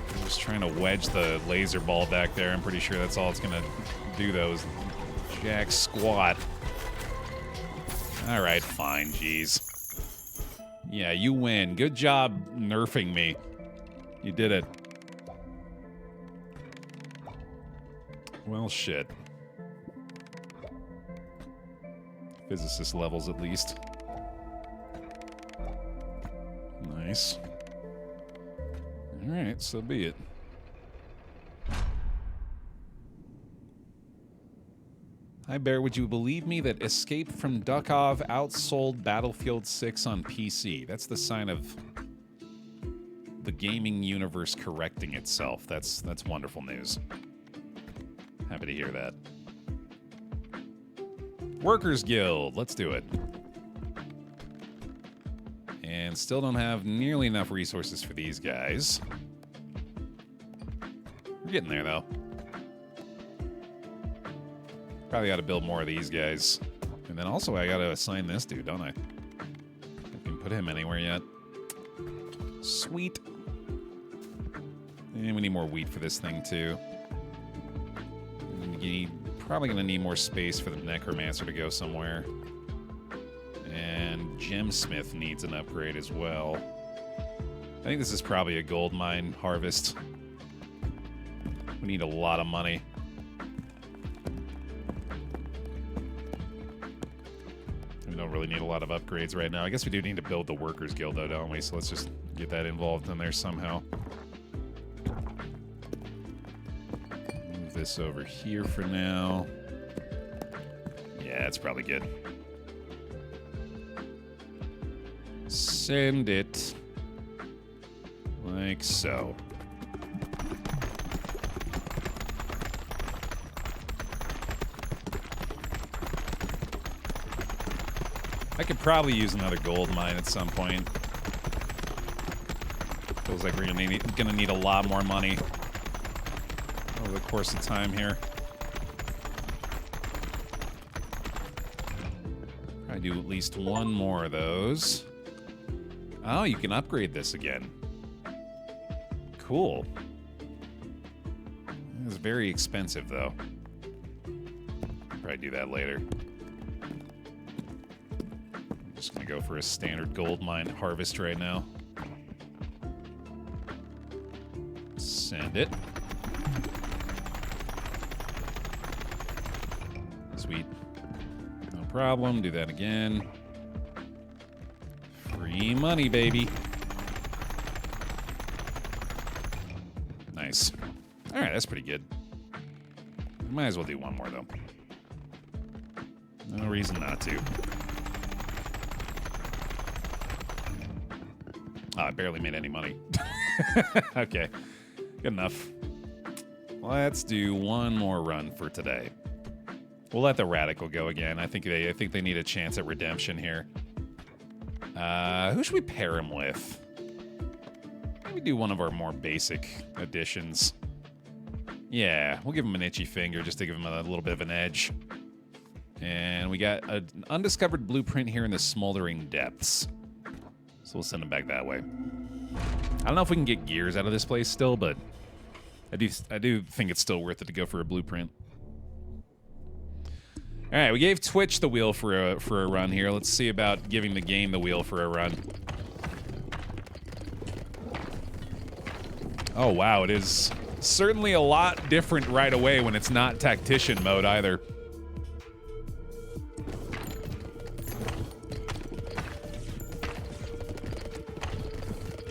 I'm just trying to wedge the laser ball back there. I'm pretty sure that's all it's going to do, though, is jack squat. All right, fine, jeez. Yeah, you win. Good job nerfing me. You did it. Well, shit. Physicist levels, at least. Nice. Alright, so be it. Hi, Bear. Would you believe me that Escape from Duckov outsold Battlefield 6 on PC? That's the sign of the gaming universe correcting itself. That's wonderful news. Happy to hear that. Workers Guild, let's do it. And still don't have nearly enough resources for these guys. We're getting there, though. Probably got to build more of these guys. And then also I got to assign this dude, don't I? I can put him anywhere yet. Sweet. And we need more wheat for this thing, too. Probably going to need more space for the Necromancer to go somewhere. And Gemsmith needs an upgrade as well. I think this is probably a gold mine harvest. We need a lot of money. We don't really need a lot of upgrades right now. I guess we do need to build the Workers Guild, though, don't we? So let's just get that involved in there somehow. This over here for now. Yeah, it's probably good. Send it like so. I could probably use another gold mine at some point. Feels like we're gonna need a lot more money over the course of time here. Probably do at least one more of those. Oh, you can upgrade this again. Cool. It's very expensive, though. Probably do that later. I'm just gonna go for a standard gold mine harvest right now. Send it. Sweet. No problem. Do that again. Free money, baby. Nice. All right, that's pretty good. Might as well do one more, though. No reason not to. Oh, I barely made any money. Okay, good enough. Let's do one more run for today. We'll let the Radical go again. I think they need a chance at redemption here. Who should we pair him with? Maybe do one of our more basic additions. Yeah, we'll give him an itchy finger just to give him a little bit of an edge. And we got an undiscovered blueprint here in the Smoldering Depths. So we'll send him back that way. I don't know if we can get gears out of this place still, but I do think it's still worth it to go for a blueprint. All right, we gave Twitch the wheel for a run here. Let's see about giving the game the wheel for a run. Oh, wow, it is certainly a lot different right away when it's not tactician mode either.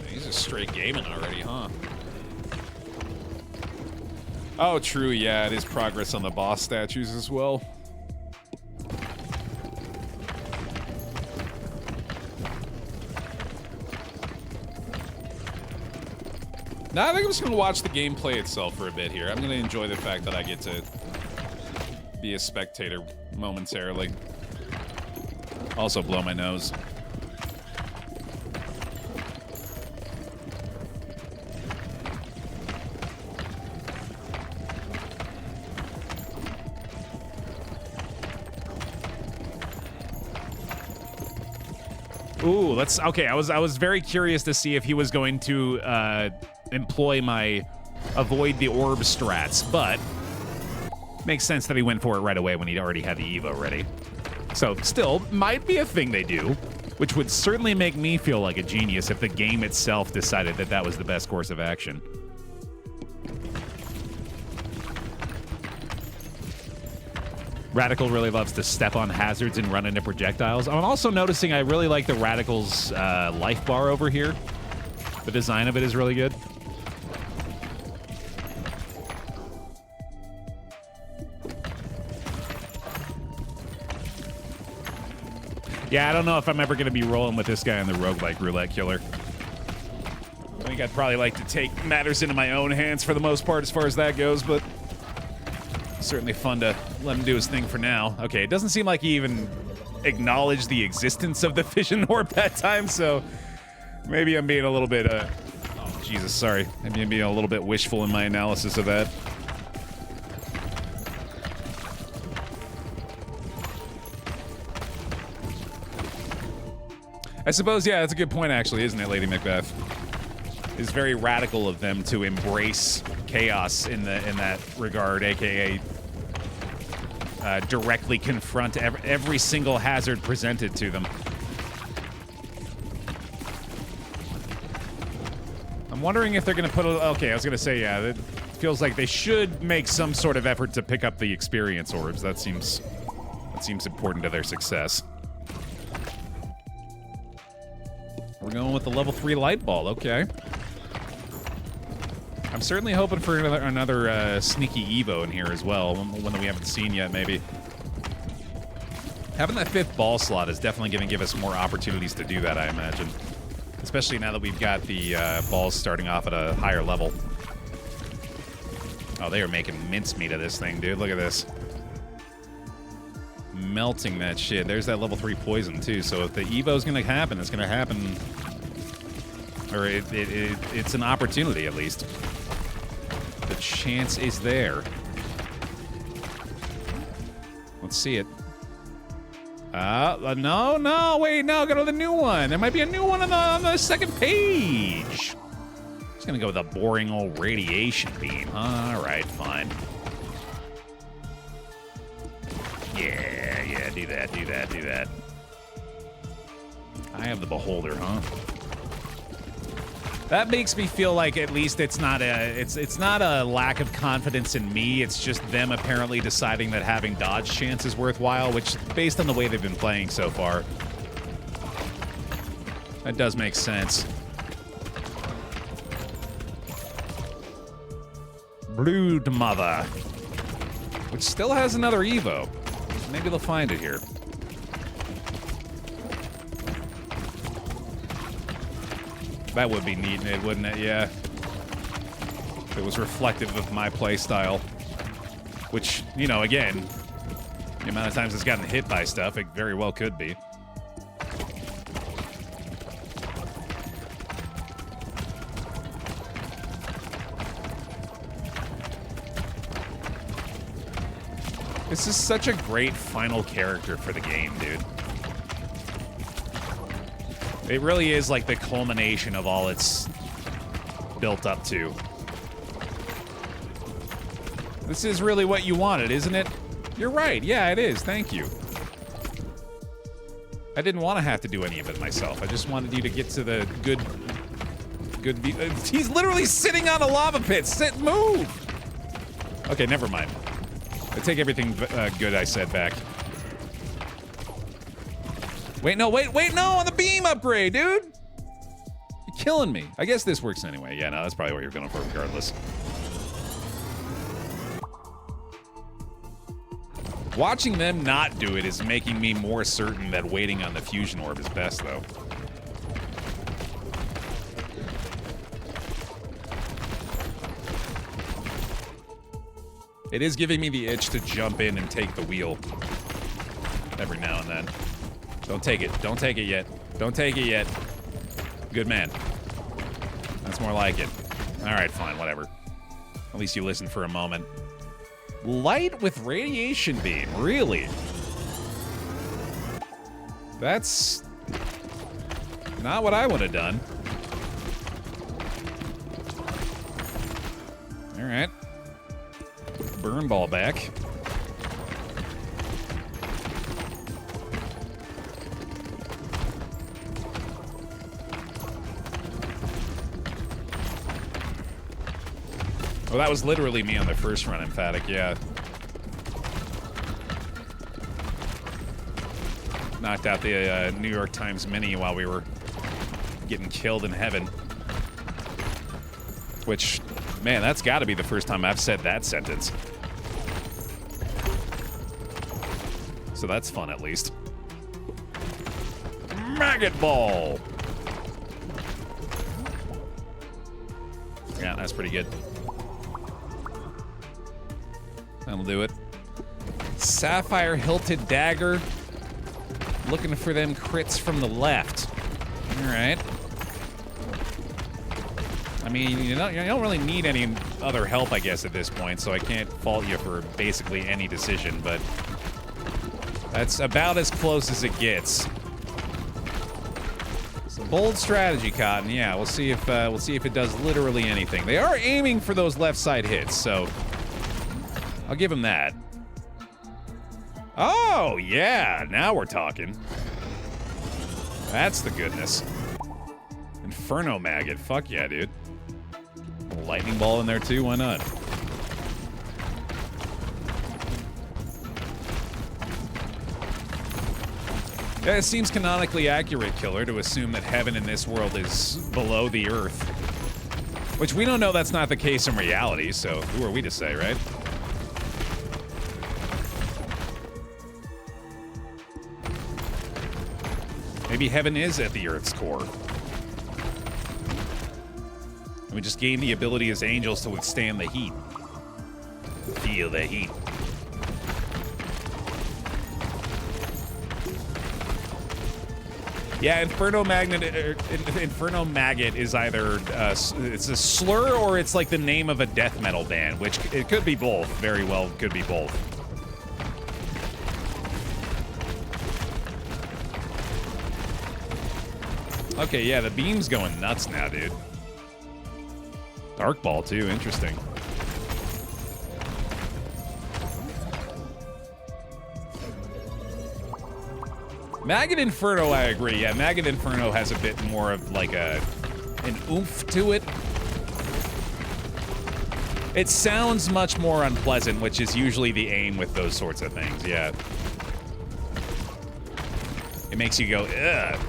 He's just straight gaming already, huh? Oh, true, yeah, it is progress on the boss statues as well. Now I think I'm just going to watch the gameplay itself for a bit here. I'm going to enjoy the fact that I get to be a spectator momentarily. Also blow my nose. Ooh, let's... Okay, I was very curious to see if he was going to employ my avoid the orb strats, but makes sense that he went for it right away when he already had the Evo ready. So, still, might be a thing they do, which would certainly make me feel like a genius if the game itself decided that that was the best course of action. Radical really loves to step on hazards and run into projectiles. I'm also noticing I really like the Radical's life bar over here. The design of it is really good. Yeah, I don't know if I'm ever going to be rolling with this guy on the roguelike roulette killer. I think I'd probably like to take matters into my own hands for the most part as far as that goes, but certainly fun to let him do his thing for now. Okay, it doesn't seem like he even acknowledged the existence of the fission orb that time, so maybe I'm being a little bit, oh, Jesus, sorry. Maybe I'm being a little bit wishful in my analysis of that. I suppose, yeah, that's a good point, actually, isn't it, Lady Macbeth? It's very radical of them to embrace chaos in that regard, aka directly confront every single hazard presented to them. I'm wondering if they're going to put okay, I was going to say, yeah, it feels like they should make some sort of effort to pick up the experience orbs. That seems important to their success. We're going with the level 3 light ball, okay. I'm certainly hoping for another sneaky Evo in here as well, one that we haven't seen yet, maybe. Having that 5th ball slot is definitely going to give us more opportunities to do that, I imagine. Especially now that we've got the balls starting off at a higher level. Oh, they are making mincemeat of this thing, dude. Look at this. Melting that shit. There's that level 3 poison, too. So if the Evo's going to happen, it's going to happen... Or it's an opportunity, at least. The chance is there. Let's see it. No, wait, no, go to the new one. There might be a new one on the second page. Just gonna go with a boring old radiation beam. All right, fine. Yeah, do that. I have the beholder, huh? That makes me feel like at least it's not a lack of confidence in me. It's just them apparently deciding that having dodge chance is worthwhile, which, based on the way they've been playing so far, that does make sense. Brood Mother, which still has another Evo. Maybe they'll find it here. That would be neat, wouldn't it? Yeah. If it was reflective of my playstyle. Which, you know, again, the amount of times it's gotten hit by stuff, it very well could be. This is such a great final character for the game, dude. It really is like the culmination of all it's built up to. This is really what you wanted, isn't it? You're right. Yeah, it is. Thank you. I didn't want to have to do any of it myself. I just wanted you to get to the good... He's literally sitting on a lava pit. Move! Okay, never mind. I take everything good I said back. Wait, no, wait, no, on the beam upgrade, dude! You're killing me. I guess this works anyway. Yeah, no, that's probably what you're going for regardless. Watching them not do it is making me more certain that waiting on the fusion orb is best, though. It is giving me the itch to jump in and take the wheel every now and then. Don't take it. Don't take it yet. Don't take it yet. Good man. That's more like it. All right, fine, whatever. At least you listened for a moment. Light with radiation beam, really? That's not what I would have done. All right. Burn ball back. Well, that was literally me on the first run, emphatic, yeah. Knocked out the New York Times Mini while we were getting killed in heaven. Which, man, that's got to be the first time I've said that sentence. So that's fun, at least. Maggot ball! Yeah, that's pretty good. That'll do it. Sapphire hilted dagger. Looking for them crits from the left. All right. I mean, you don't really need any other help, I guess, at this point, so I can't fault you for basically any decision, but that's about as close as it gets. It's a bold strategy, Cotton. Yeah, we'll see if it does literally anything. They are aiming for those left side hits, so I'll give him that. Oh, yeah, now we're talking. That's the goodness. Inferno maggot, fuck yeah, dude. A lightning ball in there too, why not? Yeah, it seems canonically accurate, Killer, to assume that heaven in this world is below the earth. Which we don't know that's not the case in reality, so who are we to say, right? Maybe heaven is at the Earth's core. And we just gain the ability as angels to withstand the heat. Feel the heat. Yeah, Inferno Maggot is either it's a slur or it's like the name of a death metal band, which it could be both. Very well could be both. Okay, yeah, the beam's going nuts now, dude. Dark ball, too. Interesting. Maggot Inferno, I agree. Yeah, Maggot Inferno has a bit more of, like, a an oomph to it. It sounds much more unpleasant, which is usually the aim with those sorts of things, yeah. It makes you go, ugh.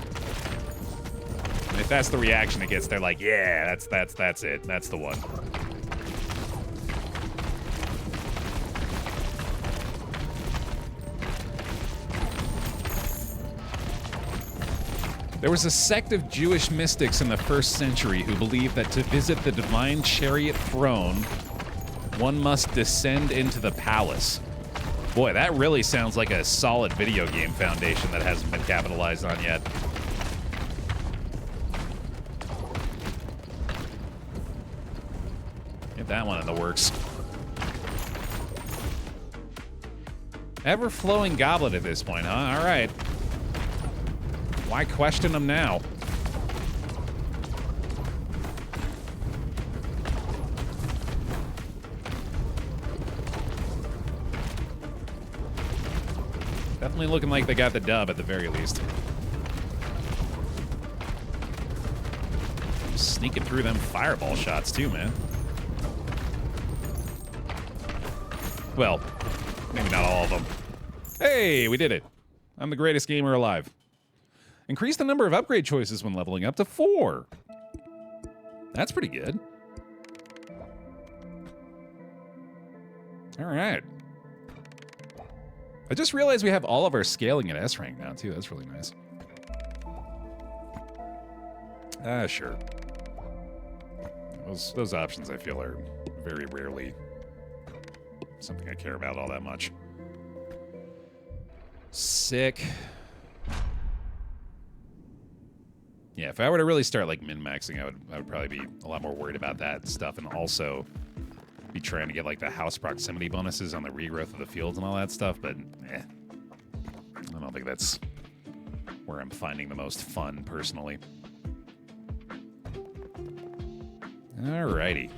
And if that's the reaction it gets, they're like, yeah, that's it. That's the one. There was a sect of Jewish mystics in the 1st century who believed that to visit the divine chariot throne, one must descend into the palace. Boy, that really sounds like a solid video game foundation that hasn't been capitalized on yet. Get that one in the works. Ever-flowing goblet at this point, huh? All right. Why question them now? Definitely looking like they got the dub at the very least. Sneaking through them fireball shots too, man. Well, maybe not all of them. Hey, we did it. I'm the greatest gamer alive. Increase the number of upgrade choices when leveling up to 4. That's pretty good. All right. I just realized we have all of our scaling at S rank now, too. That's really nice. Sure. Those options, I feel, are very rarely something I care about all that much. Sick. Yeah, if I were to really start like min-maxing, I would probably be a lot more worried about that stuff, and also be trying to get like the house proximity bonuses on the regrowth of the fields and all that stuff, but I don't think that's where I'm finding the most fun personally. Alrighty.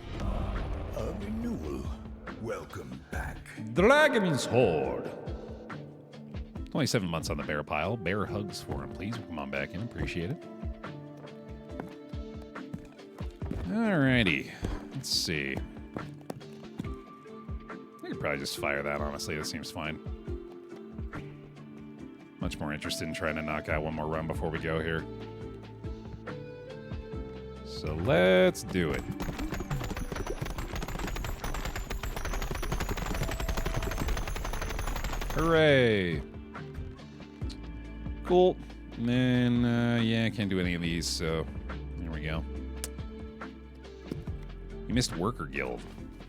A renewal. Welcome back. Dragon's Horde. 27 months on the bear pile. Bear hugs for him, please. Come on back in. Appreciate it. Alrighty. Let's see. I could probably just fire that, honestly. That seems fine. Much more interested in trying to knock out one more run before we go here. So let's do it. Hooray! Cool. And then, yeah, I can't do any of these, so there we go. You missed Worker Guild.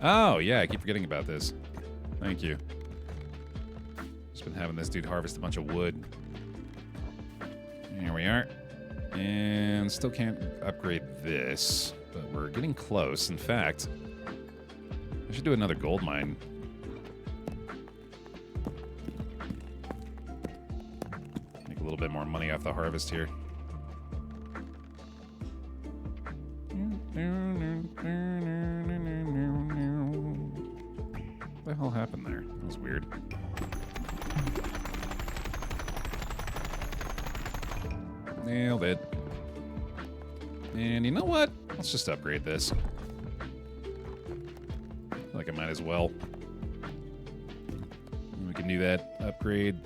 Oh, yeah, I keep forgetting about this. Thank you. Just been having this dude harvest a bunch of wood. Here we are. And still can't upgrade this, but we're getting close. In fact, I should do another gold mine. Make a little bit more money off the harvest here. What the hell happened there? That was weird. Nailed it. And you know what? Let's just upgrade this. I feel like I might as well. We can do that upgrade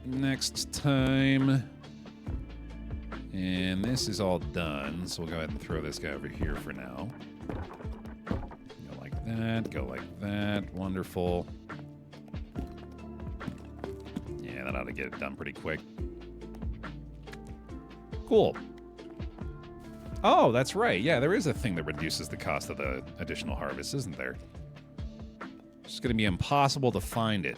next time. And this is all done, so we'll go ahead and throw this guy over here for now. Go like that, go like that. Wonderful. Yeah, that ought to get it done pretty quick. Cool. Oh, that's right. Yeah, there is a thing that reduces the cost of the additional harvest, isn't there? It's just going to be impossible to find it.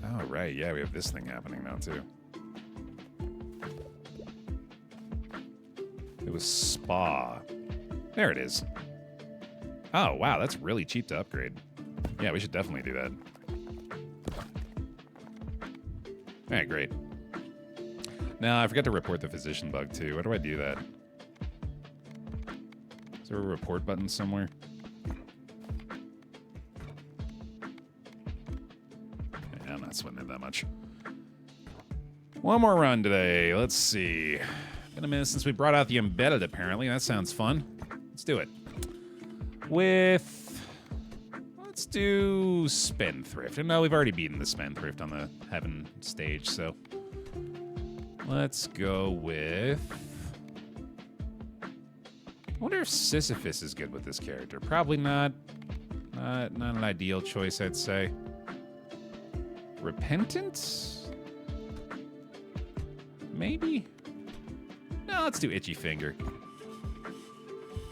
Oh, right. Yeah, we have this thing happening now, too. It was Spa. There it is. Oh, wow, that's really cheap to upgrade. Yeah, we should definitely do that. All right, great. Now, I forgot to report the physician bug, too. Where do I do that? Is there a report button somewhere? not sweating it that much. One more run today. Let's see. Been a minute since we brought out the embedded, apparently. That sounds fun. Let's do it. Let's do Spendthrift. No, we've already beaten the Spendthrift on the Heaven stage, so let's go with... I wonder if Sisyphus is good with this character. Probably not. Not an ideal choice, I'd say. Repentant? Maybe? No, let's do Itchy Finger.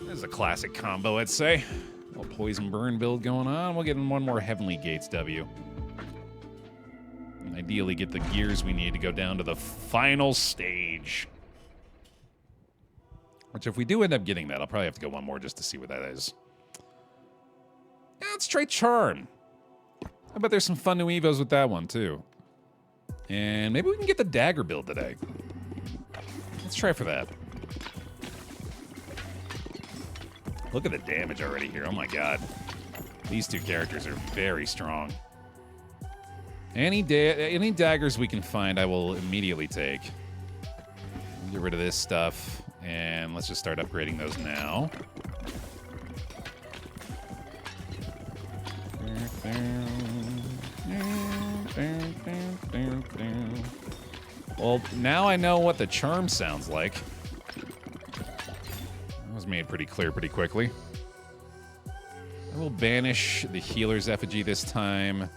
This is a classic combo, I'd say. A little Poison Burn build going on. We'll get in one more Heavenly Gates W. And ideally get the gears we need to go down to the final stage. Which, if we do end up getting that, I'll probably have to go one more just to see what that is. Yeah, let's try Charm. I bet there's some fun new evos with that one, too. And maybe we can get the Dagger build today. Let's try for that. Look at the damage already here. Oh my god. These two characters are very strong. Any daggers we can find, I will immediately take. Get rid of this stuff. And let's just start upgrading those now. Well, now I know what the charm sounds like. That was made pretty clear pretty quickly. I will banish the healer's effigy this time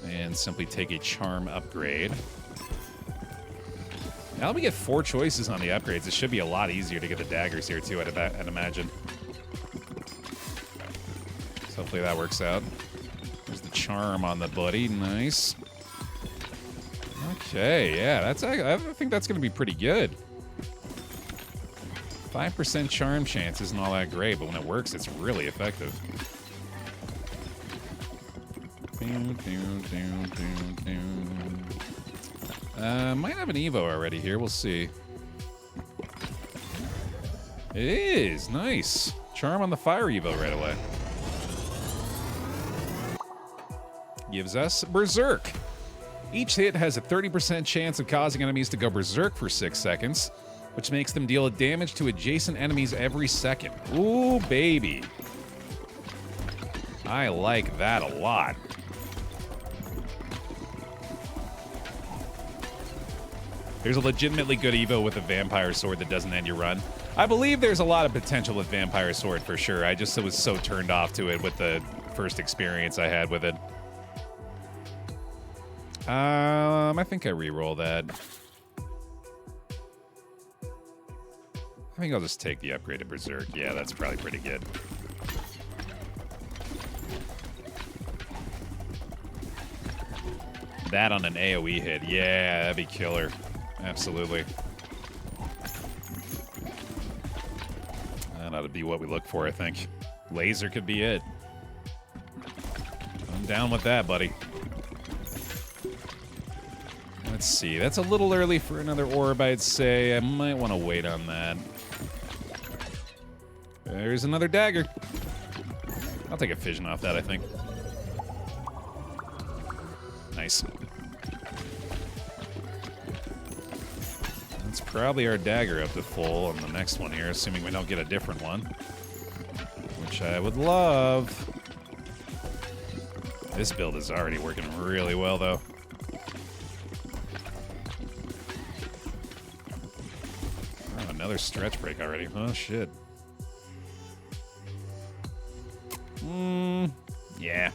and simply take a charm upgrade. Now that we get 4 choices on the upgrades, it should be a lot easier to get the daggers here too, I'd imagine. So hopefully that works out. There's the charm on the buddy, nice. Okay, yeah, I think that's gonna be pretty good. 5% charm chance isn't all that great, but when it works, it's really effective. Might have an Evo already here. We'll see. It is. Nice. Charm on the fire Evo right away. Gives us Berserk. Each hit has a 30% chance of causing enemies to go berserk for 6 seconds, which makes them deal damage to adjacent enemies every second. Ooh, baby. I like that a lot. There's a legitimately good Evo with a Vampire Sword that doesn't end your run. I believe there's a lot of potential with Vampire Sword for sure. I just was so turned off to it with the first experience I had with it. I think I re-roll that. I think I'll just take the upgraded Berserk. Yeah, that's probably pretty good. That on an AoE hit. Yeah, that'd be killer. Absolutely. That ought to be what we look for, I think. Laser could be it. I'm down with that, buddy. Let's see. That's a little early for another orb, I'd say. I might want to wait on that. There's another dagger. I'll take a fission off that, I think. Nice. That's probably our dagger up to full on the next one here, assuming we don't get a different one. Which I would love. This build is already working really well, though. Oh, another stretch break already. Oh, shit. Yeah.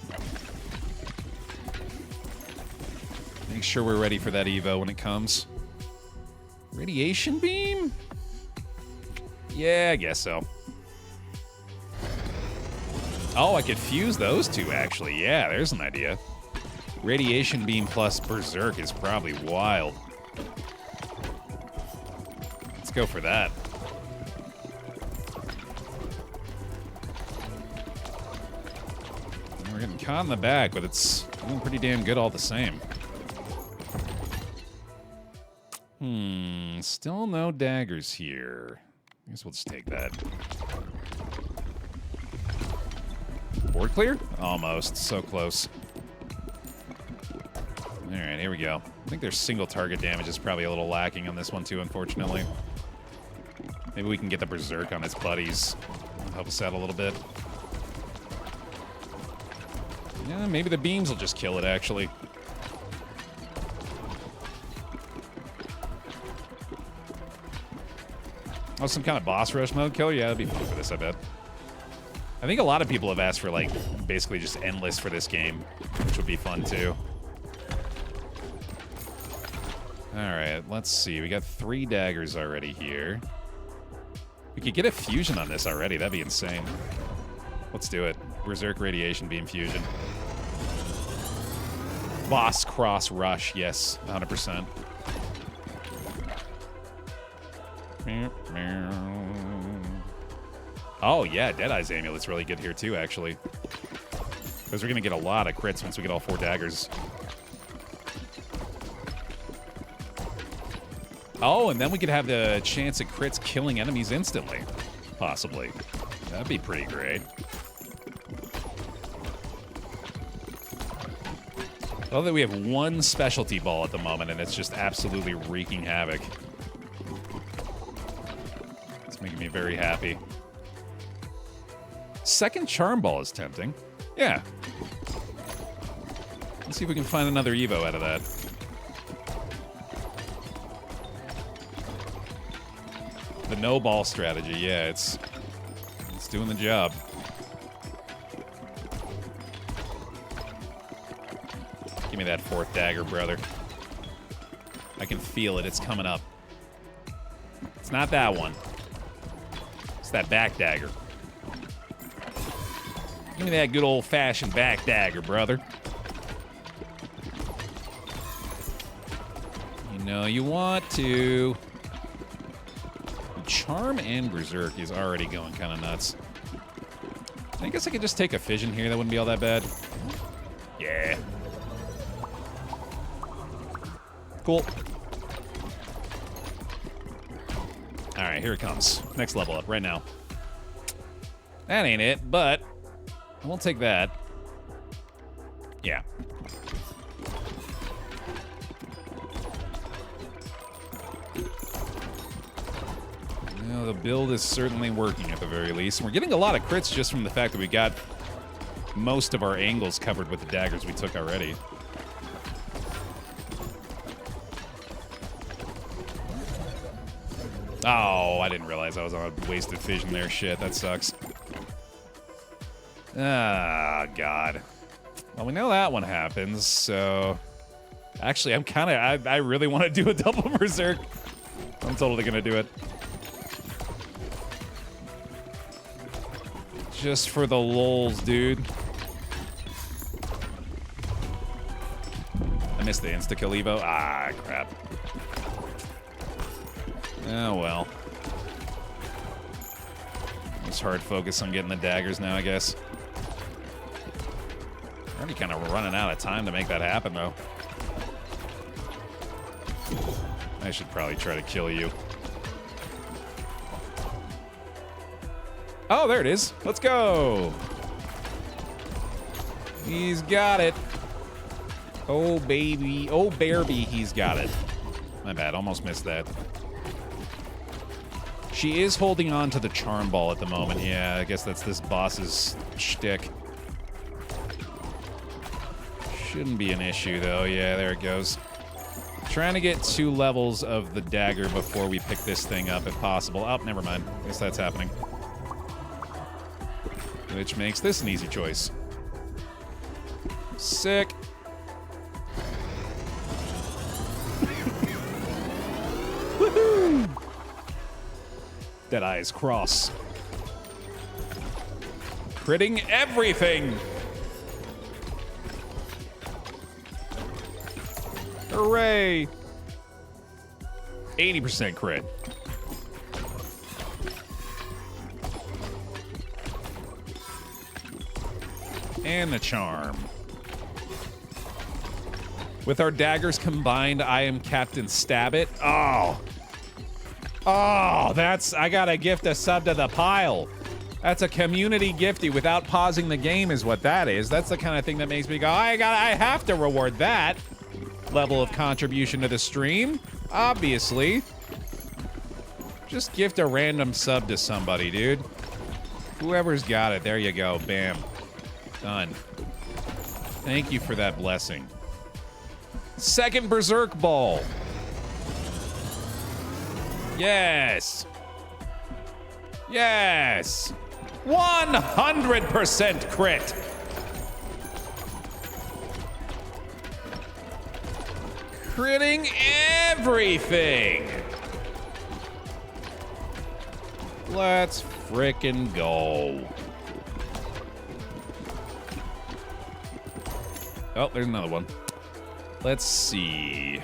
Make sure we're ready for that Evo when it comes. Radiation beam? Yeah, I guess so. Oh, I could fuse those two, actually. Yeah, there's an idea. Radiation beam plus Berserk is probably wild. Let's go for that. We're getting caught in the back, but it's doing pretty damn good all the same. Still no daggers here. I guess we'll just take that. Board clear? Almost. So close. All right, here we go. I think their single target damage is probably a little lacking on this one too, unfortunately. Maybe we can get the Berserk on his buddies. That'll help us out a little bit. Yeah, maybe the beams will just kill it, actually. Oh, some kind of boss rush mode killer? Yeah, that'd be fun for this, I bet. I think a lot of people have asked for, like, basically just endless for this game, which would be fun, too. Alright, let's see. We got 3 daggers already here. We could get a fusion on this already. That'd be insane. Let's do it. Berserk Radiation Beam Fusion. Boss Cross Rush. Yes, 100%. Oh, yeah, Deadeye's Amulet's really good here, too, actually. Because we're going to get a lot of crits once we get all 4 daggers. Oh, and then we could have the chance at crits killing enemies instantly. Possibly. That'd be pretty great. I love that we have 1 specialty ball at the moment, and it's just absolutely wreaking havoc. It's making me very happy. Second charm ball is tempting. Yeah. Let's see if we can find another Evo out of that. The no ball strategy, yeah, it's doing the job. Give me that 4th dagger, brother. I can feel it. It's coming up. It's not that one. It's that back dagger. Give me that good old-fashioned back dagger, brother. You know you want to. Charm and Berserk is already going kind of nuts. I guess I could just take a fission here. That wouldn't be all that bad. Yeah. Cool. All right, here it comes. Next level up right now. That ain't it, but I won't take that. Yeah. Well, the build is certainly working at the very least. And we're getting a lot of crits just from the fact that we got most of our angles covered with the daggers we took already. Oh, I didn't realize I was on a wasted fission there. Shit, that sucks. Ah, God. Well, we know that one happens, so... Actually, I'm kind of... I really want to do a double Berserk. I'm totally going to do it. Just for the lulz, dude. I missed the insta-kill Evo. Ah, crap. Oh, well. Just hard focus on getting the daggers now, I guess. Already kind of running out of time to make that happen, though. I should probably try to kill you. Oh, there it is. Let's go. He's got it. Oh, baby. Oh, Bearby, he's got it. My bad. Almost missed that. She is holding on to the charm ball at the moment. Yeah, I guess that's this boss's shtick. Shouldn't be an issue, though. Yeah, there it goes. Trying to get 2 levels of the dagger before we pick this thing up, if possible. Oh, never mind. I guess that's happening. Which makes this an easy choice. Sick. Woohoo! Deadeye's Cross. Critting everything! Hooray! 80% crit. And the charm. With our daggers combined, I am Captain Stabbit. Oh. Oh, that's... I gotta gift a sub to the pile. That's a community gifty without pausing the game is what that is. That's the kind of thing that makes me go, I have to reward that. level of contribution to the stream. Obviously. Just gift a random sub to somebody, dude. Whoever's got it. There you go. Bam. Done. Thank you for that blessing. Second Berserk Ball. Yes. Yes. 100% crit. Critting everything. Let's frickin' go. Oh, there's another one. Let's see.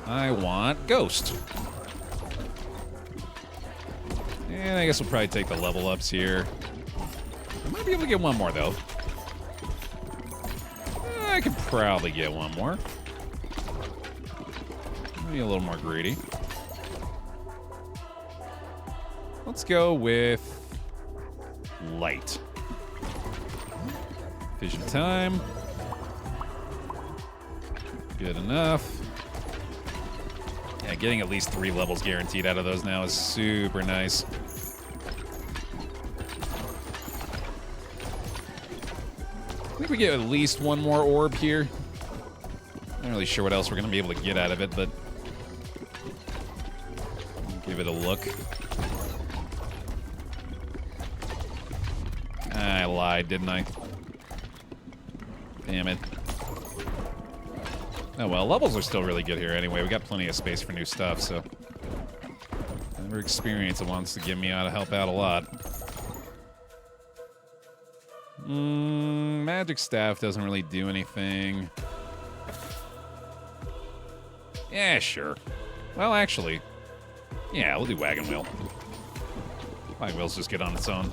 I want Ghost. And I guess we'll probably take the level ups here. I might be able to get one more, though. I could probably get one more. Maybe a little more greedy. Let's go with light. Vision time. Good enough. Yeah, getting at least 3 levels guaranteed out of those now is super nice. I think we get at least one more orb here. Not really sure what else we're going to be able to get out of it, but give it a look. I lied, didn't I? Damn it. Oh well, levels are still really good here anyway. We got plenty of space for new stuff, so whatever experience it wants to give me ought to help out a lot. Magic Staff doesn't really do anything. Yeah, sure. Well, actually, yeah, we'll do Wagon Wheel. Wagon Wheel's just get on its own.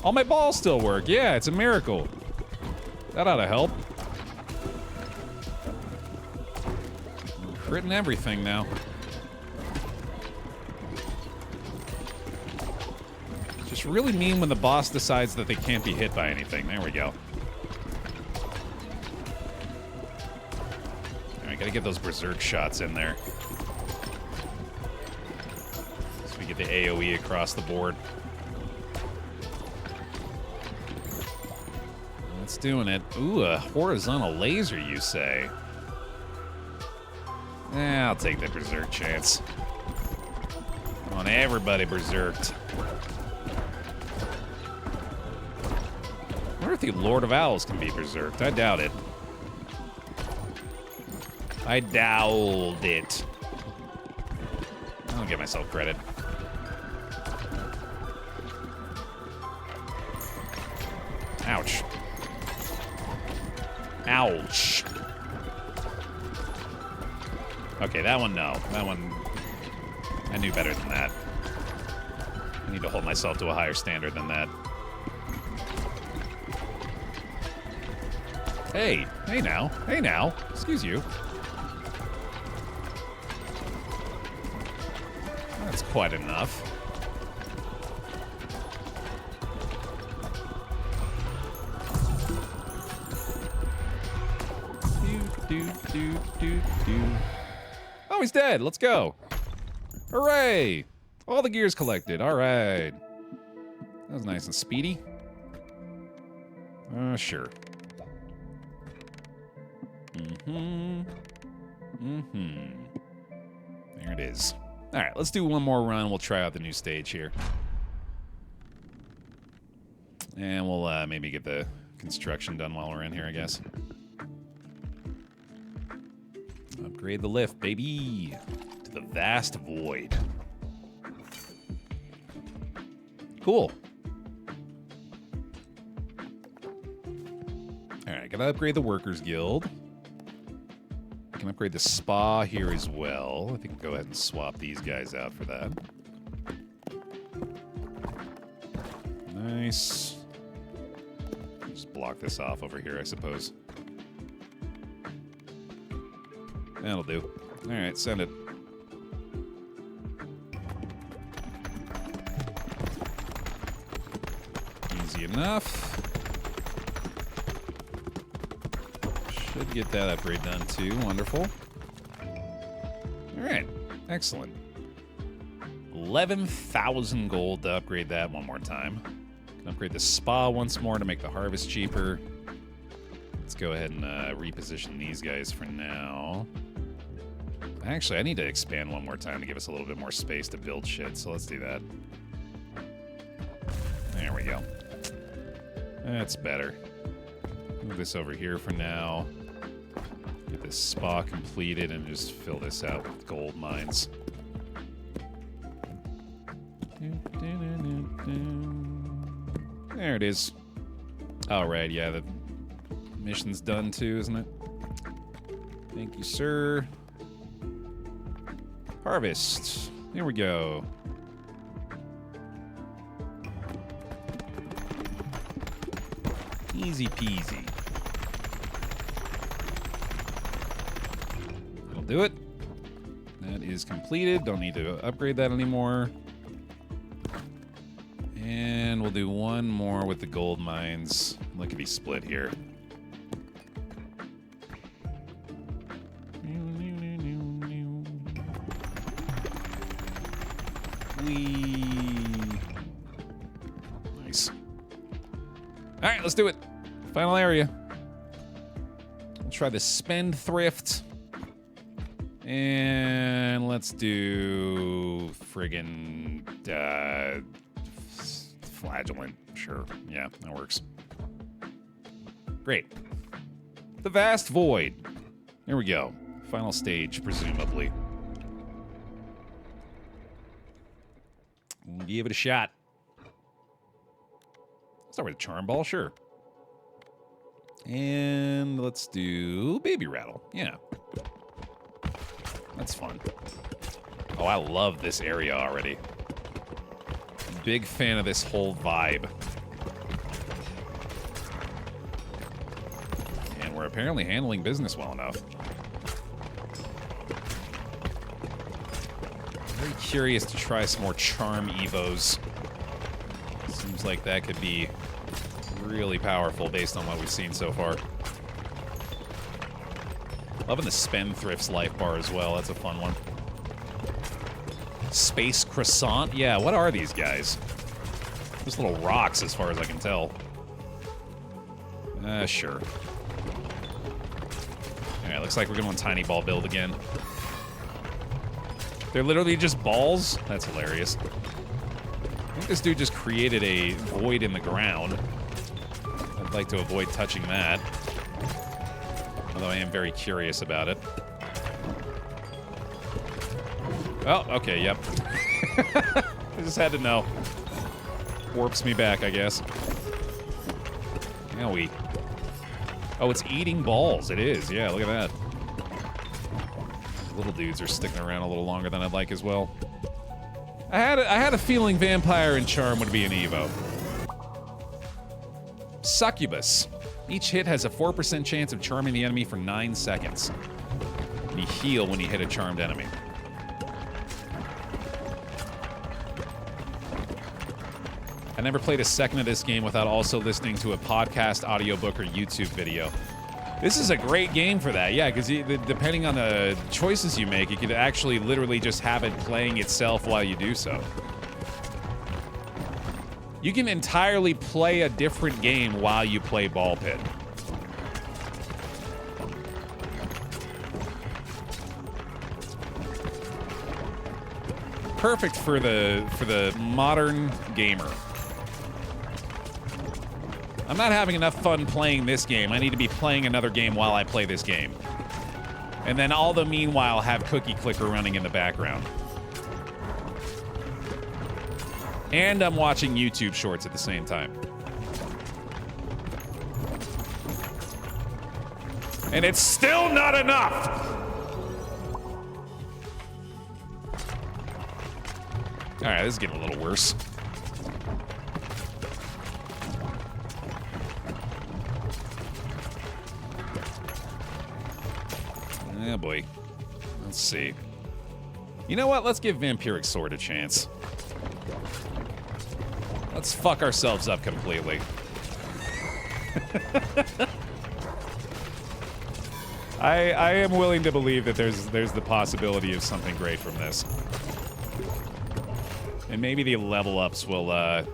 All my balls still work. Yeah, it's a miracle. That ought to help. Critting everything now. Just really mean when the boss decides that they can't be hit by anything. There we go. Alright, gotta get those berserk shots in there. So we get the AoE across the board. That's doing it. Ooh, a horizontal laser, you say? I'll take the berserk chance. I want everybody berserked. I wonder if the Lord of Owls can be berserked. I doubt it. I doubt it. I'll give myself credit. Ouch. Ouch. Okay, that one, no. That one, I knew better than that. I need to hold myself to a higher standard than that. Hey, hey now, hey now. Excuse you. That's quite enough. Oh, he's dead. Let's go. Hooray! All the gear's collected. All right. That was nice and speedy. Sure. There it is. All right, let's do one more run. We'll try out the new stage here. And we'll maybe get the construction done while we're in here, I guess. Upgrade the lift, baby, to the vast void. Cool. All right, gotta upgrade the Workers Guild. I can upgrade the spa here as well. I think we'll go ahead and swap these guys out for that. Nice. Just block this off over here, I suppose. That'll do. All right, send it. Easy enough. Should get that upgrade done too. Wonderful. All right. Excellent. 11,000 gold to upgrade that one more time. Can upgrade the spa once more to make the harvest cheaper. Let's go ahead and reposition these guys for now. Actually, I need to expand one more time to give us a little bit more space to build shit, so let's do that. There we go. That's better. Move this over here for now. Get this spa completed and just fill this out with gold mines. There it is. All right, yeah, the mission's done too, isn't it? Thank you, sir. Harvest. Here we go. Easy peasy. That'll do it. That is completed. Don't need to upgrade that anymore. And we'll do one more with the gold mines. Lickety split here. Nice. All right, let's do it. Final area. We'll try the spendthrift. And let's do friggin' flagellant. Sure. Yeah, that works. Great. The vast void. Here we go. Final stage, presumably. We'll give it a shot. Start with a charm ball, sure. And let's do baby rattle. Yeah. That's fun. Oh, I love this area already. Big fan of this whole vibe. And we're apparently handling business well enough. Very curious to try some more charm evos. Seems like that could be really powerful based on what we've seen so far. Loving the Spendthrift's life bar as well. That's a fun one. Space Croissant? Yeah, what are these guys? Just little rocks as far as I can tell. Sure. Alright, looks like we're going to tiny ball build again. They're literally just balls? That's hilarious. I think this dude just created a void in the ground. I'd like to avoid touching that. Although I am very curious about it. Oh, okay, yep. I just had to know. Warps me back, I guess. Now we... Oh, it's eating balls. It is, yeah, look at that. Little dudes are sticking around a little longer than I'd like as well. I had a feeling Vampire and Charm would be an Evo. Succubus. Each hit has a 4% chance of charming the enemy for 9 seconds. And you heal when you hit a charmed enemy. I never played a second of this game without also listening to a podcast, audiobook, or YouTube video. This is a great game for that, yeah, because depending on the choices you make, you could actually literally just have it playing itself while you do so. You can entirely play a different game while you play Ball Pit. Perfect for the modern gamer. I'm not having enough fun playing this game. I need to be playing another game while I play this game. And then all the meanwhile have Cookie Clicker running in the background. And I'm watching YouTube shorts at the same time. And it's still not enough! Alright, this is getting a little worse. Oh boy. Let's see. You know what? Let's give Vampiric Sword a chance. Let's fuck ourselves up completely. I am willing to believe that there's the possibility of something great from this. And maybe the level ups will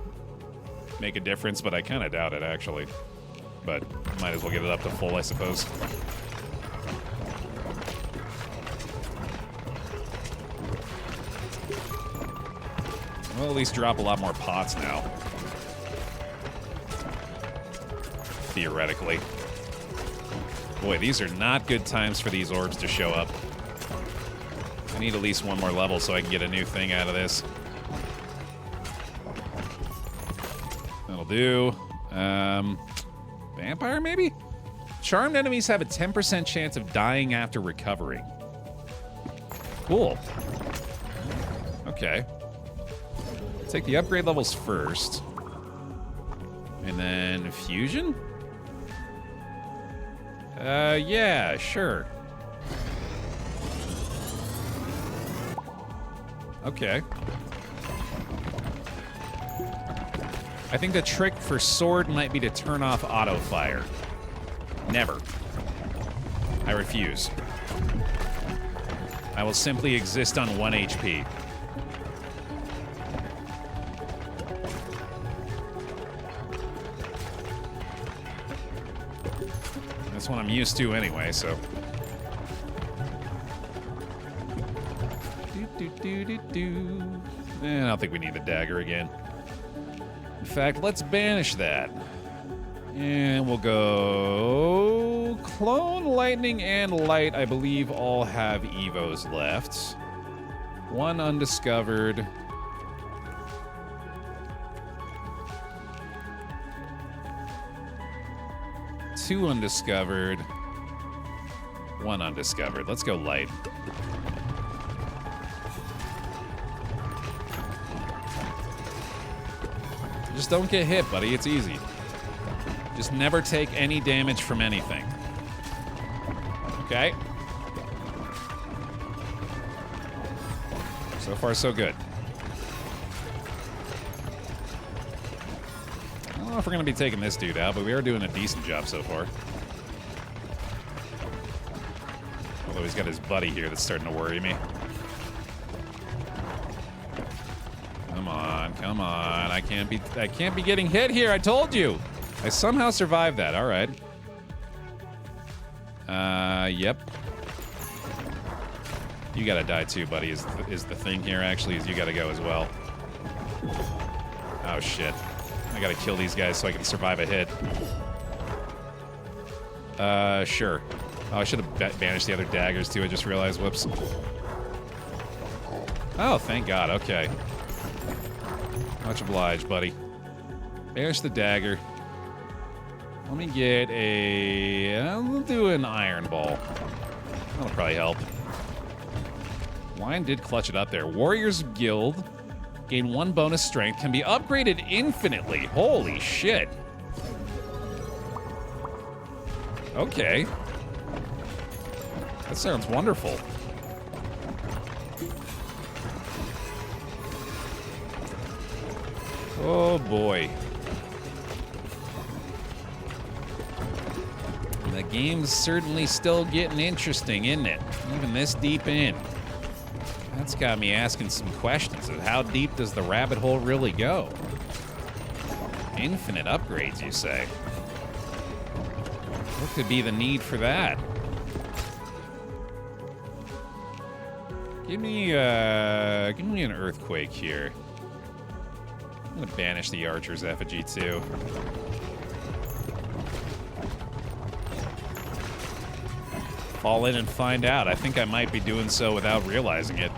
make a difference, but I kind of doubt it, actually. But might as well get it up to full, I suppose. We'll at least drop a lot more pots now. Theoretically. Boy, these are not good times for these orbs to show up. I need at least one more level so I can get a new thing out of this. That'll do. Vampire, maybe? Charmed enemies have a 10% chance of dying after recovering. Cool. Okay. Take the upgrade levels first. And then fusion? Yeah, sure. Okay. I think the trick for sword might be to turn off auto fire. Never. I refuse. I will simply exist on 1 HP. That's what I'm used to anyway, so. I don't think we need the dagger again. In fact, let's banish that. And we'll go... Clone, Lightning, and Light, I believe, all have Evos left. 1 undiscovered. Two undiscovered. 1 undiscovered. Let's go Light. Just don't get hit, buddy. It's easy. Just never take any damage from anything. Okay? So far, so good. I don't know if we're going to be taking this dude out, but we are doing a decent job so far. Although he's got his buddy here that's starting to worry me. Come on, come on. I can't be getting hit here. I told you. I somehow survived that. All right. Yep. You gotta die too, buddy, is the thing here, actually, is you gotta go as well. Oh, shit. I gotta kill these guys so I can survive a hit. Sure. Oh, I should have banished the other daggers, too. I just realized. Whoops. Oh, thank God. Okay. Much obliged, buddy. Banish the dagger. Let me get a... I'll do an iron ball. That'll probably help. Lion did clutch it up there. Warriors Guild. Gain 1 bonus strength. Can be upgraded infinitely. Holy shit. Okay. That sounds wonderful. Oh boy. The game's certainly still getting interesting, isn't it? Even this deep in. That's got me asking some questions of how deep does the rabbit hole really go? Infinite upgrades, you say? What could be the need for that? Give me an earthquake here. I'm gonna banish the archer's effigy too. Fall in and find out. I think I might be doing so without realizing it.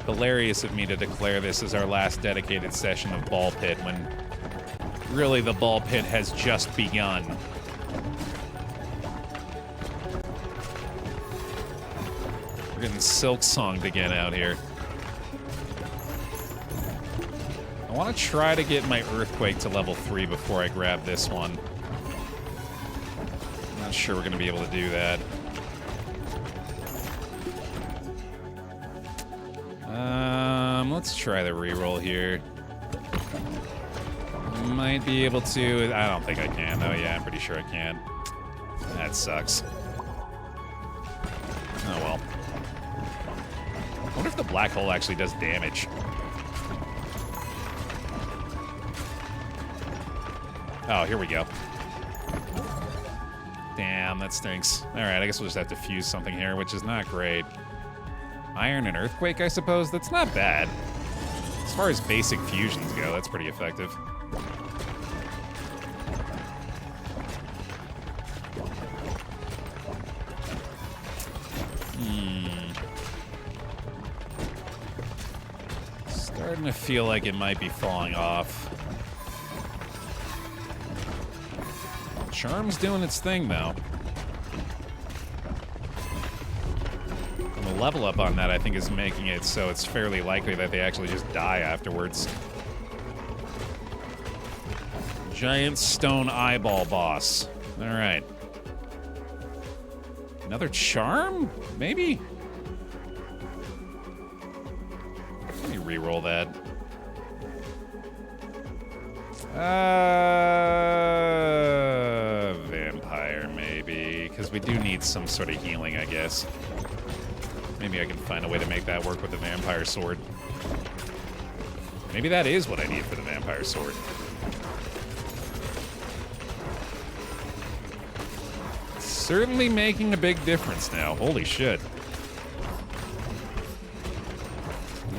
Hilarious of me to declare this as our last dedicated session of Ball Pit when really the Ball Pit has just begun. We're getting silk-songed again out here. I want to try to get my Earthquake to level 3 before I grab this one. I'm not sure we're going to be able to do that. Let's try the reroll here. Might be able to. I don't think I can. Oh, yeah, I'm pretty sure I can. That sucks. Oh, well. I wonder if the black hole actually does damage. Oh, here we go. Damn, that stinks. All right, I guess we'll just have to fuse something here, which is not great. Iron and earthquake, I suppose? That's not bad. As far as basic fusions go, that's pretty effective. Starting to feel like it might be falling off. Charm's doing its thing, though. And the level up on that, I think, is making it so it's fairly likely that they actually just die afterwards. Giant stone eyeball boss. All right. Another charm? Maybe? Let me re-roll that. Vampire, maybe. Because we do need some sort of healing, I guess. Maybe I can find a way to make that work with the vampire sword. Maybe that is what I need for the vampire sword. Certainly making a big difference now. Holy shit.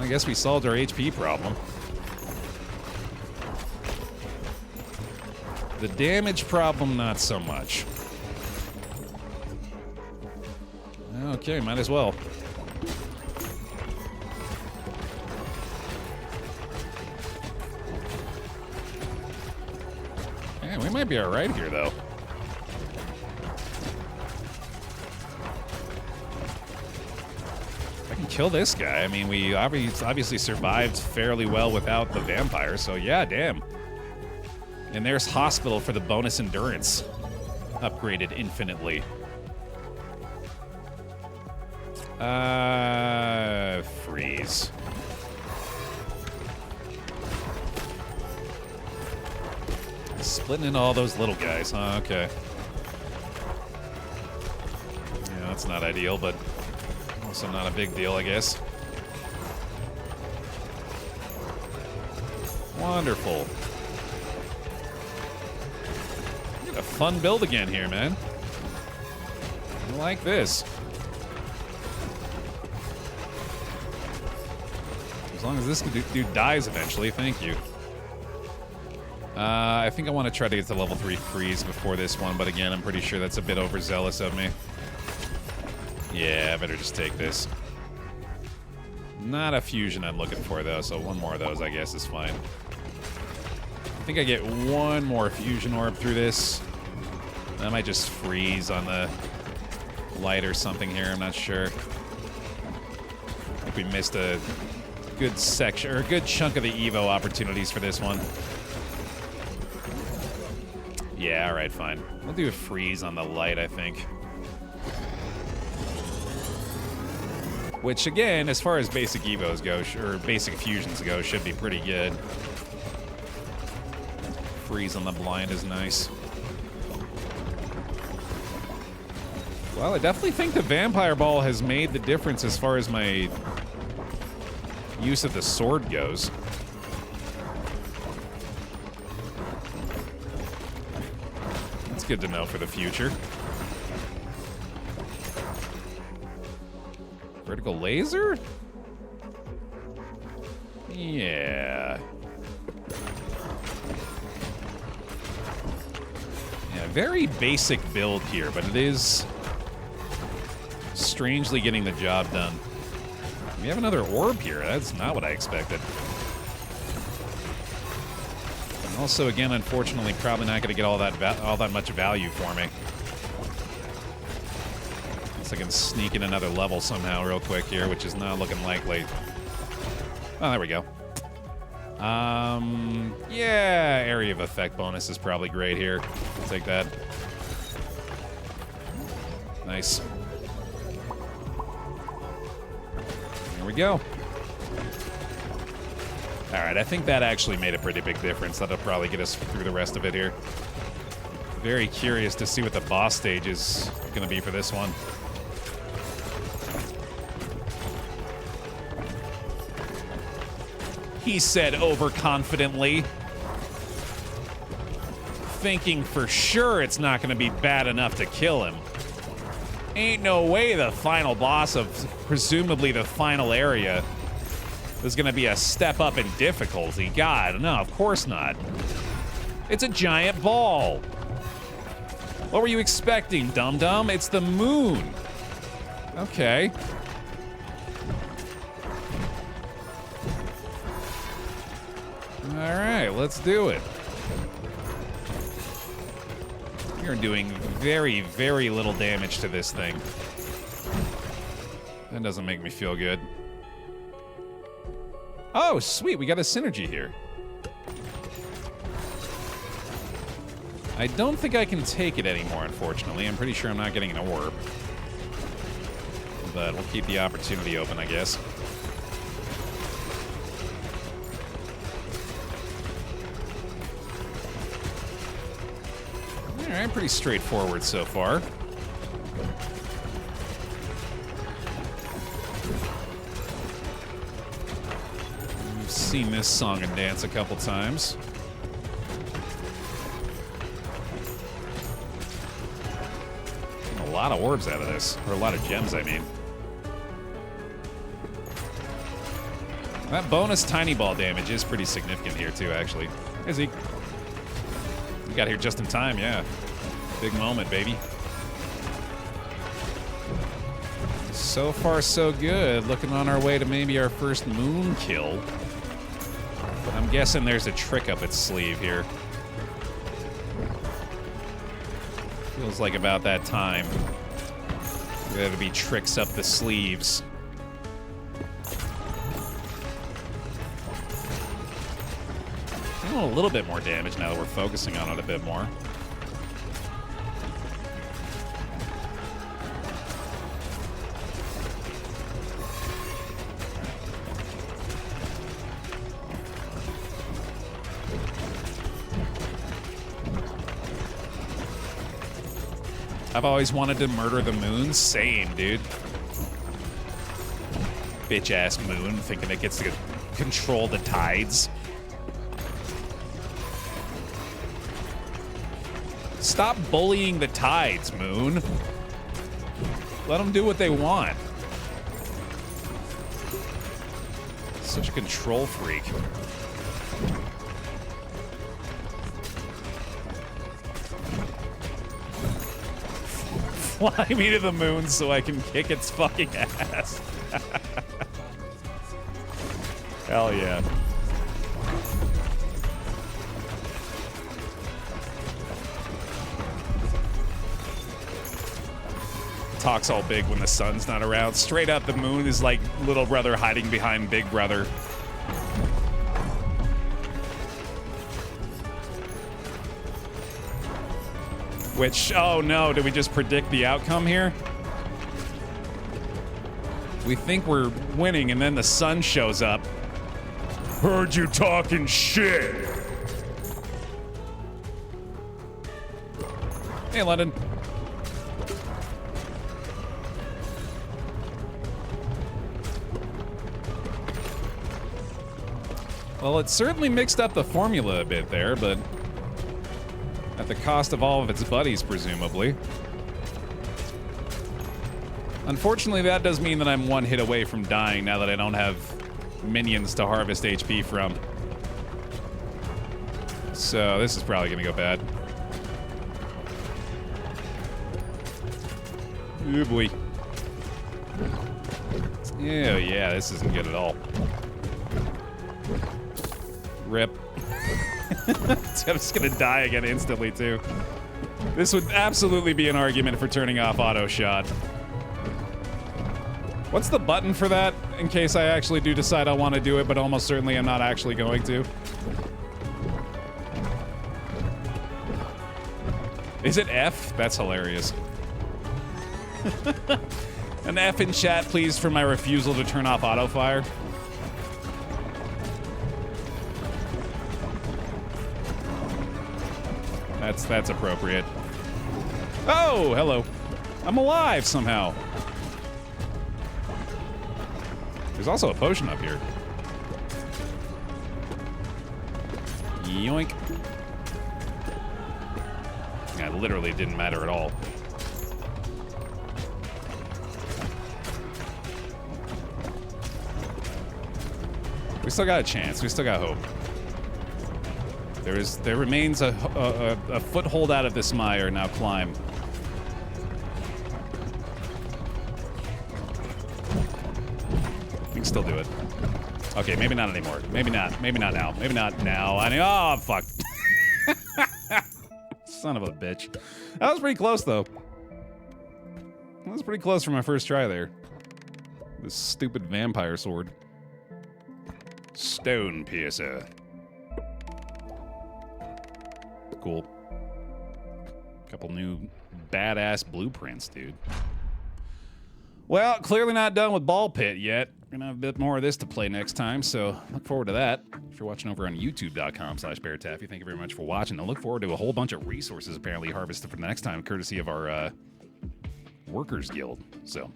I guess we solved our HP problem. The damage problem, not so much. Okay, might as well. Yeah, we might be alright here, though. I can kill this guy. I mean, we obviously survived fairly well without the vampire, so yeah, damn. And there's Hospital for the bonus endurance. Upgraded infinitely. Freeze. Splitting into all those little guys, huh? Okay. Yeah, that's not ideal, but also not a big deal, I guess. Wonderful. A fun build again here, man. I like this. As long as this dude dies eventually, thank you. I think I want to try to get to level 3 freeze before this one, but again, I'm pretty sure that's a bit overzealous of me. Yeah, I better just take this. Not a fusion I'm looking for, though, so one more of those, I guess, is fine. I think I get one more fusion orb through this. I might just freeze on the light or something here, I'm not sure. I think we missed a good section, or a good chunk of the Evo opportunities for this one. Yeah, alright, fine. We'll do a freeze on the light, I think. Which, again, as far as basic Evos go, or basic fusions go, should be pretty good. Freeze on the blind is nice. Well, I definitely think the Vampire Ball has made the difference as far as my use of the sword goes. That's good to know for the future. Vertical laser? Yeah. Yeah, very basic build here, but it is strangely getting the job done. We have another orb here. That's not what I expected. And also, again, unfortunately, probably not going to get all that much value for me. Unless I can sneak in another level somehow real quick here, which is not looking likely. Oh, there we go. Yeah, area of effect bonus is probably great here. I'll take that. Nice. Here we go. All right, I think that actually made a pretty big difference. That'll probably get us through the rest of it here. Very curious to see what the boss stage is going to be for this one. He said overconfidently, thinking for sure it's not going to be bad enough to kill him. Ain't no way the final boss of presumably the final area is going to be a step up in difficulty. God, no, of course not. It's a giant ball. What were you expecting, dum-dum? It's the moon. Okay. All right, let's do it. You're doing very, very little damage to this thing. That doesn't make me feel good. Oh, sweet, we got a synergy here. I don't think I can take it anymore, unfortunately. I'm pretty sure I'm not getting an orb. But we'll keep the opportunity open, I guess. Alright, pretty straightforward so far. We've seen this song and dance a couple times. Getting a lot of orbs out of this. Or a lot of gems, I mean. That bonus tiny ball damage is pretty significant here, too, actually. Is he? We got here just in time, yeah. Big moment, baby. So far, so good. Looking on our way to maybe our first moon kill. But I'm guessing there's a trick up its sleeve here. Feels like about that time. There to be tricks up the sleeves. A little bit more damage now that we're focusing on it a bit more. I've always wanted to murder the moon. Same, dude. Bitch-ass moon, thinking it gets to control the tides. Stop bullying the tides, Moon. Let them do what they want. Such a control freak. Fly me to the moon so I can kick its fucking ass. Hell yeah. Talks all big when the sun's not around. Straight up, the moon is like little brother hiding behind big brother. Which, oh no, did we just predict the outcome here? We think we're winning and then the sun shows up. Heard you talking shit. Hey, London. Well, it certainly mixed up the formula a bit there, but at the cost of all of its buddies, presumably. Unfortunately, that does mean that I'm one hit away from dying now that I don't have minions to harvest HP from. So this is probably gonna go bad. Oh boy. Oh yeah, this isn't good at all. Rip. I'm just gonna die again instantly, too. This would absolutely be an argument for turning off auto shot. What's the button for that, in case I actually do decide I want to do it, but almost certainly I'm not actually going to? Is it F? That's hilarious. An F in chat, please, for my refusal to turn off auto fire. That's appropriate. Oh, hello. I'm alive somehow. There's also a potion up here. Yoink. Yeah, it literally didn't matter at all. We still got a chance. We still got hope. There remains a foothold out of this mire. Now climb. We can still do it. Okay, maybe not anymore. Maybe not. Maybe not now. Maybe not now. Oh, fuck. Son of a bitch. That was pretty close, though. That was pretty close for my first try there. This stupid vampire sword. Stone piercer. Cool. Couple new badass blueprints, dude. Well, clearly not done with Ball Pit yet. We're gonna have a bit more of this to play next time, so look forward to that. If you're watching over on youtube.com/BaerTaffy, thank you very much for watching. And look forward to a whole bunch of resources apparently harvested for the next time, courtesy of our Workers Guild. So,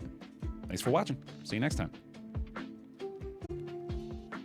thanks for watching. See you next time.